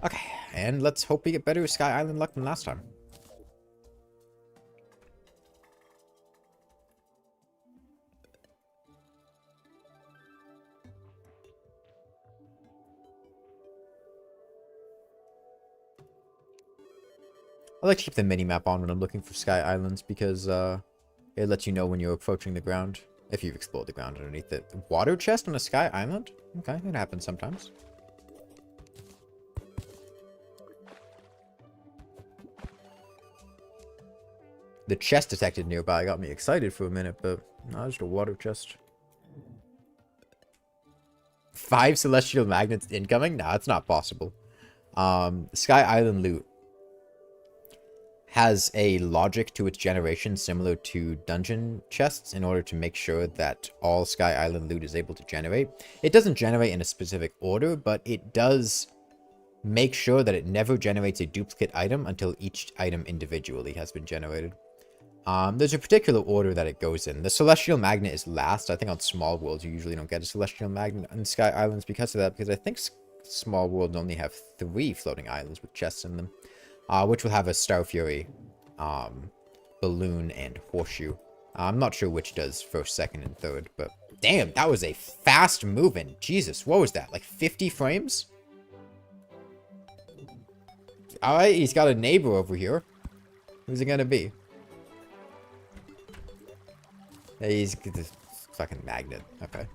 Okay, and let's hope we get better Sky Island luck than last time. I like to keep the mini-map on when I'm looking for Sky Islands because it lets you know when you're approaching the ground, if you've explored the ground underneath it. Water chest on a Sky Island? Okay, it happens sometimes. The chest detected nearby got me excited for a minute, but no, just a water chest. 5 celestial magnets incoming? Nah, it's not possible. Sky Island loot has a logic to its generation similar to dungeon chests in order to make sure that all Sky Island loot is able to generate. It doesn't generate in a specific order, but it does make sure that it never generates a duplicate item until each item individually has been generated. There's a particular order that it goes in. The Celestial Magnet is last. I think on Small Worlds you usually don't get a Celestial Magnet on Sky Islands because of that, because I think Small Worlds only have 3 floating islands with chests in them. Which will have a Star Fury, Balloon, and Horseshoe. I'm not sure which does first, second, and third, but damn, that was a fast moving. Jesus, what was that? Like 50 frames? Alright, he's got a neighbor over here. Who's it gonna be? Yeah, he's this fucking magnet. Okay.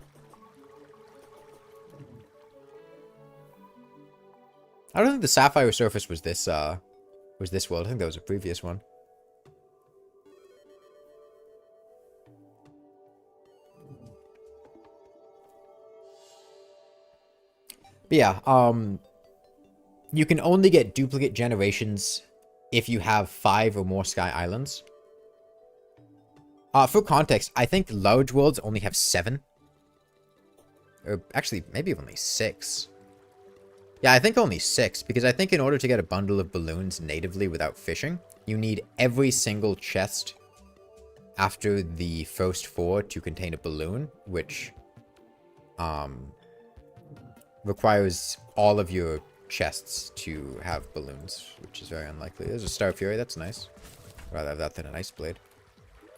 I don't think the Sapphire Surface was this world. I think that was a previous one. But yeah, you can only get duplicate generations if you have 5 or more Sky Islands. For context, I think large worlds only have 7. Or actually, maybe only 6. Yeah, I think only 6, because I think in order to get a bundle of balloons natively without fishing, you need every single chest after the first 4 to contain a balloon, which requires all of your chests to have balloons, which is very unlikely. There's a Star Fury, that's nice. Rather have that than an Ice Blade.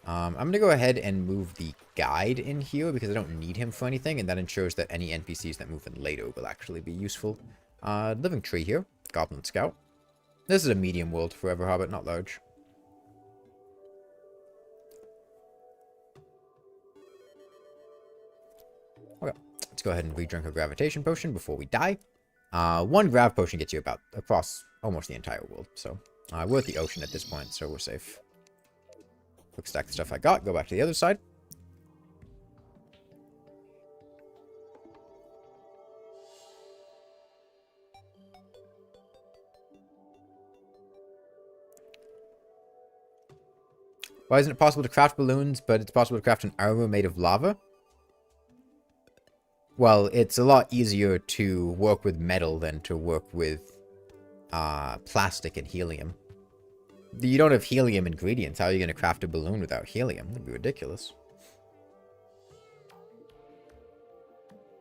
I'm going to go ahead and move the guide in here because I don't need him for anything, and that ensures that any NPCs that move in later will actually be useful. Living tree here. Goblin Scout. This is a medium world, Forever Hobbit, not large. Okay, let's go ahead and re-drink a gravitation potion before we die. 1 grav potion gets you about across almost the entire world, so we're at the ocean at this point, so we're safe. Quick stack the stuff I got, go back to the other side. Why isn't it possible to craft balloons, but it's possible to craft an armor made of lava? Well, it's a lot easier to work with metal than to work with plastic and helium. You don't have helium ingredients. How are you going to craft a balloon without helium? That'd be ridiculous.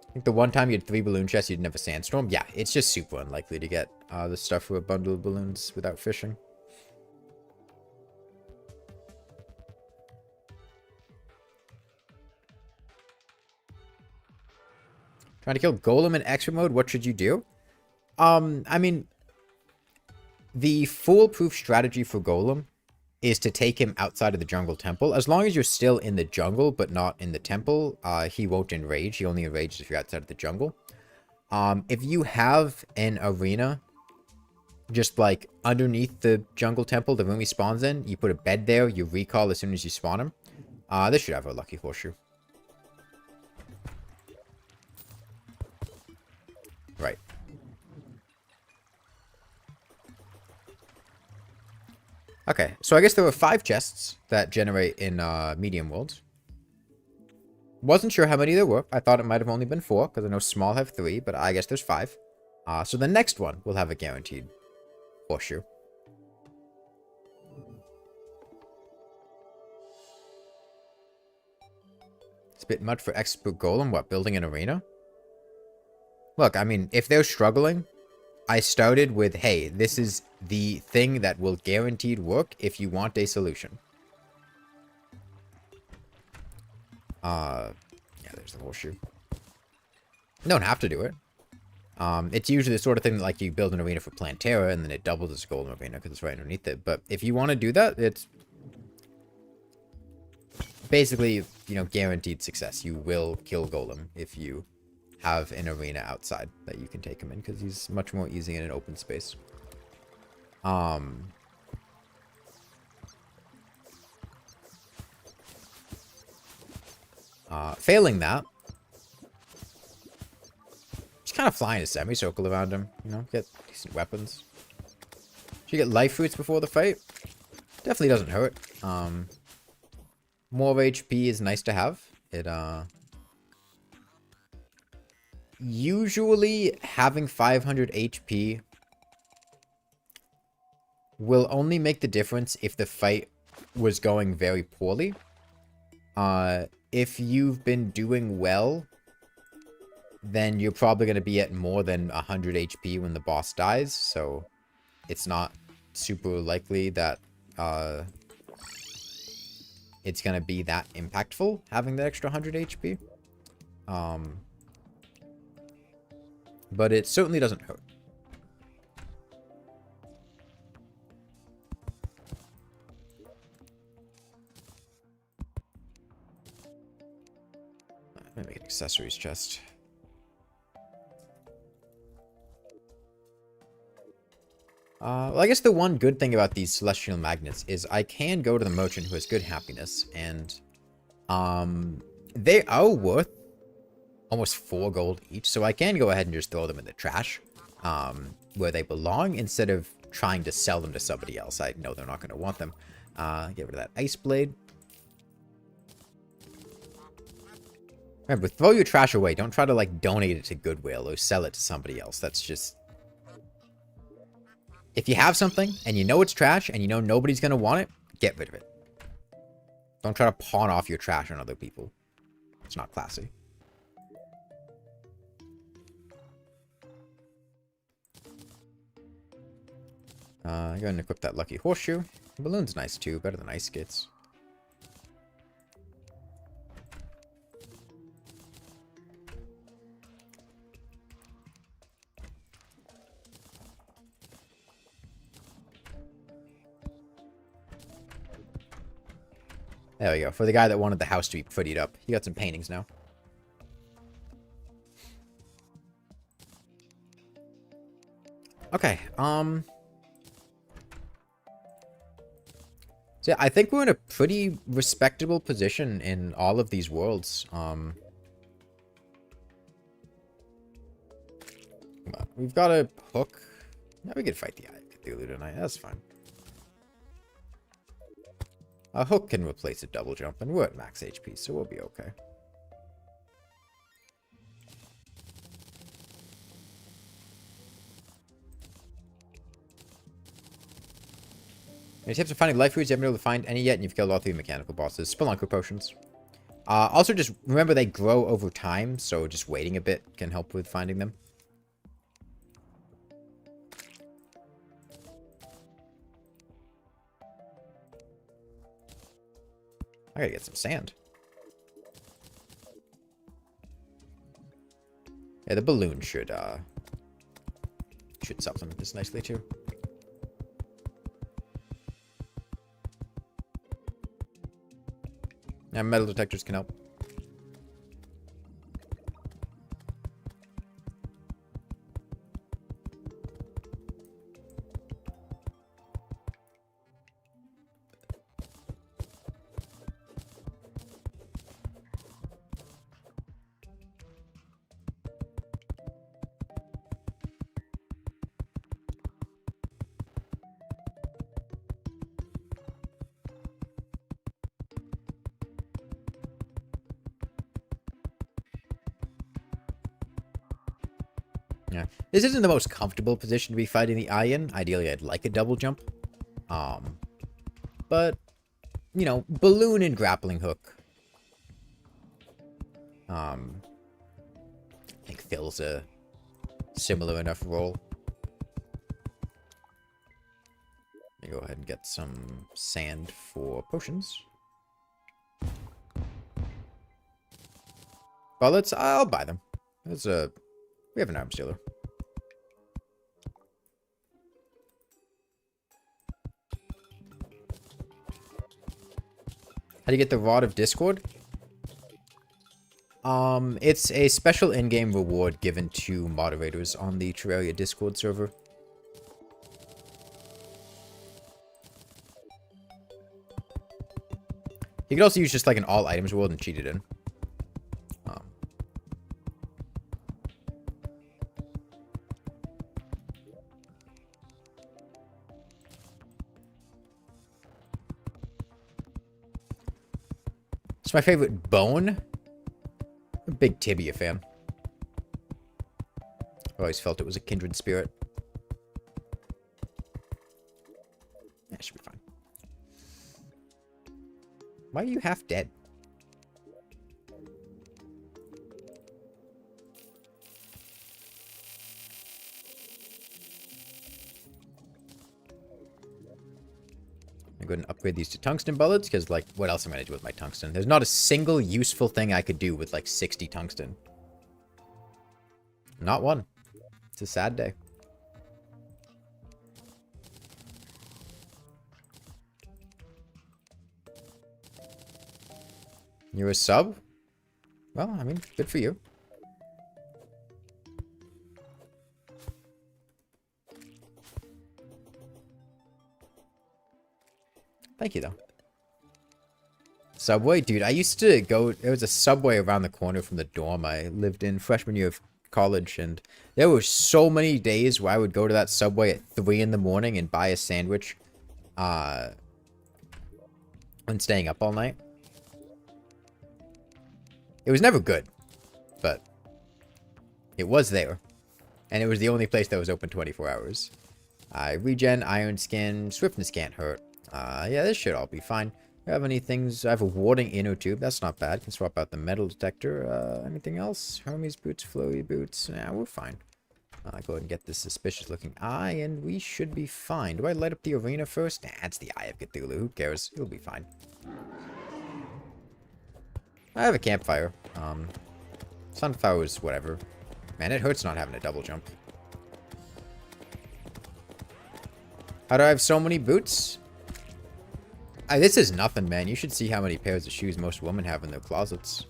I think the one time you had 3 balloon chests, you'd never sandstorm. Yeah, it's just super unlikely to get the stuff for a bundle of balloons without fishing. Trying to kill Golem in expert mode, what should you do? I mean, the foolproof strategy for Golem is to take him outside of the jungle temple. As long as you're still in the jungle, but not in the temple, he won't enrage. He only enrages if you're outside of the jungle. If you have an arena just like underneath the jungle temple, the room he spawns in, you put a bed there, you recall as soon as you spawn him. This should have a lucky horseshoe. Right. Okay, so I guess there were 5 chests that generate in medium worlds. Wasn't sure how many there were. I thought it might have only been 4, because I know small have 3, but I guess there's 5. So the next one will have a guaranteed horseshoe. It's a bit much for expert golem. What, building an arena? Look, I mean, if they're struggling, I started with, hey, this is the thing that will guaranteed work if you want a solution. Yeah, there's the horseshoe. You don't have to do it. It's usually the sort of thing that, like, you build an arena for Plantera and then it doubles as a golden arena because it's right underneath it. But if you want to do that, it's basically, you know, guaranteed success. You will kill Golem if you have an arena outside that you can take him in because he's much more easy in an open space. Failing that, just kind of fly in a semicircle around him, you know, get decent weapons. Should you get life fruits before the fight? Definitely doesn't hurt. More HP is nice to have. It, usually having 500 HP will only make the difference if the fight was going very poorly. If you've been doing well, then you're probably going to be at more than 100 HP when the boss dies, so it's not super likely that it's going to be that impactful, having that extra 100 HP. But it certainly doesn't hurt. Let me make an accessories chest. Well, I guess the one good thing about these celestial magnets is I can go to the merchant who has good happiness, and they are worth almost 4 gold each, so I can go ahead and just throw them in the trash where they belong instead of trying to sell them to somebody else. I know they're not going to want them. Get rid of that ice blade. Remember, throw your trash away. Don't try to, like, donate it to Goodwill or sell it to somebody else. That's just... If you have something, and you know it's trash, and you know nobody's going to want it, get rid of it. Don't try to pawn off your trash on other people. It's not classy. Go ahead and equip that lucky horseshoe. The balloon's nice, too. Better than ice skates. There we go. For the guy that wanted the house to be prettied up. He got some paintings now. Okay, so yeah, I think we're in a pretty respectable position in all of these worlds. We've got a hook. Yeah, we could fight the Eye of Cthulhu tonight. That's fine. A hook can replace a double jump, and we're at max HP, so we'll be okay. Any tips for finding life foods? You haven't been able to find any yet, and you've killed all 3 mechanical bosses. Spelunker potions. Also, just remember they grow over time, so just waiting a bit can help with finding them. I gotta get some sand. Yeah, the balloon should supplement this nicely too. Yeah, metal detectors can help. Yeah. This isn't the most comfortable position to be fighting the eye in. Ideally, I'd like a double jump. But, you know, balloon and grappling hook. I think fills a similar enough role. Let me go ahead and get some sand for potions. Well, I'll buy them. We have an arms dealer. How do you get the Rod of Discord? It's a special in-game reward given to moderators on the Terraria Discord server. You could also use just like an all items reward and cheat it in. It's my favorite bone. I'm a big tibia fan. I always felt it was a kindred spirit. That should be fine. Why are you half dead? I'm going to upgrade these to tungsten bullets, because, like, what else am I going to do with my tungsten? There's not a single useful thing I could do with, like, 60 tungsten. Not one. It's a sad day. You're a sub? Well, I mean, good for you. Thank you, though. Subway? Dude, I used to go... There was a Subway around the corner from the dorm I lived in freshman year of college, and there were so many days where I would go to that Subway at 3 in the morning and buy a sandwich and staying up all night. It was never good, but it was there. And it was the only place that was open 24 hours. Regen, Iron Skin, Swiftness can't hurt. Yeah, this should all be fine. Do I have any things? I have a warding inner tube. That's not bad. Can swap out the metal detector. Anything else? Hermes boots, flowy boots. Yeah, we're fine. Go ahead and get this suspicious looking eye, and we should be fine. Do I light up the arena first? Nah, it's the Eye of Cthulhu. Who cares? It'll be fine. I have a campfire. Sunflowers, whatever. Man, it hurts not having a double jump. How do I have so many boots? This is nothing, man. You should see how many pairs of shoes most women have in their closets.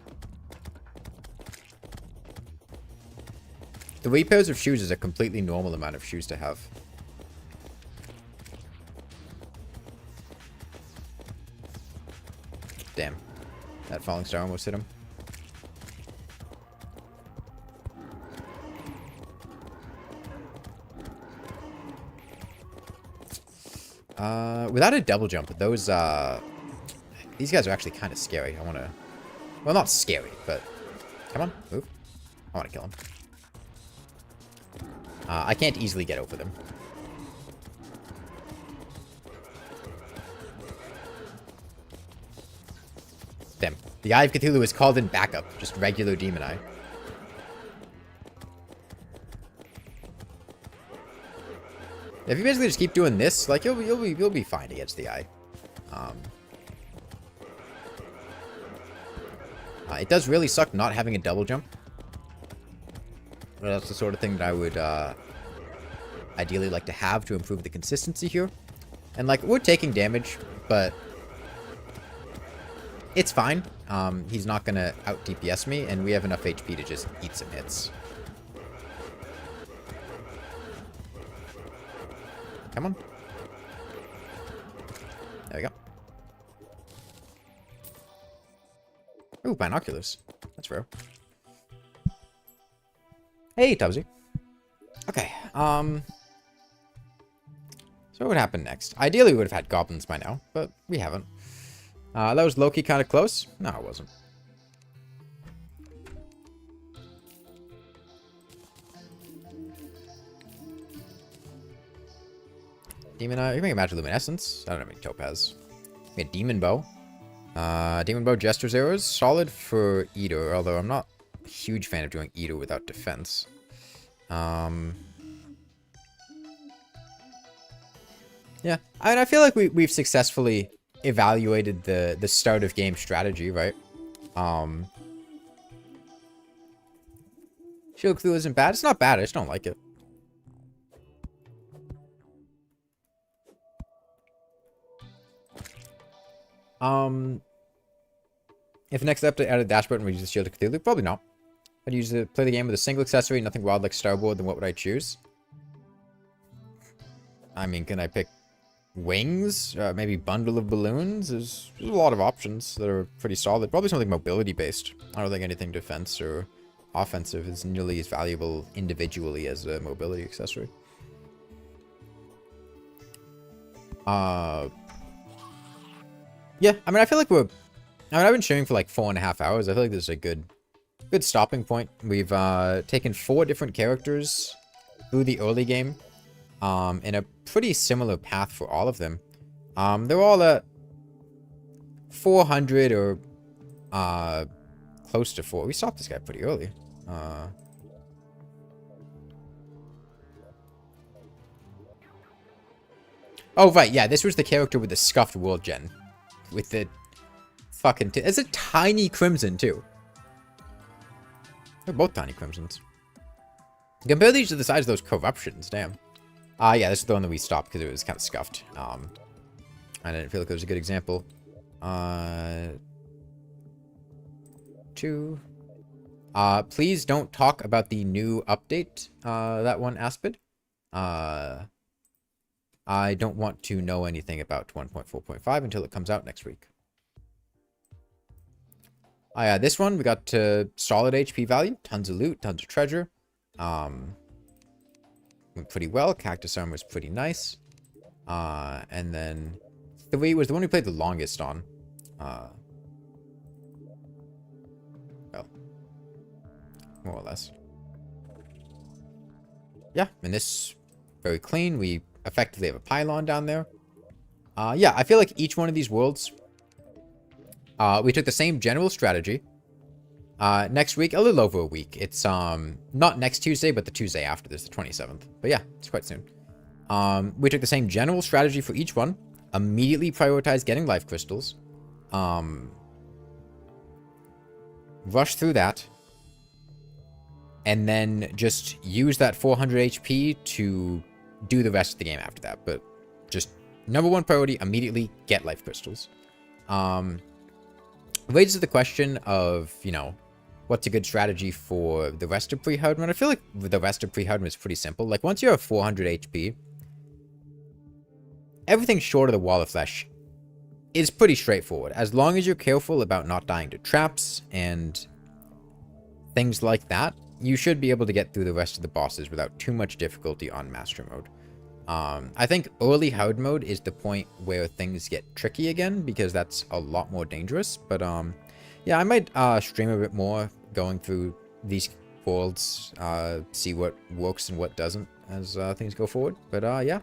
3 pairs of shoes is a completely normal amount of shoes to have. Damn. That falling star almost hit him. Without a double jump, those, these guys are actually kind of scary. I want to, well, not scary, but, come on, move. I want to kill him. I can't easily get over them. Damn. The Eye of Cthulhu is called in backup. Just regular Demon Eye. If you basically just keep doing this, like, you'll be fine against the Eye. It does really suck not having a double jump. But that's the sort of thing that I would ideally like to have to improve the consistency here. And, like, we're taking damage, but it's fine. He's not gonna out DPS me, and we have enough HP to just eat some hits. Come on. There we go. Ooh, binoculars. That's rare. Hey, Tubbsy. Okay, so what would happen next? Ideally, we would have had goblins by now, but we haven't. That was low-key kind of close. No, it wasn't. Demon Eye. You can make a magic luminescence. I don't have any topaz. Make a demon bow. Demon bow, jester's arrows. Solid for eater, although I'm not a huge fan of doing eater without defense. Yeah, I mean, I feel like we've successfully evaluated the start of game strategy, right? Shield Cthulhu isn't bad. It's not bad. I just don't like it. If the next update added a dash button, would you use the Shield of Cthulhu? Probably not. I'd use it, play the game with a single accessory, nothing wild like Starboard, then what would I choose? I mean, can I pick wings? Maybe bundle of balloons? There's a lot of options that are pretty solid. Probably something mobility based. I don't think anything defense or offensive is nearly as valuable individually as a mobility accessory. Yeah, I mean, I feel like I've been streaming for like 4.5 hours. I feel like this is a good stopping point. We've taken 4 different characters through the early game, in a pretty similar path for all of them. They're all at 400 or close to 4. We stopped this guy pretty early. Oh, right, yeah, this was the character with the scuffed world gen. With the fucking... It's a tiny crimson, too. They're both tiny crimsons. Compare these to the size of those corruptions, damn. Yeah, this is the one that we stopped because it was kind of scuffed. I didn't feel like it was a good example. 2. Please don't talk about the new update, that one, Aspid. I don't want to know anything about 1.4.5 until it comes out next week. Yeah, this one, we got solid HP value, tons of loot, tons of treasure. Went pretty well. Cactus armor was pretty nice. And then 3 was the one we played the longest on. Well, more or less. Yeah, and this very clean. We effectively have a pylon down there. Yeah, I feel like each one of these worlds, we took the same general strategy. Next week, a little over a week. It's not next Tuesday, but the Tuesday after this, the 27th. But yeah, it's quite soon. We took the same general strategy for each one. Immediately prioritized getting life crystals. Rush through that. And then just use that 400 HP to do the rest of the game after that. But just #1 priority, immediately get life crystals. Raises the question of, you know, what's a good strategy for the rest of pre-Hardman? I feel like the rest of pre-Hardman is pretty simple. Like, once you have 400 HP, everything short of the Wall of Flesh is pretty straightforward. As long as you're careful about not dying to traps and things like that, you should be able to get through the rest of the bosses without too much difficulty on Master Mode. I think early hard mode is the point where things get tricky again, because that's a lot more dangerous. But yeah, I might stream a bit more going through these worlds, see what works and what doesn't as things go forward. But yeah,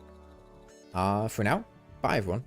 for now, bye everyone.